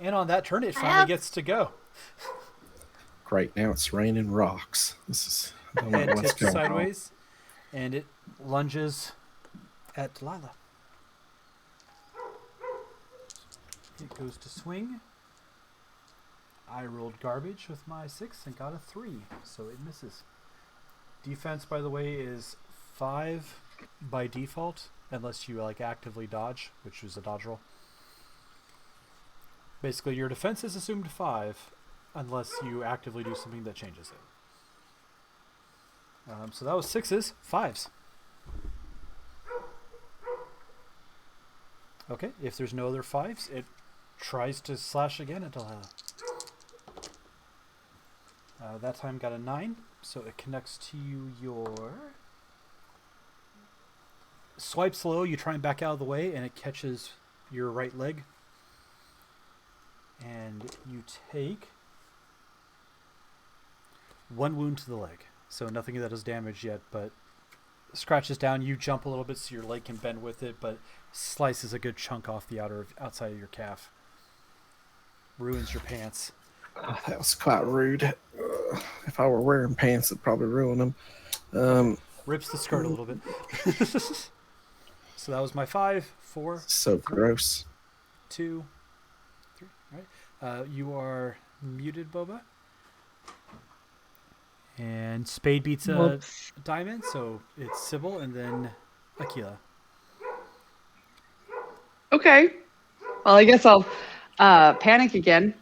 And on that turn, it finally gets to go.
Great, now it's raining rocks. This is... I don't know
It
what's
tips
going
sideways, and it lunges at Delilah. It goes to swing. I rolled garbage with my 6 and got a 3, so it misses. Defense, by the way, is 5 by default, unless you like actively dodge, which is a dodge roll. Basically, your defense is assumed 5, unless you actively do something that changes it. So that was 6s, 5s. Okay, if there's no other 5s, it tries to slash again at Delilah. That time got a 9, so it connects to your... Swipes low, you try and back out of the way, and it catches your right leg. And you take 1 wound to the leg. So nothing that does damage yet, but scratches down. You jump a little bit so your leg can bend with it, but slices a good chunk off the outside of your calf. Ruins your pants.
on. That was quite rude. If I were wearing pants, it'd probably ruin them.
Rips the skirt a little bit. So that was my 5, 4.
So
3,
gross.
2, 3. All right. You are muted, Boba. And Spade beats a diamond, so it's Sybil and then Akila.
Okay. Well, I guess I'll panic again.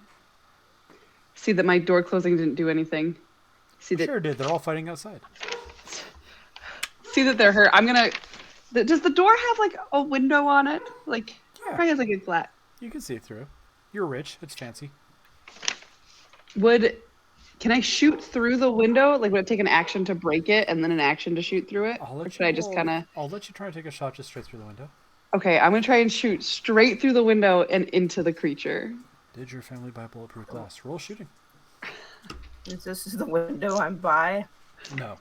See that my door closing didn't do anything. See that.
Sure did. They're all fighting outside.
See that they're hurt. I'm gonna. Does the door have like a window on it? Like,
Yeah.
probably has like a flat.
You can see through. You're rich. It's fancy.
Can I shoot through the window? Like, would it take an action to break it and then an action to shoot through it? Or should I just kind of...
I'll let you try and take a shot just straight through the window.
Okay, I'm going to try and shoot straight through the window and into the creature.
Did your family buy bulletproof glass? Roll shooting.
Is this the window I'm by?
No.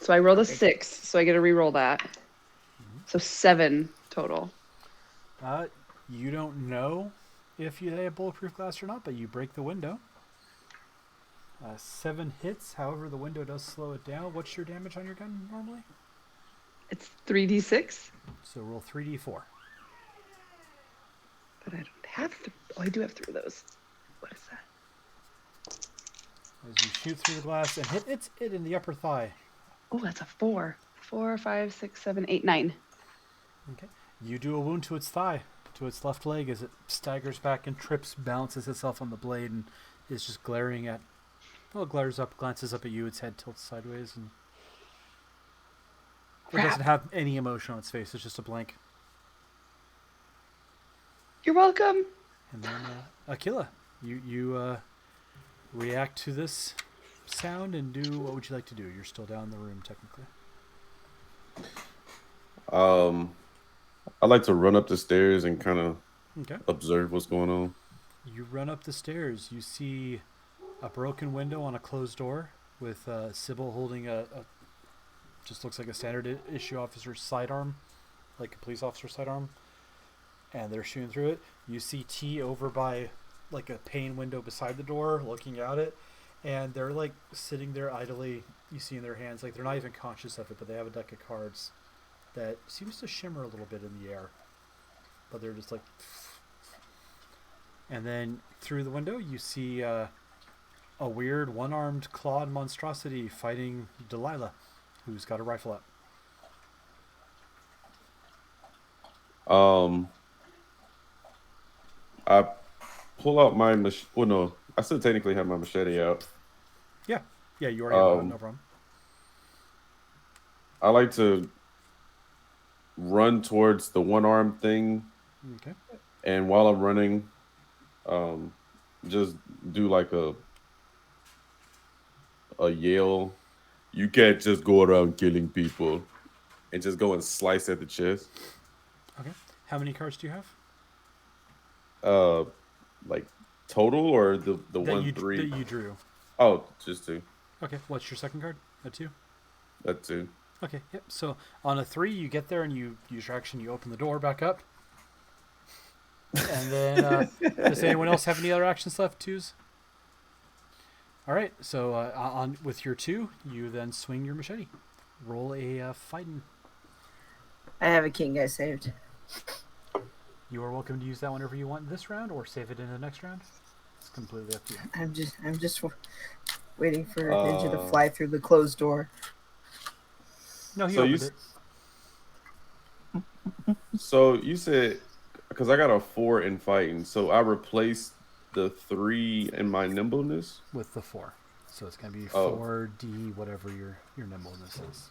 So I rolled a 6, so I get to re-roll that. So 7 total.
You don't know if you have bulletproof glass or not, but you break the window. 7 hits. However, the window does slow it down. What's your damage on your gun normally?
It's 3d6.
So roll 3d4.
But I don't have... Oh, I do have 3 of those. What is that?
As you shoot through the glass and hit it in the upper thigh.
Oh, that's a 4. 4, 5, 6, 7, 8, 9.
Okay. You do a wound to its thigh, to its left leg, as it staggers back and trips, balances itself on the blade, and is just glaring at Well, it glances up at you. Its head tilts sideways, and it
Crap.
doesn't have any emotion on its face. It's just a blank.
You're welcome.
And then Aquila, you react to this sound and do what would you like to do? You're still down in the room technically.
I like to run up the stairs and kind of
Okay.
observe what's going on.
You run up the stairs. You see a broken window on a closed door with Sybil holding a just looks like a standard issue officer's sidearm, like a police officer's sidearm, and they're shooting through it. You see T over by like a pane window beside the door looking at it, and they're like sitting there idly. You see in their hands, like they're not even conscious of it, but they have a deck of cards that seems to shimmer a little bit in the air, but they're just like. And then through the window you see a weird one-armed clawed monstrosity fighting Delilah, who's got a rifle out.
I pull out my machete. Well, no, I still technically have my machete out.
Yeah, you already have it, no problem.
I like to run towards the one-armed thing,
Okay.
and while I'm running, just do like a yell. You can't just go around killing people, and just go and slice at the chest.
Okay. How many cards do you have?
Like total or the
that
1 3?
That you drew.
Oh, just 2.
Okay. What's your second card? A 2?
That 2.
Okay. Yep. So on a 3, you get there and you use your action. You open the door back up. And then, does anyone else have any other actions left? 2s. All right. So on with your 2, you then swing your machete. Roll a fighting.
I have a king I saved.
You are welcome to use that whenever you want this round, or save it in the next round. It's completely up to you.
I'm just waiting for Ninja to fly through the closed door.
No, he
So
opened it.
So you said, because I got a 4 in fighting, so I replaced the 3 in my nimbleness
With the 4. So it's going to be
Oh.
4D, whatever your nimbleness is.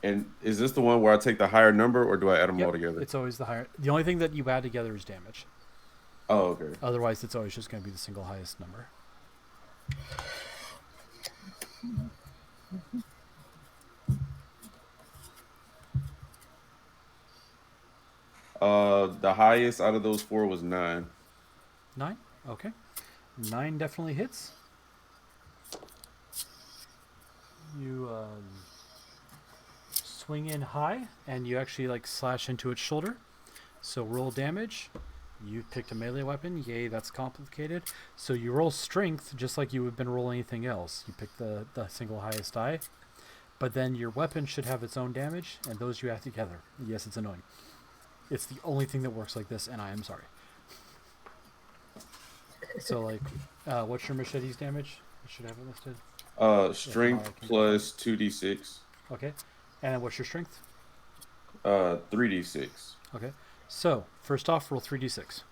And is this the one where I take the higher number, or do I add them all together?
It's always the higher. The only thing that you add together is damage.
Oh, okay.
Otherwise, it's always just going to be the single highest number.
The highest out of those 4 was 9.
9? Okay. 9 definitely hits. You swing in high, and you actually like slash into its shoulder. So roll damage. You picked a melee weapon. Yay, that's complicated. So you roll strength just like you would have been rolling anything else. You pick the single highest die. But then your weapon should have its own damage, and those you add together. Yes, it's annoying. It's the only thing that works like this, and I am sorry. So, like, what's your machete's damage? I should have it listed.
Strength plus 2d6.
Okay. And what's your strength?
3d6.
Okay. So, first off, roll 3d6.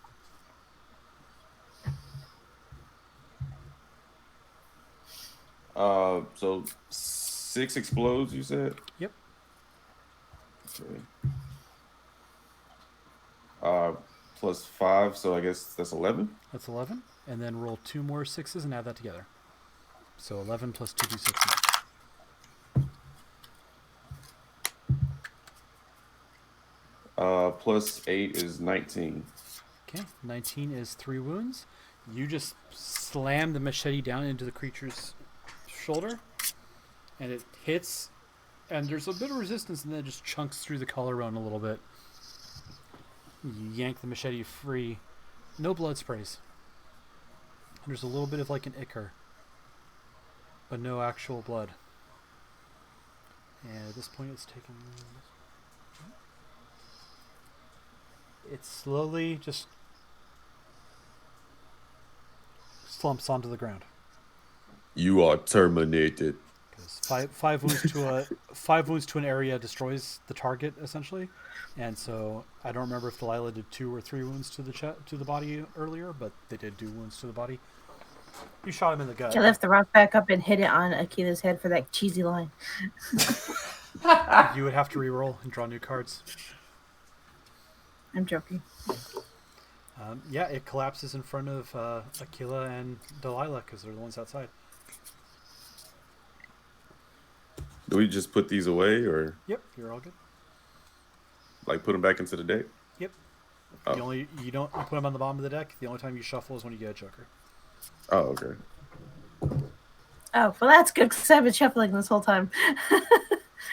So 6 explodes, you said?
Yep.
Okay. Plus 5, so I guess that's 11.
That's 11. And then roll 2 more 6s and add that together. So 11 plus 2d6.
Plus 8 is 19.
Okay. 19 is 3 wounds. You just slam the machete down into the creature's shoulder, and it hits, and there's a bit of resistance, and then it just chunks through the collarbone a little bit. You yank the machete free. No blood sprays. There's a little bit of like an ichor, but no actual blood. And at this point, it's taken. It slowly just slumps onto the ground.
You are terminated.
Because five wounds to an area destroys the target essentially, and so I don't remember if Delilah did 2 or 3 wounds to the body earlier, but they did do wounds to the body. You shot him in the gut.
I lift the rock back up and hit it on Akila's head for that cheesy line.
You would have to re-roll and draw new cards.
I'm joking.
Yeah, it collapses in front of Akila and Delilah because they're the ones outside.
Do we just put these away, or
Yep, you're all good.
like put them back into the deck?
Yep.
Oh.
You don't put them on the bottom of the deck. The only time you shuffle is when you get a joker.
Oh, okay.
Oh, well, that's good because I've been shuffling this whole time.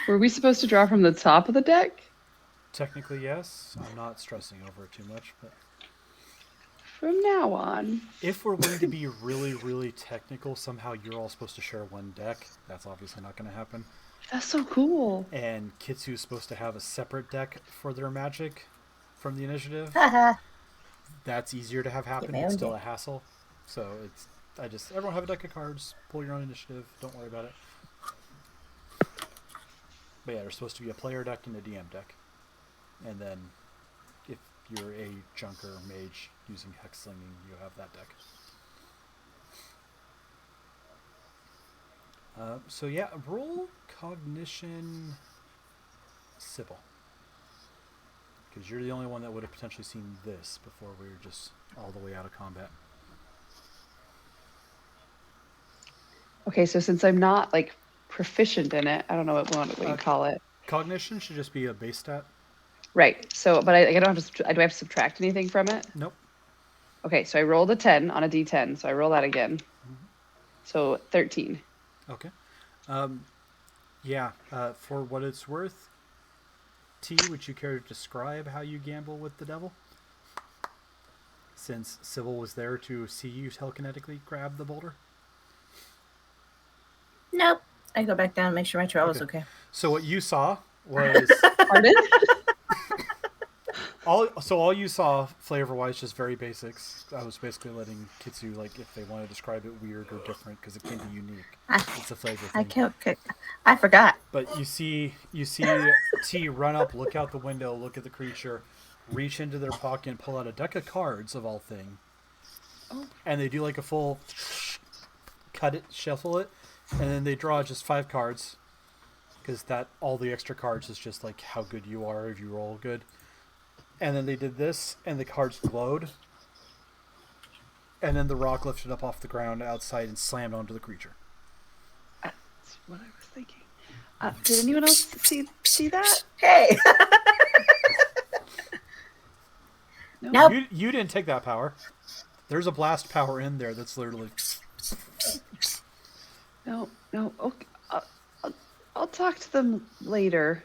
Were we supposed to draw from the top of the deck?
Technically, yes. I'm not stressing over it too much, but
From now on.
if we're going to be really, really technical, somehow you're all supposed to share one deck. That's obviously not going to happen.
That's so cool.
And Kitsu's supposed to have a separate deck for their magic from the initiative.
Haha.
That's easier to have happen.
my
It's
own
still
deck.
a hassle. So everyone have a deck of cards. Pull your own initiative. Don't worry about it. But yeah, there's supposed to be a player deck and a DM deck. And then if you're a junker mage using hex slinging, you have that deck. So yeah, roll cognition Sybil. Because you're the only one that would have potentially seen this before we were just all the way out of combat.
Okay, so since I'm not like proficient in it, I don't know what you call it.
Cognition should just be a base stat.
Right. So, but I don't have to. Do I have to subtract anything from it?
Nope.
Okay, so I rolled a 10 on a d10. So I roll that again. So 13.
Okay. Yeah, for what it's worth, T, would you care to describe how you gamble with the devil? Since Sybil was there to see you telekinetically grab the boulder.
Nope. I go back down and make sure my trail is okay.
So what you saw was
Pardon?
all you saw flavor-wise, just very basics. I was basically letting Kitsu, like, if they want to describe it weird or different, because it can be unique. It's a flavor thing.
I can't. I forgot.
But you see T run up, look out the window, look at the creature, reach into their pocket and pull out a deck of cards of all thing.
Oh.
And they do like a full cut it, shuffle it, and then they draw just 5 cards. Because that all the extra cards is just like how good you are if you roll good. And then they did this, and the cards glowed. And then the rock lifted up off the ground outside and slammed onto the creature.
That's what I was thinking. Did anyone else see that?
Hey,
No.
Nope.
You didn't take that power. There's a blast power in there that's literally...
No. Okay. I'll talk to them later.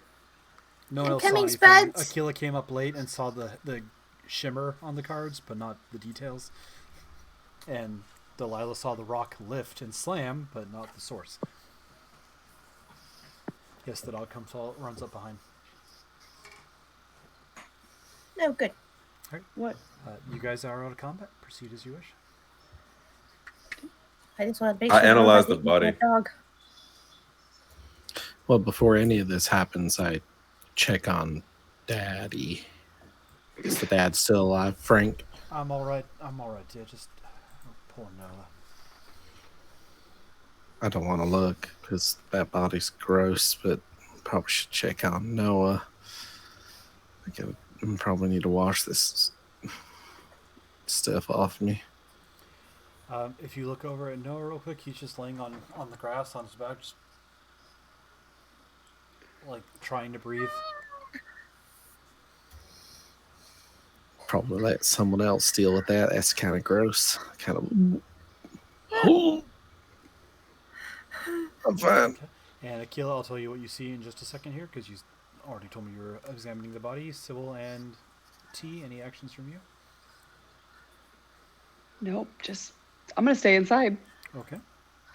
No one else saw
Incoming
anything.
spuds.
Akila came up late and saw the shimmer on the cards, but not the details. And Delilah saw the rock lift and slam, but not the source. Yes, the dog runs up behind.
No, good.
What?
You guys are out of combat. Proceed as you wish.
I just want to make
I
sure
analyzed the
didn't eat my
body.
Dog.
Well, before any of this happens, I check on Daddy. Is the dad still alive, Frank?
I'm all right. Yeah, just poor Noah.
I don't want to look because that body's gross, but probably should check on Noah. I probably need to wash this stuff off me.
If you look over at Noah real quick, he's just laying on the grass on his back, just like trying to breathe.
Probably let someone else deal with that. That's kind of gross. Kind of. I'm fine.
Okay. And Akila, I'll tell you what you see in just a second here, because you already told me you were examining the body. Sybil and T, any actions from you?
Nope. I'm gonna stay inside.
Okay.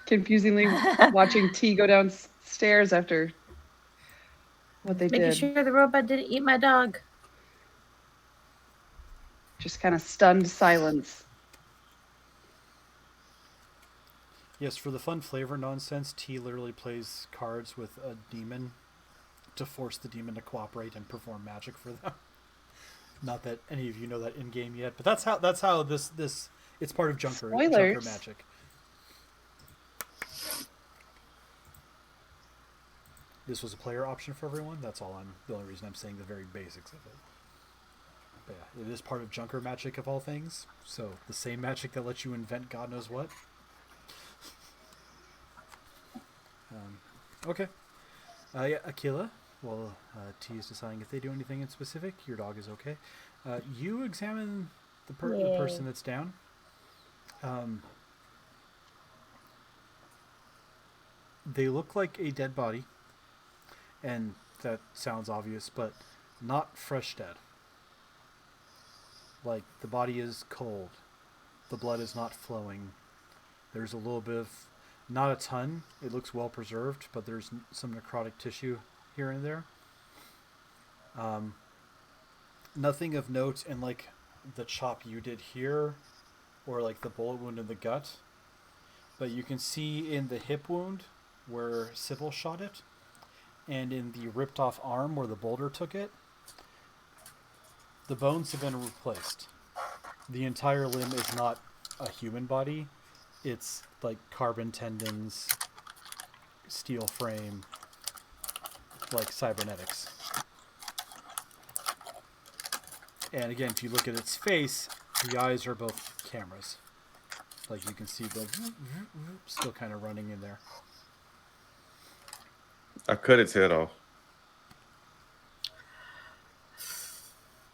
Confusingly watching T go downstairs after what they
Making
did.
sure the robot didn't eat my dog.
Just kind of stunned silence.
Yes, for the fun flavor nonsense, T literally plays cards with a demon to force the demon to cooperate and perform magic for them. Not that any of you know that in game yet, but that's how this it's part of Junker
Spoilers.
magic. This was a player option for everyone. That's all the only reason I'm saying the very basics of it. But yeah, it is part of Junker magic of all things. So the same magic that lets you invent God knows what. Okay. Yeah, Aquila. Well, T is deciding if they do anything in specific. Your dog is okay. You examine the person that's down. They look like a dead body, and that sounds obvious, but not fresh dead. Like, the body is cold. The blood is not flowing. There's a little bit of, not a ton. It looks well preserved, but there's some necrotic tissue here and there. Nothing of note in like the chop you did here, or like the bullet wound in the gut. But you can see in the hip wound where Sybil shot it, and in the ripped off arm where the boulder took it, the bones have been replaced. The entire limb is not a human body. It's like carbon tendons, steel frame, like cybernetics. And again, if you look at its face, the eyes are both cameras. Like, you can see the still kind of running in there.
I cut its head off.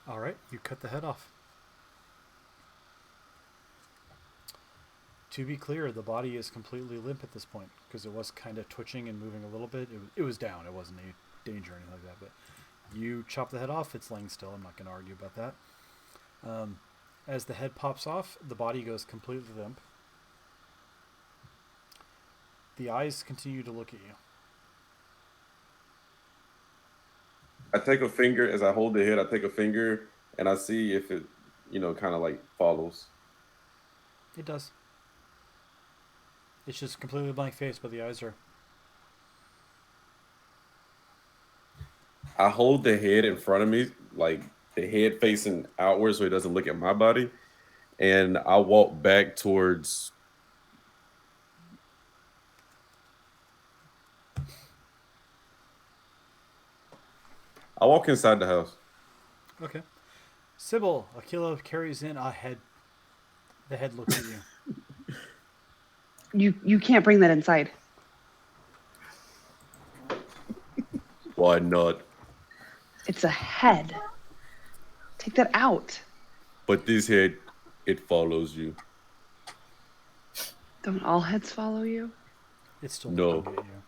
All right, you cut the head off. To be clear, the body is completely limp at this point because it was kind of twitching and moving a little bit. It was down. It wasn't any danger or anything like that. But you chop the head off. It's laying still. I'm not going to argue about that. As the head pops off, the body goes completely limp. The eyes continue to look at you.
I take a finger as I hold the head. I take a finger and I see if it, kind of like follows.
It does. It's just completely blank face, but the eyes are.
I hold the head in front of me, like the head facing outward so it doesn't look at my body. And I walk back towards. I walk inside the house.
Okay. Sybil, Aquila carries in a head. The head looks at you.
You can't bring that inside.
Why not?
It's a head. Take that out.
But this head, it follows you.
Don't all heads follow you?
It's still
No.
looking at you.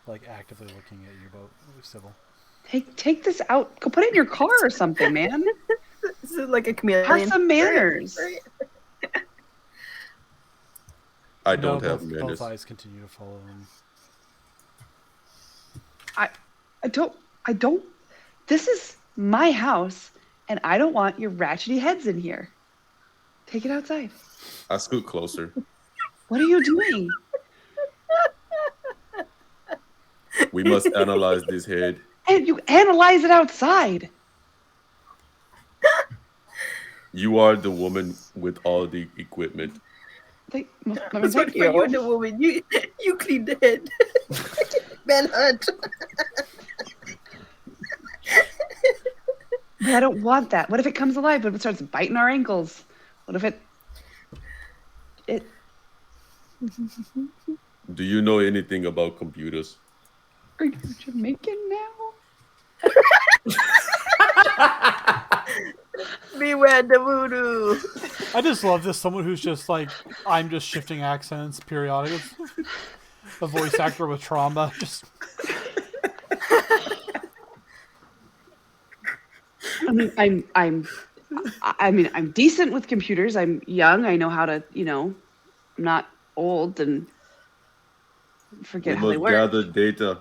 Like, actively looking at you, both, Sybil.
Take this out. Go put it in your car or something, man.
This is like a chameleon.
Have some manners.
I don't have
both
manners.
eyes continue to follow him.
I don't. This is my house, and I don't want your ratchety heads in here. Take it outside.
I scoot closer.
What are you doing?
We must analyze this head.
And you analyze it outside.
You are the woman with all the equipment.
Let me
That's what
thank
for you and
you.
the woman. You clean the head. Manhunt.
But I don't want that. What if it comes alive? What if it starts biting our ankles? What if it...
Do you know anything about computers?
Are you Jamaican now?
Beware the voodoo.
I just love this. Someone who's just like, I'm just shifting accents periodically. A voice actor with trauma. Just.
I'm decent with computers. I'm young. I know how to, I'm not old and forget
We
how they
must
work.
gather data.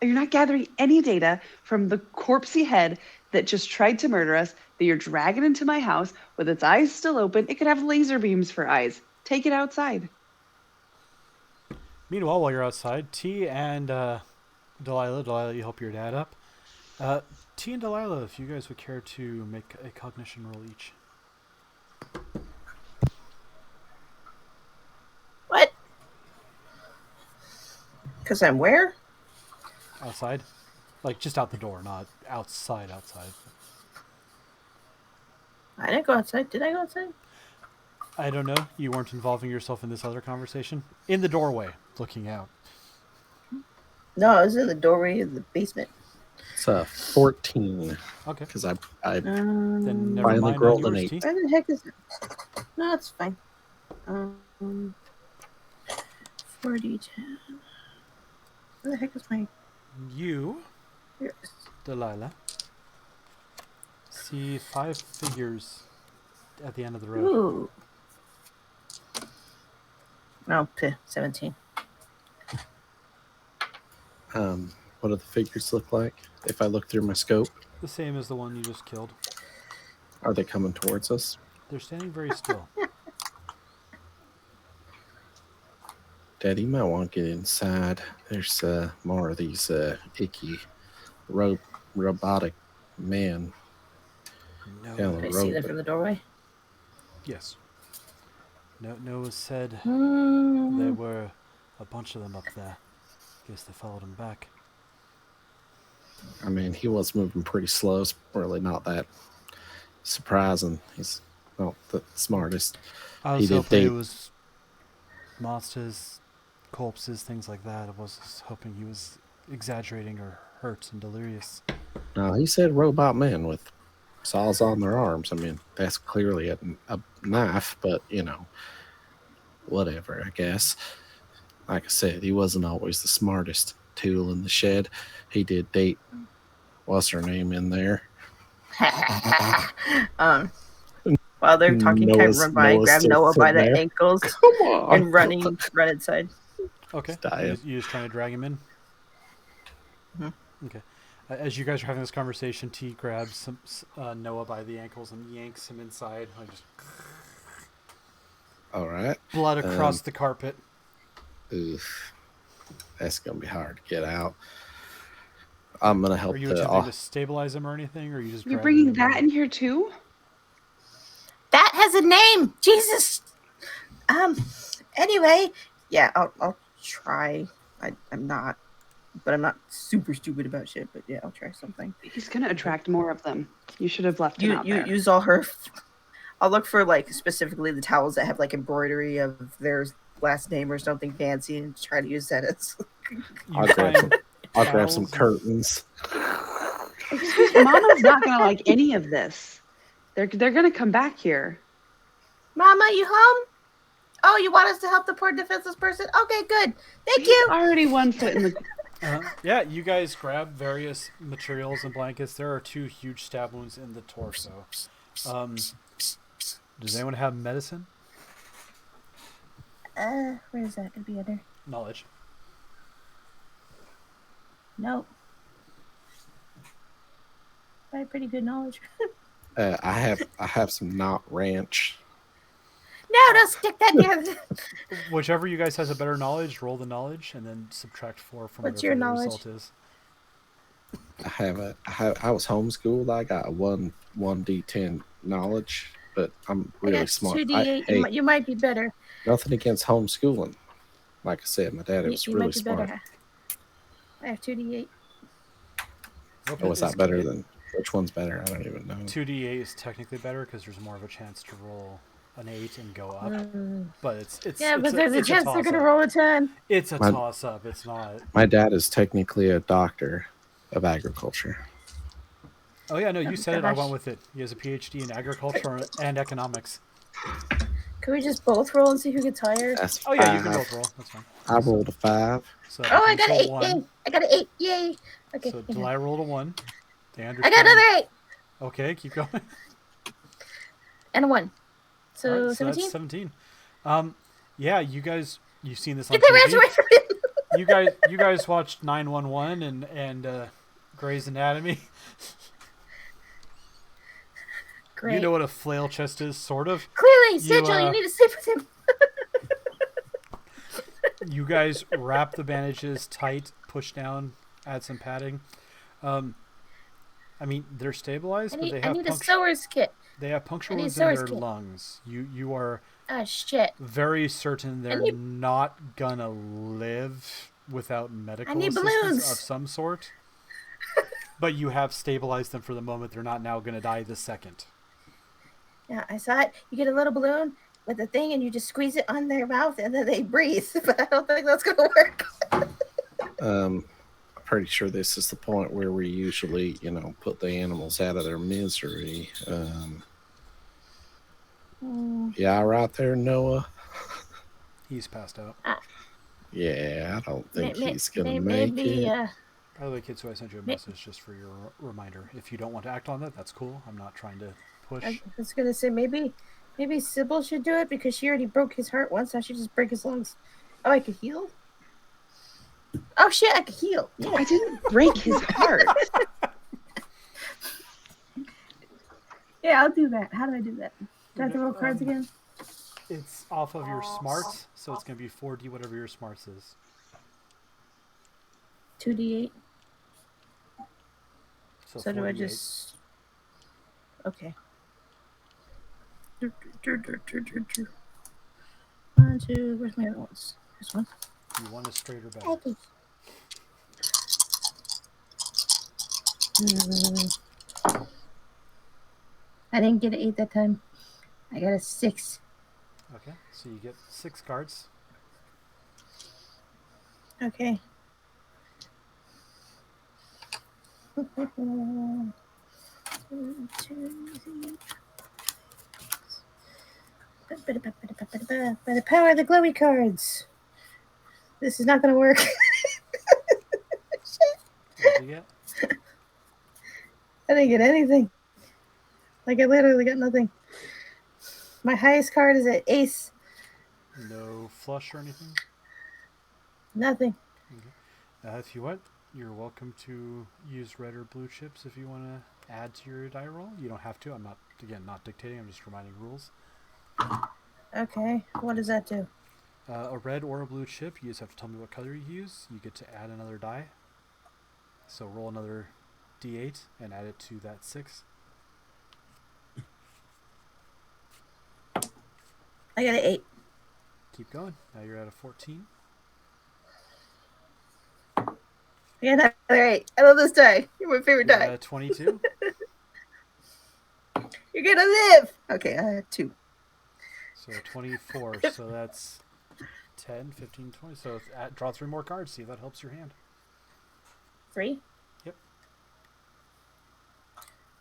You're not gathering any data from the corpsey head that just tried to murder us, that you're dragging into my house with its eyes still open. It could have laser beams for eyes. Take it outside.
Meanwhile, while you're outside, T and Delilah, you help your dad up. T and Delilah, if you guys would care to make a cognition roll each.
What? Because I'm where?
Outside? Like, just out the door, not outside.
I didn't go outside. Did I go outside?
I don't know. You weren't involving yourself in this other conversation? In the doorway, looking out.
No, I was in the doorway of the basement.
It's a 14
Okay.
because I
Then never
finally
mind
rolled
on
an
yours,
8.
T.
Where the heck is it? No, it's fine. 4d10. Where the heck is my...
You,
Here.
Delilah, see 5 figures at the end of the road.
Ooh. No, 17.
What do the figures look like? If I look through my scope,
The same as the one you just killed.
are they coming towards us?
They're standing very still.
Daddy, you might want to get inside. There's more of these icky robotic men
No.
down
I
the
see
road.
them from the doorway.
Yes. Noah said there
Mm.
were a bunch of them up there. Guess they followed him back.
I mean, he was moving pretty slow. It's really not that surprising. He's not the smartest.
I
He
was
did
hoping
date-
it was monsters, corpses, things like that. I was hoping he was exaggerating or hurt and delirious.
No, he said robot men with saws on their arms. I mean, that's clearly a knife, but, whatever, I guess. Like I said, he wasn't always the smartest tool in the shed. He did date, what's her name in there?
While they're talking, can I run by, grab
still
Noah by
sitting
the
there.
ankles,
Come on.
and run inside.
Okay.
dying.
You just trying to drag him in?
Mhm.
Okay. As you guys are having this conversation, T grabs Noah by the ankles and yanks him inside. Like just
All right.
blood across the carpet.
Oof. That's going to be hard to get out. I'm going to help
Are you
the...
attempting to stabilize him or anything? Or are you just
You're
dragging
bringing
him
that in here too?
That has a name. Jesus. Anyway, yeah, I'll try. I'm not super stupid about shit, but yeah, I'll try something.
He's gonna attract more of them. You should have left him out there.
Use all her. I'll look for like specifically the towels that have like embroidery of their last name or something fancy, and try to use that as.
I'll grab some curtains.
Mama's not gonna like any of this. They're gonna come back here.
Mama, you home? Oh, you want us to help the poor defenseless person? Okay, good. Thank
He's
you.
already 1 foot in the.
Yeah, you guys grab various materials and blankets. There are 2 huge stab wounds in the torso. Does anyone have medicine?
Where is that? It'd be under.
Knowledge.
Nope. I have pretty good knowledge.
I have some knot ranch.
No, don't stick that near.
Whichever you guys has a better knowledge, roll the knowledge and then subtract 4 from
What's
whatever
your
the
knowledge?
result is.
I was homeschooled. I got a 1d10 knowledge, but I'm really smart.
2d8. You might be better.
Nothing against homeschooling. Like I said, my dad was
You
really
might be
smart.
better. I have 2d8.
Oh, is that better than... Which one's better? I don't even know.
2d8 is technically better because there's more of a chance to roll an 8 and go up. But it's
Yeah,
it's
but there's a
it's
chance they're gonna
toss-up.
roll a 10.
It's a
My-
toss up. It's not.
My dad is technically a doctor of agriculture.
Oh yeah, no, you said it. I
gosh.
went with it. He has a PhD in agriculture and economics.
Can we just both roll and see who gets higher?
That's
Oh yeah, you can
5.
both roll. That's fine.
I rolled a 5.
So
Oh, I got an
so
8.
1.
Yay. I got an 8. Yay. Okay.
So
yeah.
Delilah rolled a 1. Andrew
I got another 8
Okay, keep going.
and a 1. So
All right,
17.
that's 17. Yeah, you've seen this on
Get the
TV.
resurrection.
You guys watched 911 and Grey's Anatomy.
Great.
You know what a flail chest is, sort of.
Clearly, Sigil, you
uh,
need to sleep with him.
You guys wrap the bandages tight, push down, add some padding. I mean, they're stabilized, but they
I
have
need a sewer's kit.
they have puncture
I need a
wounds in
sewer's
their
kit.
lungs. You are
Oh shit!
very certain they're
need-
not gonna live without medical
need
assistance
balloons.
of some sort. But you have stabilized them for the moment. They're not now gonna die the second.
Yeah, I saw it. You get a little balloon with a thing, and you just squeeze it on their mouth, and then they breathe. But I don't think that's gonna work.
I'm pretty sure this is the point where we usually, put the animals out of their misery. Yeah, right there, Noah.
He's passed out.
Yeah, I don't think he's gonna make
maybe,
it.
By the way, kids, so I sent you a message just for your reminder. If you don't want to act on that, that's cool. I'm not trying to push.
I was gonna say maybe Sybil should do it because she already broke his heart once. Now she just break his lungs. Oh, I could heal. Oh shit, I could heal. Yeah.
I didn't break his heart.
Yeah, I'll do that. How do I do that? Do I have to roll cards again?
It's off of your smarts, so it's going to be 4D whatever your smarts is.
2d8. So do I
48.
just? Okay. 1, 2. Where's my other ones? This one.
You want a straight or better?
I didn't get an 8 that time. I got a 6.
Okay, so you get 6 cards.
Okay. By the power of the glowy cards. This is not going to work.
What did you get?
I didn't get anything. Like, I literally got nothing. My highest card is an ace.
No flush or anything?
Nothing.
Okay. If you want, you're welcome to use red or blue chips if you want to add to your die roll. You don't have to. I'm not dictating. I'm just reminding rules.
Okay. What does that do?
A red or a blue chip, you just have to tell me what color you use. You get to add another die. So roll another d8 and add it to that 6.
I got an 8.
Keep going. Now you're at a 14.
I got another 8. I love this die. You're my favorite
You're
die.
at a 22.
You're gonna live. Okay, I have 2.
So 24. So that's 10, 15, 20. So draw 3 more cards. See if that helps your hand.
3?
Yep.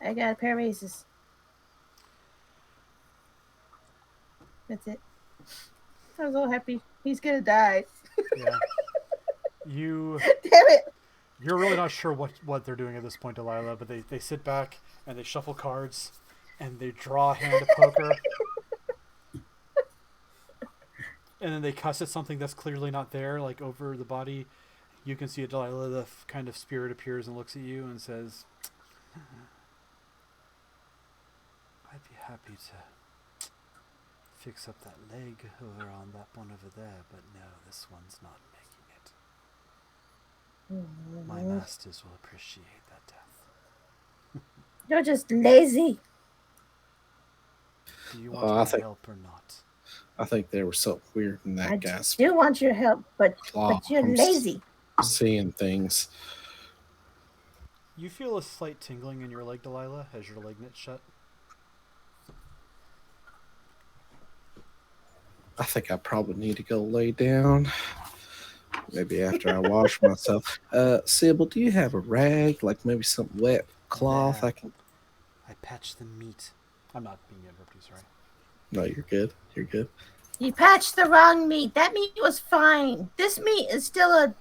I got a pair of aces. That's it. I was all happy. He's gonna die.
Yeah. You.
Damn it.
You're really not sure what they're doing at this point, Delilah, but they sit back and they shuffle cards and they draw a hand of poker. And then they cuss at something that's clearly not there, like over the body. You can see a Delilah, the kind of spirit appears and looks at you and says, I'd be happy to fix up that leg over on that one over there, but no, this one's not making it. My masters will appreciate that death.
You're just lazy.
Do you want my help or not?
I think there was something weird in that
I
guy's
do want your help, but
claw.
you're
I'm
lazy.
seeing things.
You feel a slight tingling in your leg, Delilah, as your leg knits shut.
I think I probably need to go lay down. Maybe after I wash myself. Sybil, do you have a rag? Like maybe some wet cloth
Yeah.
I can...
I patched the meat. I'm not being interrupted, sorry.
No, you're good. You're good.
You patched the wrong meat. That meat was fine. This meat is still a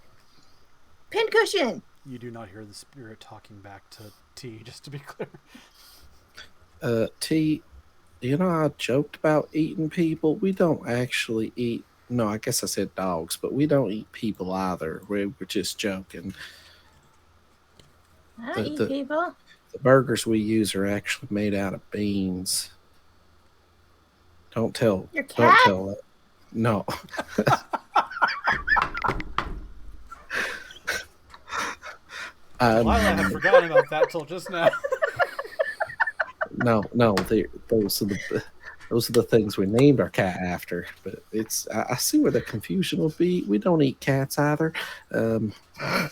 pincushion.
You do not hear the spirit talking back to T, just to be clear.
T, I joked about eating people. We don't actually eat... No, I guess I said dogs, but we don't eat people either. We're just joking.
I eat people.
The burgers we use are actually made out of beans. Don't tell.
Your
Don't
cat?
tell that. No.
Delilah had forgotten about that till just now.
No, those are the things we named our cat after. But I see where the confusion will be. We don't eat cats either.
Okay.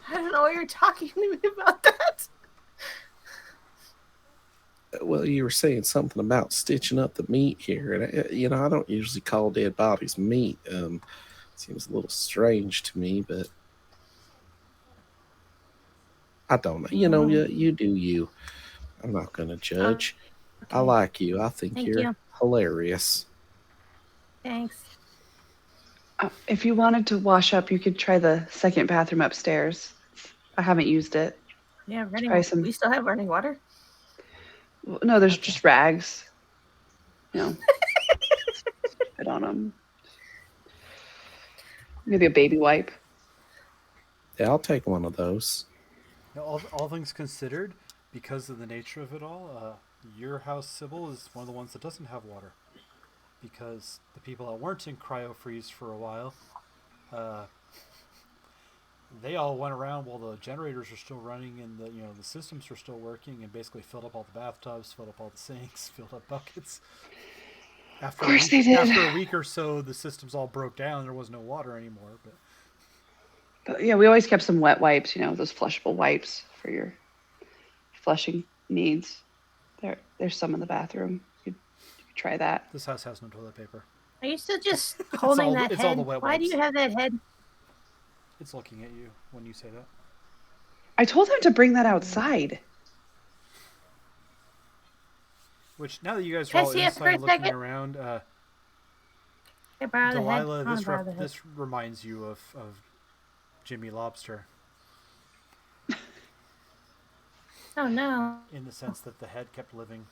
I don't know why you're talking to me about that.
Well, you were saying something about stitching up the meat here, and I don't usually call dead bodies meat. Seems a little strange to me, but I don't know. You do you. I'm not gonna judge. I
Okay.
like you. I think
Thank
you're
you.
hilarious.
Thanks.
If you wanted to wash up, you could try the second bathroom upstairs. I haven't used it.
Yeah,
Try some.
we still have running water.
No, there's just rags. Spit on them. Maybe a baby wipe.
Yeah, I'll take one of those.
All things considered, because of the nature of it all, your house, Sybil, is one of the ones that doesn't have water. Because the people that weren't in cryo freeze for a while, they all went around while the generators were still running and the systems were still working, and basically filled up all the bathtubs, filled up all the sinks, filled up buckets. After a week or so, the systems all broke down. There was no water anymore.
But yeah, we always kept some wet wipes. Those flushable wipes for your flushing needs. There's some in the bathroom. You could try that.
This house has no toilet paper.
Are you still just holding that
it's
head?
all the wet
Why do
wipes.
you have that head?
It's looking at you when you say that.
I told him to bring that outside.
Which, now that you guys are
Can I
all
see it for
inside
a
looking
second?
around,
Can I borrow the head?
Delilah,
I wanna borrow the head.
this reminds you of Jimmy Lobster.
Oh no.
In the sense that the head kept living.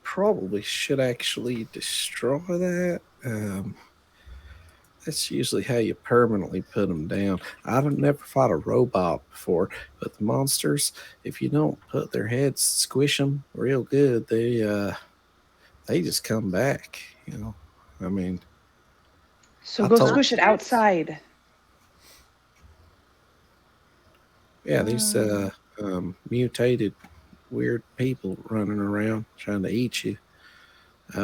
Probably should actually destroy that. That's usually how you permanently put them down. I've never fought a robot before, but the monsters, if you don't put their heads, squish them real good, they just come back. I mean,
So
I
go
told-
squish it outside.
yeah, these mutated weird people running around trying to eat you.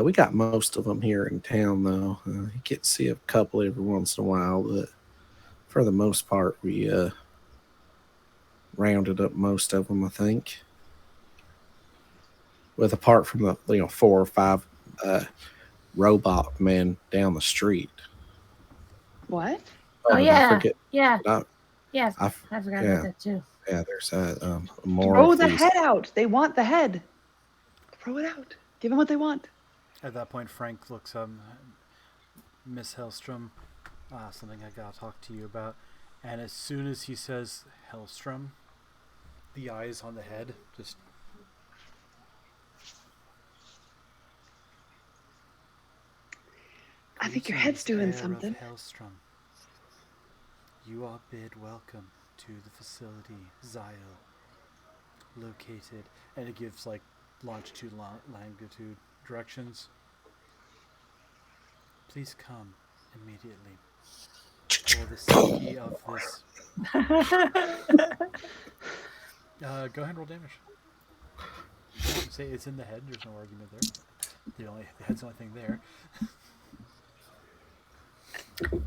We got most of them here in town, though. You get to see a couple every once in a while, but for the most part, we rounded up most of them, I think. With apart from the 4 or 5 robot men down the street.
What?
Oh yeah.
Forget,
Yeah.
I
forgot about that too.
Yeah, there's more.
Throw
of
the
these.
head out. They want the head. Throw it out. Give them what they want.
At that point, Frank looks up, Miss Hellstrom, something I gotta talk to you about. And as soon as he says Hellstrom, the eyes on the head just.
I think your head's doing something.
Hellstrom. You are bid welcome to the facility, Zyle, located, and it gives longitude, longitude directions. Please come immediately. For the safety of this. Go ahead and roll damage. Say it's in the head. There's no argument there. The head's the only thing there.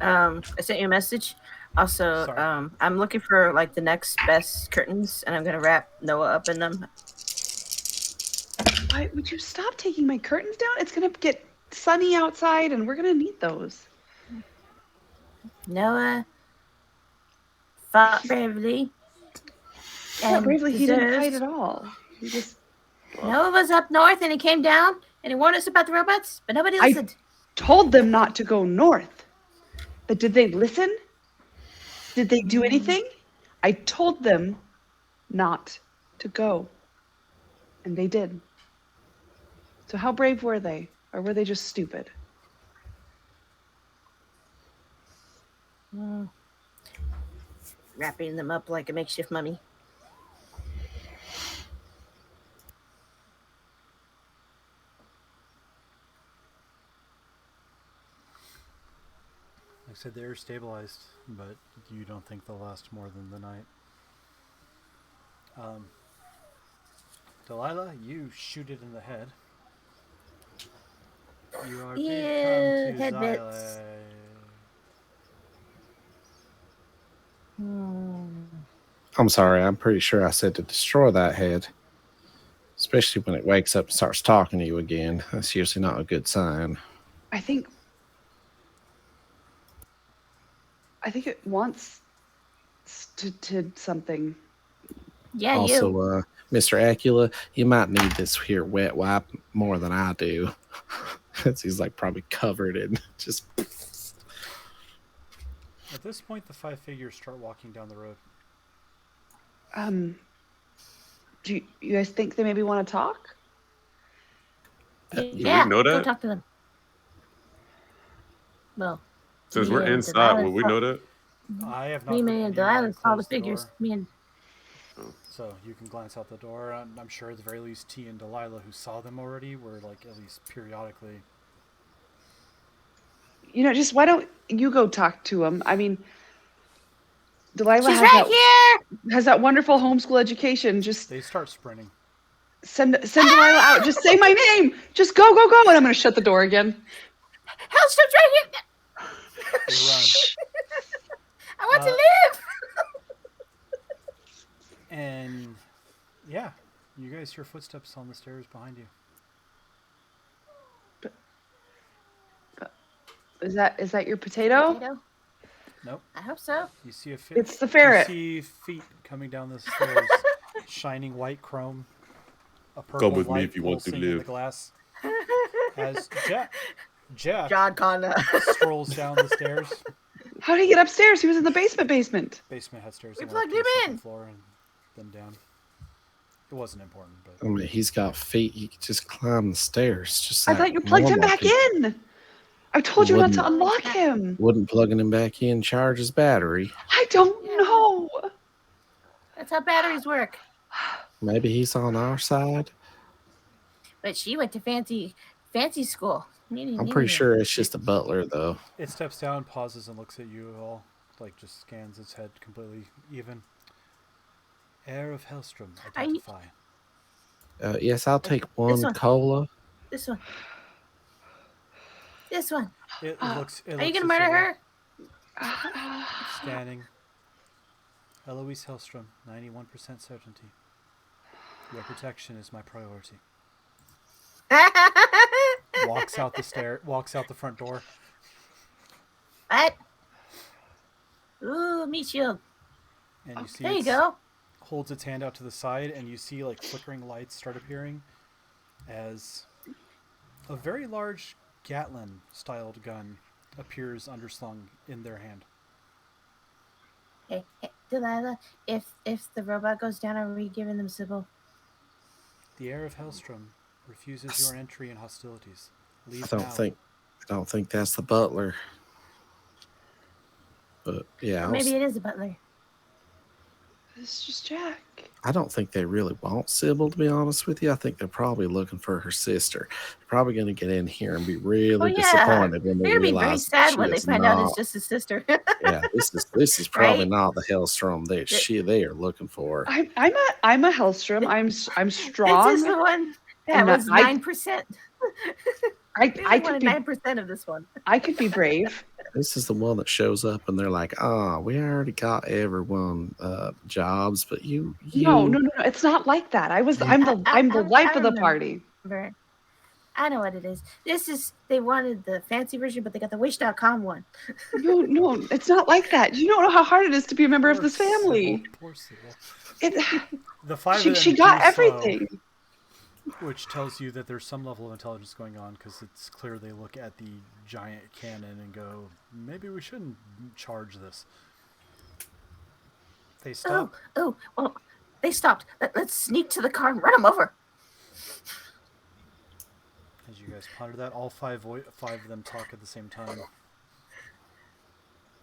I sent you a message. Also,
Sorry.
I'm looking for the next best curtains, and I'm gonna wrap Noah up in them.
Why would you stop taking my curtains down? It's gonna get sunny outside, and we're gonna need those.
Noah fought bravely.
Not bravely, he didn't fight at all. He just.
Noah was up north, and he came down, and he warned us about the robots, but nobody listened.
Told them not to go north. But did they listen? Did they do anything? I told them not to go. And they did. So how brave were they? Or were they just stupid?
Wrapping them up like a makeshift mummy.
Like I said, they're stabilized, but you don't think they'll last more than the night. Delilah, you shoot it in the head. You are
Ew,
become to
head bits.
Xyla.
I'm sorry, I'm pretty sure I said to destroy that head. Especially when it wakes up and starts talking to you again. That's usually not a good sign.
I think it wants to something.
Yeah,
Also,
you.
Mr. Acula, you might need this here wet wipe more than I do. He's like probably covered in just.
At this point, the 5 figures start walking down the road.
Do you guys think they maybe want to talk?
Yeah,
know
go
that?
talk to them. Well,
Since
me
we're
and
inside,
Delilah
will we
saw-
know that?
I have not
Me
heard
and
anyone
Delilah saw the
close
figures.
door,
Me and
so you can glance out the door. I'm sure at the very least T and Delilah, who saw them already, were like at least periodically.
Just why don't you go talk to him? I mean, Delilah
she's right here.
has that wonderful homeschool education. Just
They start sprinting.
send Delilah out. Just say my name. Just go, go, go. And I'm going to shut the door again.
Hellstrom's right here.
They run.
I want to live.
And yeah, you guys hear footsteps on the stairs behind you.
Is that your potato?
Potato?
Nope.
I hope so.
You see a
It's the ferret.
You see feet coming down the stairs, shining white chrome. A purple
Come with me
light
if you want to
pulsing in the
live.
glass. As Jack
John Connor.
strolls down the stairs.
How did he get upstairs? He was in the basement.
Basement had stairs.
We
that went
plugged
to the
him
second
in.
floor and then down. It wasn't important, but
I mean, he's got feet. He could just climb the stairs. Just
I
like
thought you plugged him
normal
back
people.
in. I told you not to
Wouldn't-
unlock him.
Wouldn't plugging him back in charge his battery?
I don't know.
That's how batteries work.
Maybe he's on our side.
But she went to fancy school.
I'm pretty sure it's just a butler, though.
it steps down, pauses, and looks at you all, like just scans its head completely even. Heir of Hellstrom, identify.
Yes, I'll take one
one.
cola.
This one. This one.
It looks. It
Are you
looks
gonna
at
murder
you,
her?
Scanning. Eloise Hellstrom, 91% certainty. Your protection is my priority. Walks out the front door.
What? Ooh, meat shield.
And you see
There you go.
holds its hand out to the side, and you see like flickering lights start appearing as a very large Gatlin styled gun appears underslung in their hand.
Hey, Delilah, if the robot goes down, are we giving them Sybil?
The heir of Hellstrom refuses your entry and hostilities. Leave
I
now.
don't think that's the butler. But yeah,
Maybe it is a butler.
It's just Jack.
I don't think they really want Sybil, to be honest with you. I think they're probably looking for her sister. They're probably going to get in here and be really disappointed when they
They're gonna be very
realize
sad
she
when they
is
find out
not-
it's just his sister.
Yeah, this is probably
Right?
not the Hellstrom they are looking for.
I'm a Hellstrom. I'm strong.
This is the one that
And
was
I-
9%.
I
I
could
wanted
be
9% of this one.
I could be brave.
This is the one that shows up and they're like, we already got everyone jobs, but you
No. It's not like that. I'm the life of the
remember.
party.
I know what it is. They wanted the fancy version, but they got the wish.com one.
No, it's not like that. You don't know how hard it is to be a member of
Poor
this family.
Sybil, poor Sybil.
It,
The 5 of
she
them
got
do so,
everything.
which tells you that there's some level of intelligence going on, because it's clear they look at the giant cannon and go, maybe we shouldn't charge this. They stop.
Well, they stopped. Let's sneak to the car and run them over.
As you guys ponder that, all five of them talk at the same time.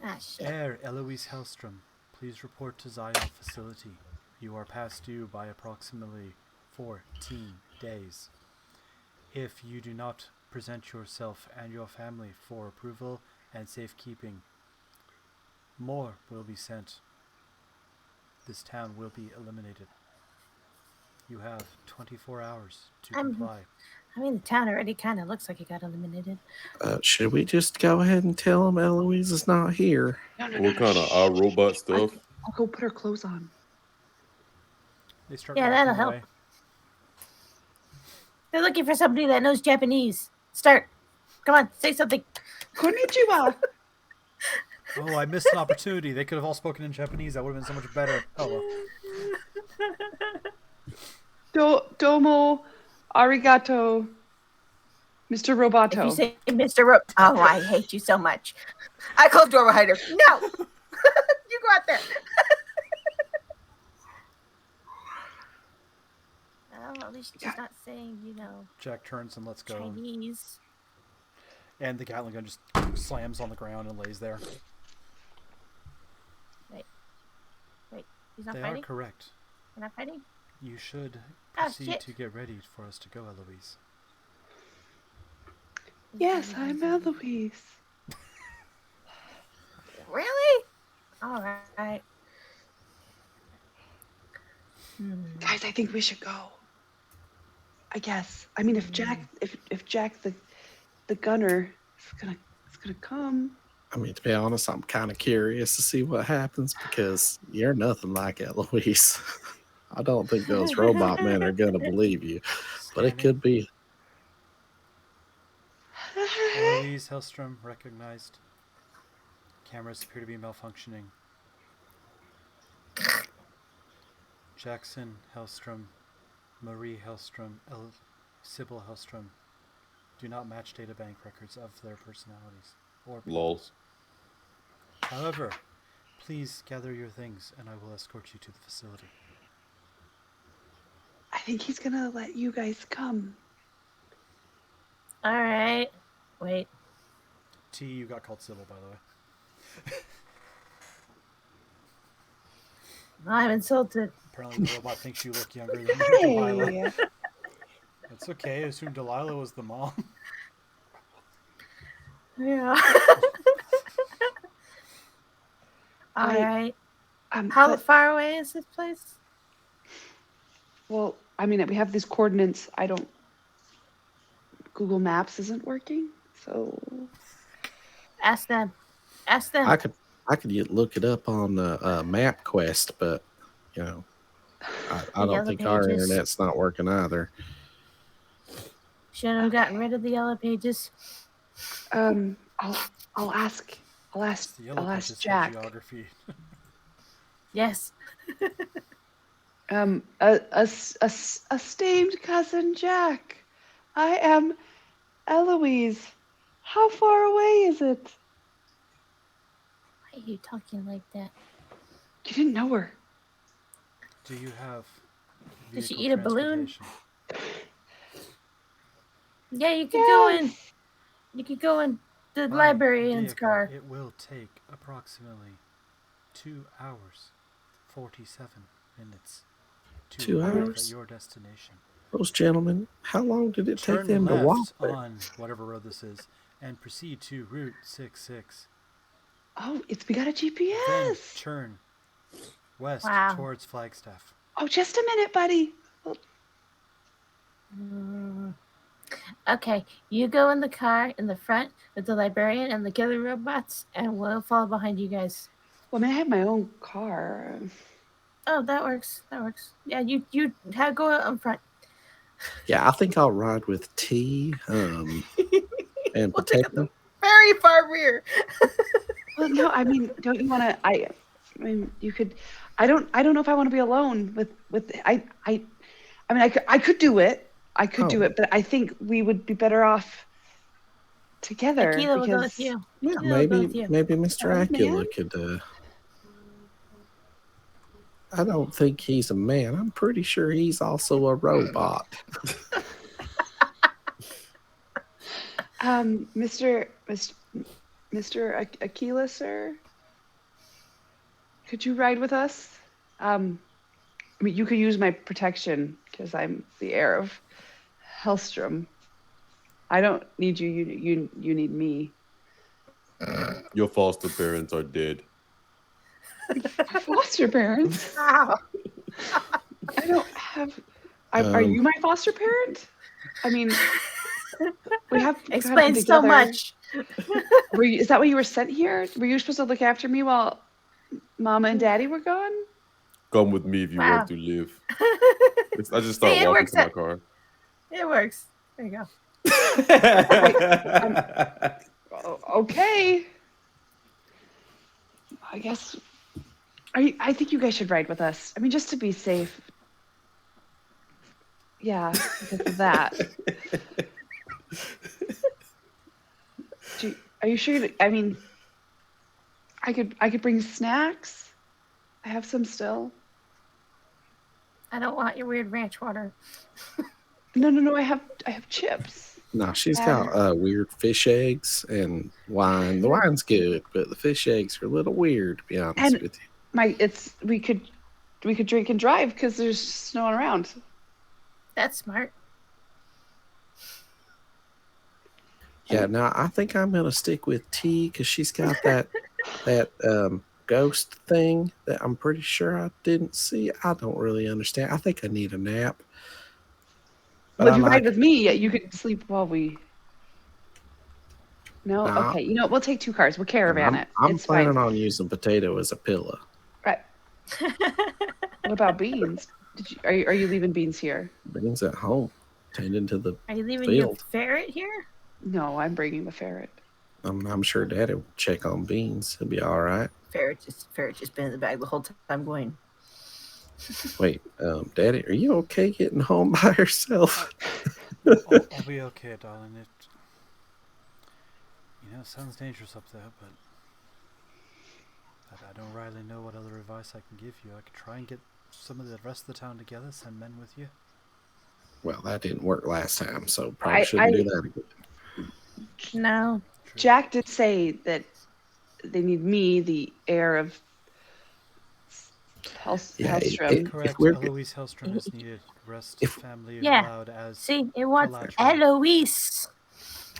Ah, shit.
Heir Eloise Hellstrom, please report to Zion facility. You are past due by approximately 14 days. If you do not present yourself and your family for approval and safekeeping, more will be sent. This town will be eliminated. You have 24 hours to comply.
I mean, the town already kind of looks like it got eliminated.
Should we just go ahead and tell them Eloise is not here?
No.
What kind of robot stuff?
I'll go put her clothes on.
They start
Yeah,
walking
that'll help.
away.
They're looking for somebody that knows Japanese. Start. Come on, say something.
Konnichiwa.
Oh, I missed an opportunity. They could have all spoken in Japanese. That would have been so much better. Oh, well.
Domo arigato, Mr. Roboto.
If you say Mr. Oh, I hate you so much. I closed the door behind her. No! You go out there.
Well, at least she's not saying,
Jack turns and lets go.
Chinese.
And the Gatling gun just slams on the ground and lays there.
Wait, he's not
They
fighting?
are correct.
We're not fighting?
You should
Oh,
proceed
shit.
to get ready for us to go, Eloise.
Yes, I'm Eloise.
Really? All right.
Guys, I think we should go. I guess. I mean, if Jack the gunner is gonna come.
I mean, to be honest, I'm kind of curious to see what happens because you're nothing like Eloise. I don't think those robot men are going to believe you, but it could be.
Eloise Hellstrom recognized. Cameras appear to be malfunctioning. Jackson Hellstrom, Marie Hellstrom, Sybil Hellstrom do not match databank records of their personalities. Or
Lols.
However, please gather your things and I will escort you to the facility.
I think he's gonna let you guys come.
All right. Wait.
T, you got called Sybil, by the way.
I'm insulted.
Apparently the robot thinks you look younger than Delilah.
Hey.
It's okay, I assumed Delilah was the mom.
Yeah. All
I-
right.
How
How far away is this place?
Well, I mean, we have these coordinates. Google Maps isn't working, so
Ask them. Ask them.
I could look it up on MapQuest, but I don't
Yellow
think our
Pages.
internet's not working either.
Should have gotten rid of the yellow pages.
I'll ask
The yellow pages for
Jack.
geography.
Yes.
Esteemed cousin Jack, I am Eloise. How far away is it?
Why are you talking like that?
You didn't know her.
Do you have
Did she
vehicle
eat a balloon?
transportation?
Yeah, you could go in. You could go in the
By
librarian's
vehicle,
car.
It will take approximately 2 hours, 47 minutes to
2
arrive
hours?
at your destination.
Those gentlemen, how long did it take
Turn
them to
left
walk there?
on whatever road this is and proceed to Route 66.
Oh, we got a
Then
GPS.
turn west
Wow.
towards Flagstaff.
Oh, just a minute, buddy.
Okay, you go in the car in the front with the librarian and the killer robots, and we'll follow behind you guys.
Well, I mean, I have my own car.
Oh, that works. That works. Yeah, you go out in front.
Yeah, I think I'll ride with T and protect them.
Very far rear.
Well, no, I mean, don't you want to? I mean, you could. I don't know if I want to be alone with. I mean, I could do it. I could do
Oh.
it, but I think we would be better off together.
Aquila will go
because-
with you.
Yeah,
Aquila will go with
maybe
you.
Mr.
Oh,
Acula
man.
could. I don't think he's a man. I'm pretty sure he's also a robot.
Mr. Aquila, sir, could you ride with us? I mean, you could use my protection because I'm the heir of Hellstrom. I don't need you. You need me.
Your foster parents are dead.
Foster parents?
Wow.
I don't have. Are you my foster parent? I mean, we have kind of been
Explains so
together.
much.
Is that why you were sent here? Were you supposed to look after me while Mama and Daddy were gone?
Come with me if you
Wow.
want to live. I just
See,
start
it
walking
works
to my
out.
car.
It works. There you go.
Okay. I guess. I think you guys should ride with us. I mean, just to be safe. Yeah, because of that. Are you sure? I mean, I could bring snacks. I have some still.
I don't want your weird ranch water.
No. I have chips.
No, she's got weird fish eggs and wine. The wine's good, but the fish eggs are a little weird, to be honest with you.
We could drink and drive because there's no one around.
That's smart.
Yeah, no, I think I'm gonna stick with T because she's got that ghost thing that I'm pretty sure I didn't see. I don't really understand. I think I need a nap. But
Well, if you ride with me, you could sleep while we. No,
No.
okay. You know what? We'll take 2 cars. We'll caravan it.
I'm
It's
planning
fine.
on using potato as a pillow.
Right. What about beans? Are you leaving beans here?
Beans at home, tending to the
Are you leaving your
field.
ferret here?
No, I'm bringing the ferret.
I'm sure Daddy will check on beans. He'll be all right.
Ferret just been in the bag the whole time going.
Wait, Daddy, are you okay getting home by yourself?
I'll be okay, darling. It sounds dangerous up there, but I don't really know what other advice I can give you. I could try and get some of the rest of the town together, send men with you.
Well, that didn't work last time, so probably shouldn't do that again.
No.
True.
Jack did say that they need me, the heir of Hellstrom.
Correct.
we're-
Eloise Hellstrom is needed. Rest
If-
family
Yeah.
allowed as
See, it wants
collateral.
Eloise.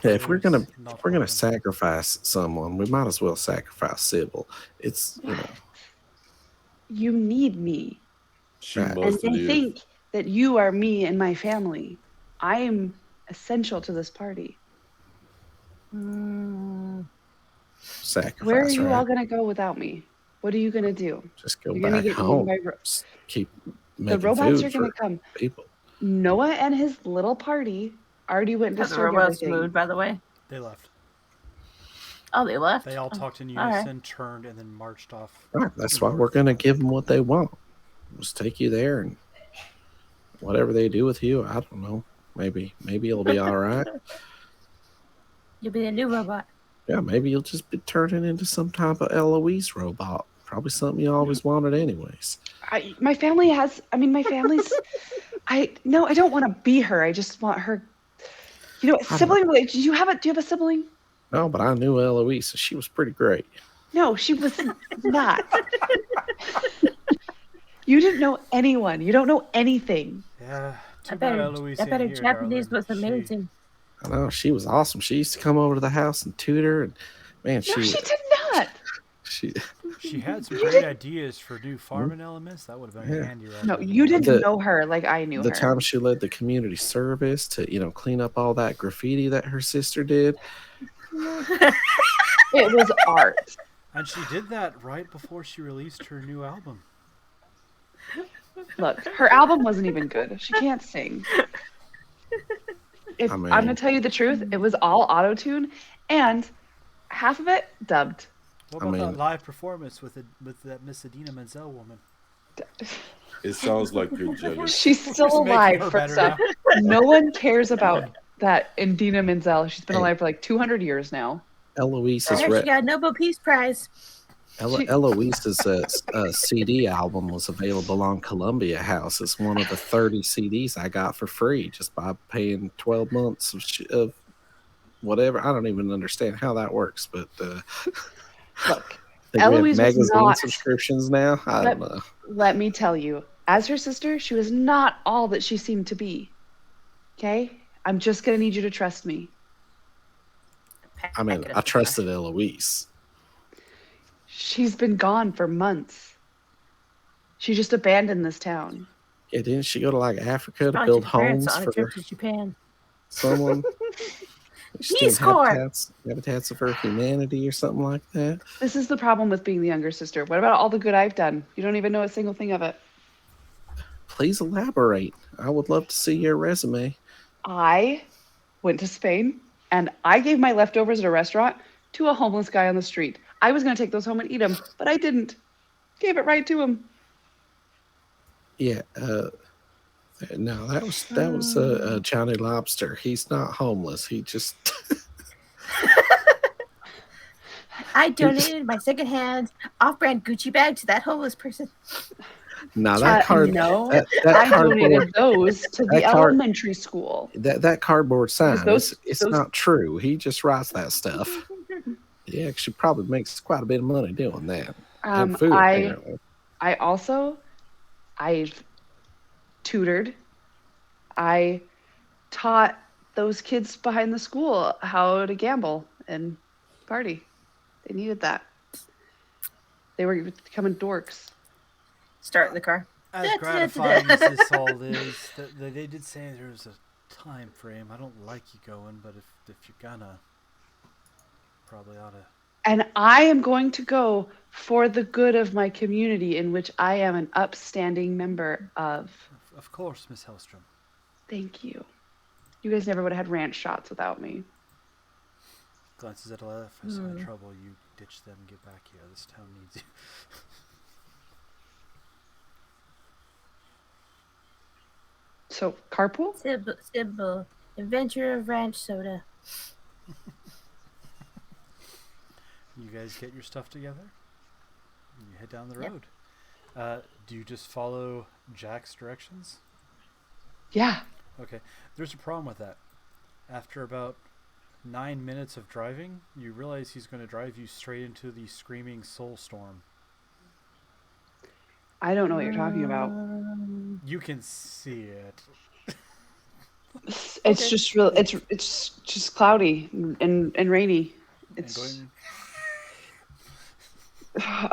If we're gonna
Not
if we're gonna
welcome.
sacrifice someone, we might as well sacrifice Sybil. It's
You need me.
She
Right.
And
must
they
live.
think that you are me and my family. I am essential to this party.
sacrifice.
Where are you
right?
all going to go without me? What are you going to do?
Just go
You're going to
back
get eaten
home.
by
Just keep
the
making
robots
food
are going
for
to come.
people.
Noah and his little party already went and
How's the
destroyed
robots
everything.
mood, by the way?
They left.
Oh, they left?
They all talked in
all right.
unison, turned, and then marched off.
Right, that's why we're gonna give them what they want. Just take you there, and whatever they do with you, I don't know. Maybe it'll be all right.
You'll be a new robot.
Yeah, maybe you'll just be turning into some type of Eloise robot. Probably something you always wanted, anyways.
My family's. I don't want to be her. I just want her. Sibling. Do you have a sibling?
No, but I knew Eloise, and she was pretty great.
No, she was not. You didn't know anyone. You don't know anything.
Yeah.
I bet her Japanese was amazing.
I know, she was awesome. She used to come over to the house and tutor, and man,
No, she did not.
She had some great ideas for new farming elements. That would have been handy. Right
No,
there.
you didn't know her like I knew
the
her.
time she led the community service to clean up all that graffiti that her sister did.
It was art.
And she did that right before she released her new album.
Look, her album wasn't even good. She can't sing. I'm going to tell you the truth, it was all auto-tune, and half of it dubbed.
What about that live performance with that Miss Idina Menzel woman?
It sounds like you're jealous.
She's still
Just making
alive
her
for
better
stuff. No one cares about that Idina Menzel. She's been alive for like 200 years now.
Eloise
I
is
heard she got a Nobel Peace Prize.
Eloise's CD album was available on Columbia House. It's one of the 30 CDs I got for free just by paying 12 months of whatever. I don't even understand how that works, but
look,
Eloise
was
magazine
not
subscriptions now. I don't know.
Let me tell you, as her sister, she was not all that she seemed to be. Okay, I'm just gonna need you to trust me.
I mean, I trusted Eloise.
She's been gone for months. She just abandoned this town.
Yeah, didn't she go to like Africa to
Probably
build
took her parents
homes
on a
for
trip to Japan.
someone? She
Peace
did
Corps.
habitats of her humanity or something like that.
This is the problem with being the younger sister. What about all the good I've done? You don't even know a single thing of it.
Please elaborate. I would love to see your resume.
I went to Spain and I gave my leftovers at a restaurant to a homeless guy on the street. I was going to take those home and eat them, but I didn't. Gave it right to him.
Yeah, no, that was Johnny Lobster. He's not homeless. He just
I donated my secondhand off-brand Gucci bag to that homeless person.
no that card.
No,
that
I
cardboard,
donated those to the
that card-
elementary school.
that cardboard sign.
those-
it's
those-
not true. He just writes that stuff. He actually probably makes quite a bit of money doing that. And food, apparently.
I've tutored. I taught those kids behind the school how to gamble and party. They needed that. They were becoming dorks.
Start in the car.
As gratifying as this all is, they did say there was a time frame. I don't like you going, but if you're gonna, probably ought to.
And I am going to go for the good of my community in which I am an upstanding member of.
Of course, Miss Hellstrom.
Thank you. You guys never would have had ranch shots without me.
Glances at Alef. If I saw in trouble, you ditch them and get back here. This town needs you.
So, carpool?
Sybil. Adventure of ranch soda.
You guys get your stuff together. And you head down the
Yep.
road. Do you just follow Jack's directions?
Yeah.
Okay. There's a problem with that. After about 9 minutes of driving, you realize he's going to drive you straight into the screaming soul storm.
I don't know what you're talking about.
You can see it.
It's just real. It's just cloudy and rainy.
And
It's
going,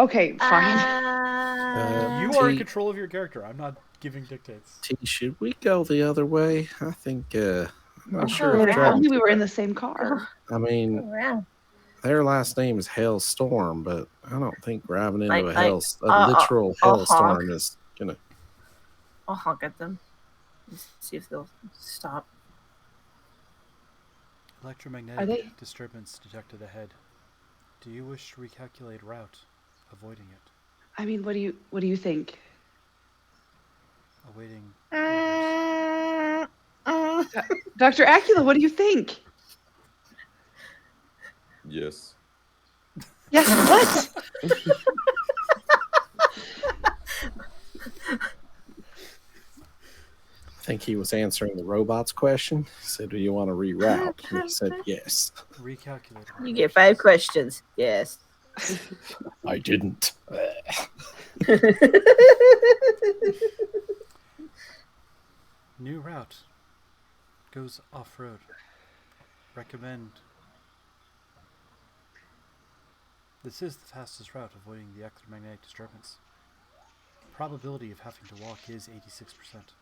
okay. Fine.
you are in control of your character. I'm not giving dictates.
T, should we go the other way? I think I'm not sure
Oh,
if
If
yeah.
only we were in the same car.
I mean,
Around.
their last name is Hailstorm, but I don't think driving into
Like,
a literal hailstorm
honk.
is gonna.
I'll honk at them. See if they'll stop.
Are
Electromagnetic
they-
disturbance detected ahead. Do you wish to recalculate route, avoiding it,
I mean, what do you think?
awaiting?
Dr. Acula, what do you think?
Yes.
Yes, what?
I think he was answering the robot's question. He said, "Do you want to reroute?" And he said, "Yes."
Recalculate.
You get 5 questions. Yes.
I didn't.
New route. Goes off-road. Recommend. This is the fastest route, avoiding the electromagnetic disturbance. Probability of having to walk is 86%.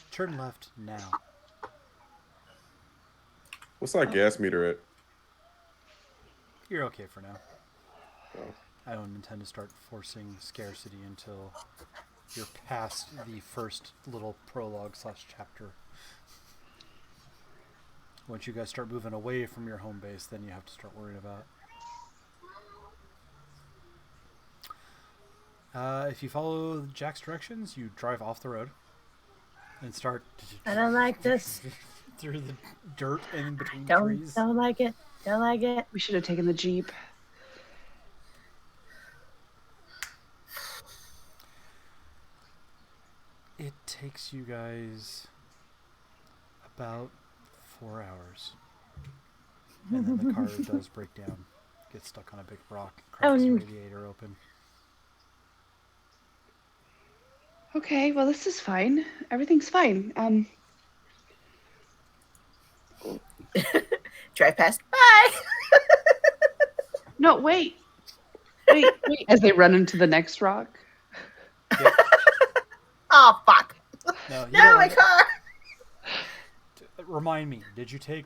Turn left now.
What's that gas meter at?
You're okay for now.
Oh.
I don't intend to start forcing scarcity until you're past the first little prologue / chapter. Once you guys start moving away from your home base, then you have to start worrying about. If you follow Jack's directions, you drive off the road and start
I don't like this.
through the dirt and in between
Don't
trees.
like it. Don't like it.
We should have taken the Jeep.
It takes you guys about 4 hours. And then the car does break down. Gets stuck on a big rock. Cracks the radiator open.
Okay, well, this is fine. Everything's fine.
Drive past. Bye.
No, wait. Wait.
As they run into the next rock.
Oh fuck!
No, you
No,
don't
my car.
remind me, did you take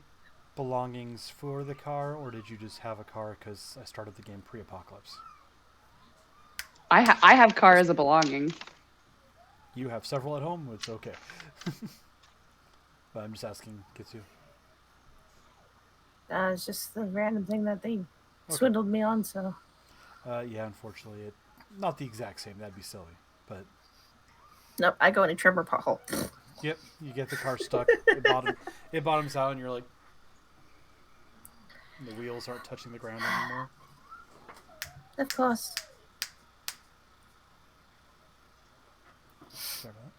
belongings for the car, or did you just have a car because I started the game pre-apocalypse?
I have car as a belonging.
You have several at home, it's okay. But I'm just asking, Kitsu.
It's just the random thing that they swindled me on. So
Yeah, unfortunately, not the exact same. That'd be silly. But
Nope, I go in a trimmer pothole.
yep, you get the car stuck. It bottoms out, and you're like, the wheels aren't touching the ground anymore.
of course.
Sorry about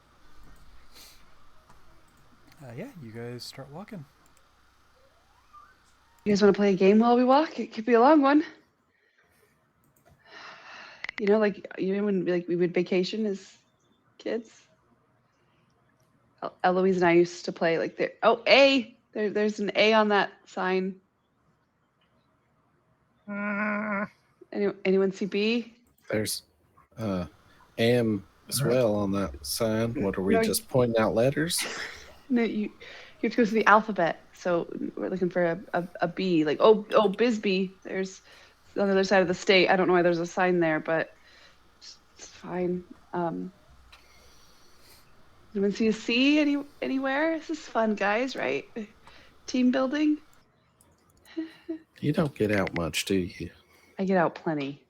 that. Yeah, you guys start walking.
You guys want to play a game while we walk? It could be a long one. You know, like when we would vacation as kids. Eloise and I used to play like there. Oh, A. There's an A on that sign. Anyone see B?
There's am as well on that sign. What are we
No,
just pointing out letters?
No, you have to go through the alphabet. So we're looking for a B. Like Bisbee. There's on the other side of the state. I don't know why there's a sign there, but it's fine. Anyone see a C anywhere? This is fun, guys. Right? Team building.
You don't get out much, do you?
I get out plenty.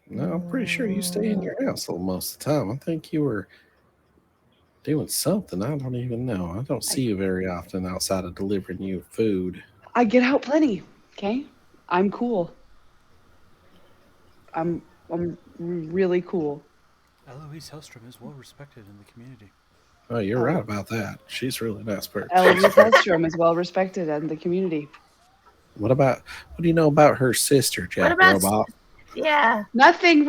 No, I'm pretty sure you stay in your house most of the time. I think you were doing something. I don't even know. I don't see you very often outside of delivering you food.
I get out plenty. Okay, I'm cool. I'm really cool.
Eloise Hellstrom is well respected in the community.
Oh, you're right about that. She's a really nice person.
Eloise Hellstrom is well respected in the community.
What do you know about her sister, Jack
What about
Robot?
Yeah.
Nothing,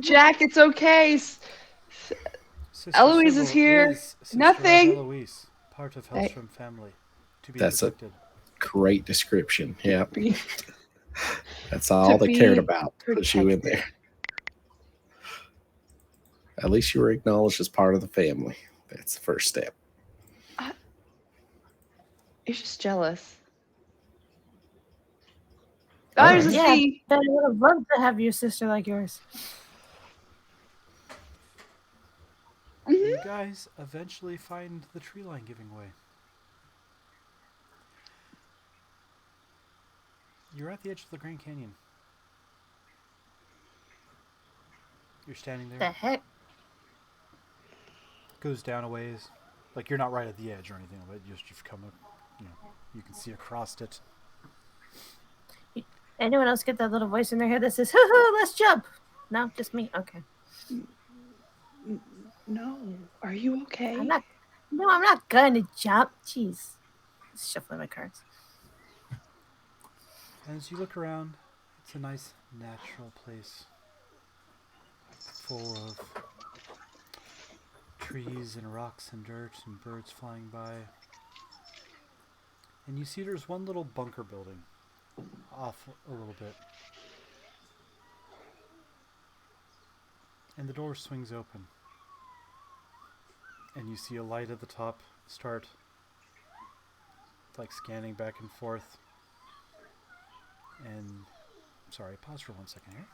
Jack, it's okay.
Sister
Eloise is
Sybil
here.
is sister
Nothing.
Of Eloise, part of Hellstrom family. To be
That's
respected.
a great description. Yeah. That's all they cared about. Put you in there. At least you were acknowledged as part of the family. That's the first step.
You're just jealous. Oh, there's a C.
I would have loved to have your sister like yours.
You guys eventually find the tree line giving way. You're at the edge of the Grand Canyon. You're standing there.
The heck?
Goes down a ways. Like you're not right at the edge or anything, but you've come up, you can see across it.
Anyone else get that little voice in their head that says, "Hoo hoo, let's jump"? No, just me. Okay.
No, are you okay?
I'm not gonna jump. Jeez. Just shuffling my cards.
As you look around, it's a nice natural place. Full of trees and rocks and dirt and birds flying by. And you see there's one little bunker building off a little bit. And the door swings open. And you see a light at the top start like scanning back and forth. And sorry, pause for 1 second here.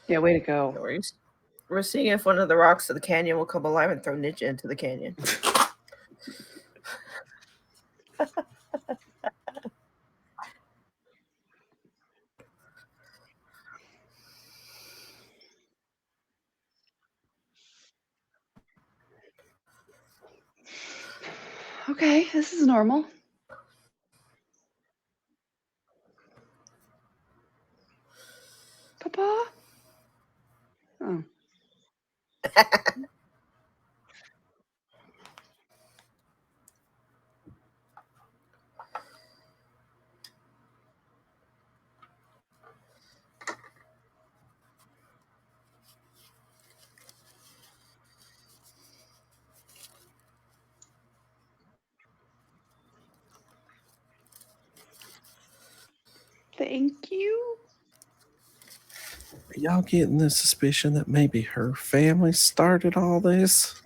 Yeah, way to go.
We're seeing if one of the rocks of the canyon will come alive and throw Ninja into the canyon.
Okay, this is normal. Papa? Oh. Thank you.
Are y'all getting the suspicion that maybe her family started all this?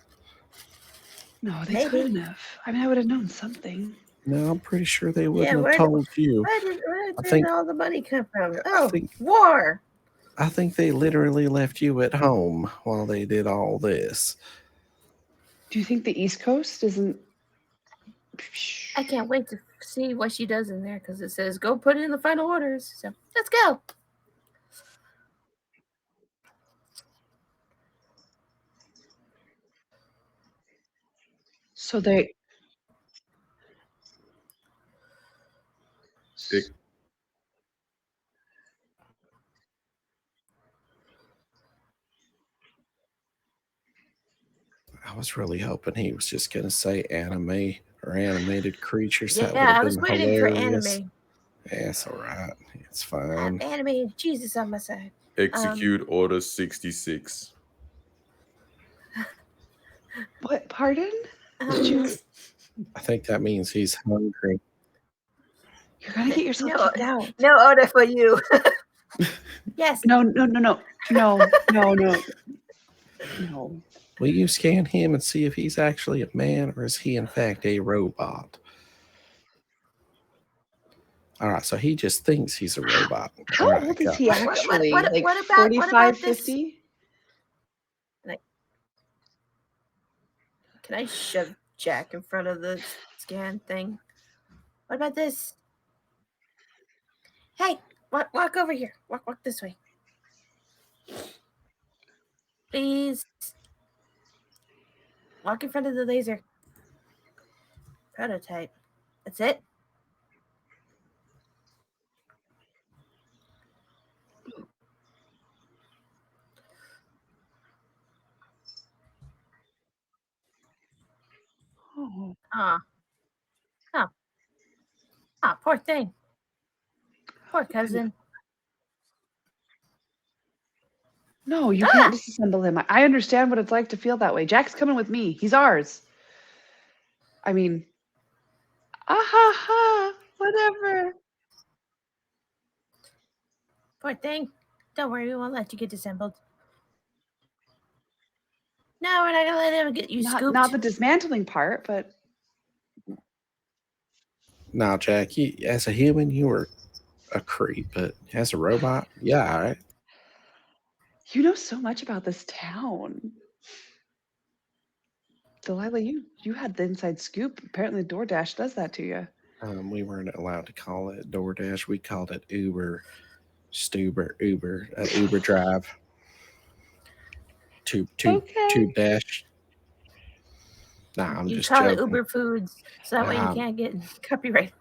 No, they
Maybe.
couldn't have. I mean, I would have known something.
No, I'm pretty sure they wouldn't
Yeah,
have
where
told you.
where
I
did
think-
all the money come from?
I
Oh,
think-
war.
I think they literally left you at home while they did all this.
Do you think the East Coast isn't?
I can't wait to see what she does in there because it says go put in the final orders. So let's go.
So they.
Dick.
I was really hoping he was just going to say anime or animated creatures. That would
Yeah,
have
I was
been
waiting for
hilarious.
anime.
Yeah, it's all right. It's
I have
fine.
anime and Jesus on my side.
Execute Order 66.
What? Pardon? Did you?
I think that means he's hungry.
You're gonna get yourself
No,
kicked out.
no order for you.
Yes.
No. No.
Will you scan him and see if he's actually a man or is he in fact a robot? All right, so he just thinks he's a robot.
How
All right,
old is
got
he
it.
actually?
what
Like
about
45,
this?
50?
Can I shove Jack in front of the scan thing? What about this? Hey, walk over here. Walk this way. Please. Walk in front of the laser. Prototype. That's it?
Oh.
Poor thing. Poor cousin.
No, you can't disassemble him. I understand what it's like to feel that way. Jack's coming with me. He's ours. I mean, whatever.
Poor thing. Don't worry, we won't let you get disassembled. No, we're not gonna let him get you scooped.
Not the dismantling part, but
Now, Jack, you, as a human, you were a creep, but as a robot, yeah, all right.
you know so much about this town. Delilah, you had the inside scoop. Apparently DoorDash does that to you.
We weren't allowed to call it DoorDash. We called it Uber Drive. Tube dash. Nah, I'm
you
just
call
joking.
it Uber Foods, so that way you can't get copyright.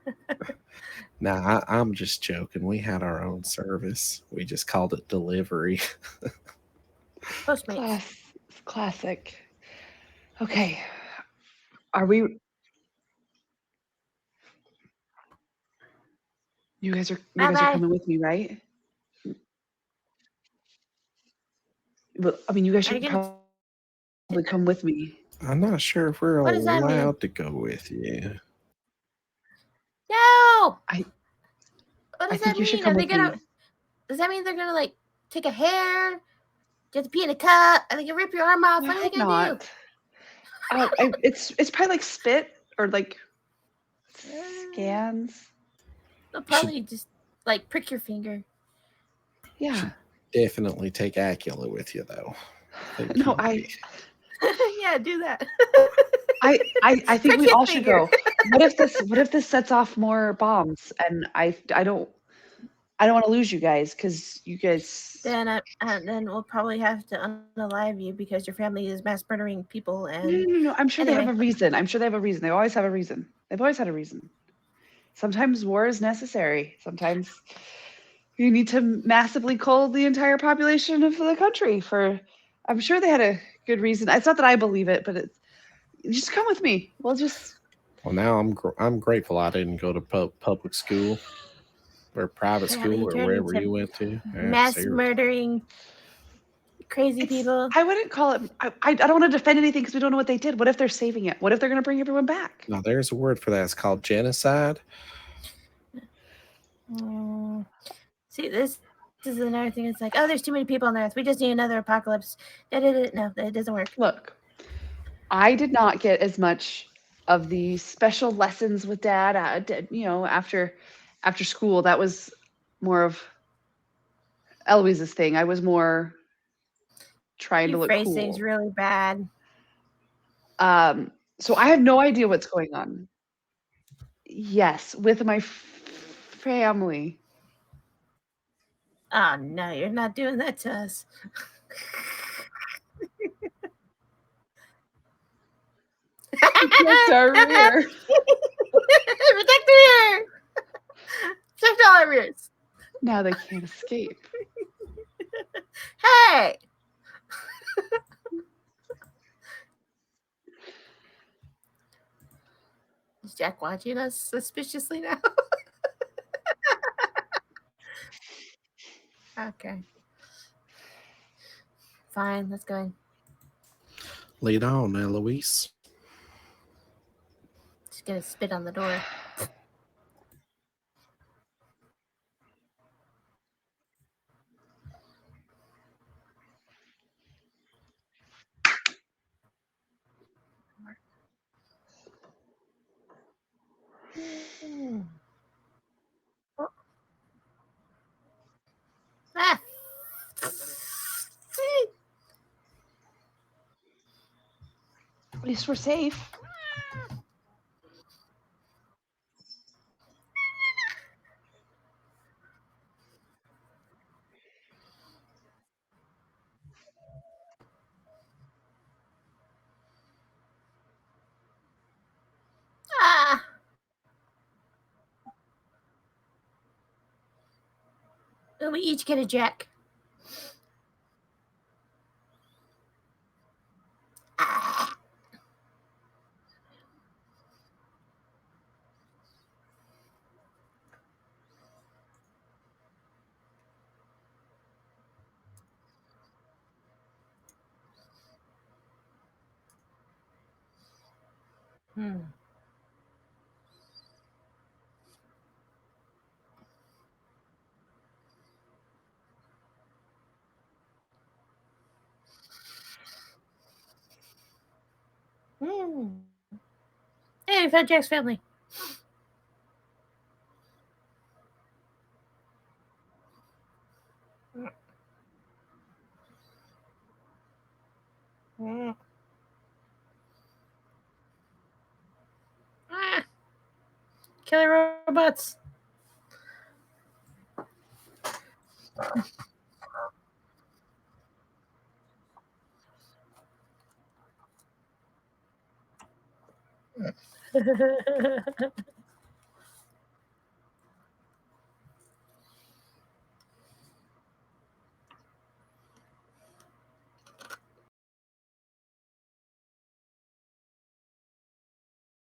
Nah, I'm just joking. We had our own service. We just called it delivery.
Postmates.
Classic. Okay. Are we? You guys are coming with me, right? Well, I mean, you guys should probably come with me.
I'm not sure if we're
What does that mean?
allowed to go with you.
No.
I
What does
think
that
you should
mean?
come
Are they
with
gonna?
me.
Does that mean they're gonna like take a hair? You have to pee in a cup, and they can rip your arm off. What are they gonna do?
It's probably like spit or like scans.
They'll probably just like prick your finger.
Yeah.
definitely take Acula with you, though. think
No,
he-
Yeah, do that.
I think we
Prick
all
his
should
finger.
go. What if this sets off more bombs and I don't want to lose you guys because you guys.
Then we'll probably have to unalive you because your family is mass murdering people. And
No. I'm sure they have
anyway.
a reason. I'm sure they have a reason. They always have a reason. They've always had a reason. Sometimes war is necessary. Sometimes you need to massively cull the entire population of the country for. I'm sure they had a good reason. It's not that I believe it, but it's just come with me. We'll just.
Well, now I'm grateful I didn't go to public school or private
Apparently
school
you
or
turned
wherever
into
you went to. Yeah,
mass
seriously.
murdering crazy people.
I wouldn't call it. I don't want to defend anything because we don't know what they did. What if they're saving it? What if they're going to bring everyone back?
No, there's a word for that. It's called genocide.
See, this is another thing. It's like, oh, there's too many people on Earth. We just need another apocalypse. No, it doesn't work.
Look, I did not get as much of the special lessons with Dad. After school, that was more of Eloise's thing. I was more trying to
You
look
phrase
cool.
things really bad.
So I have no idea what's going on. Yes, with my family.
Oh no, you're not doing that to us.
Protect our rear.
Protect the rear. Protect all our rears.
Now they can't escape.
Hey. Is Jack watching us suspiciously now? Okay. Fine, let's go.
Lead on, Eloise.
Just gonna spit on the door. Ah.
At least we're safe.
Ah. We each get a jack. Ah. Hey, we found Jack's family. Ah. Killer robots.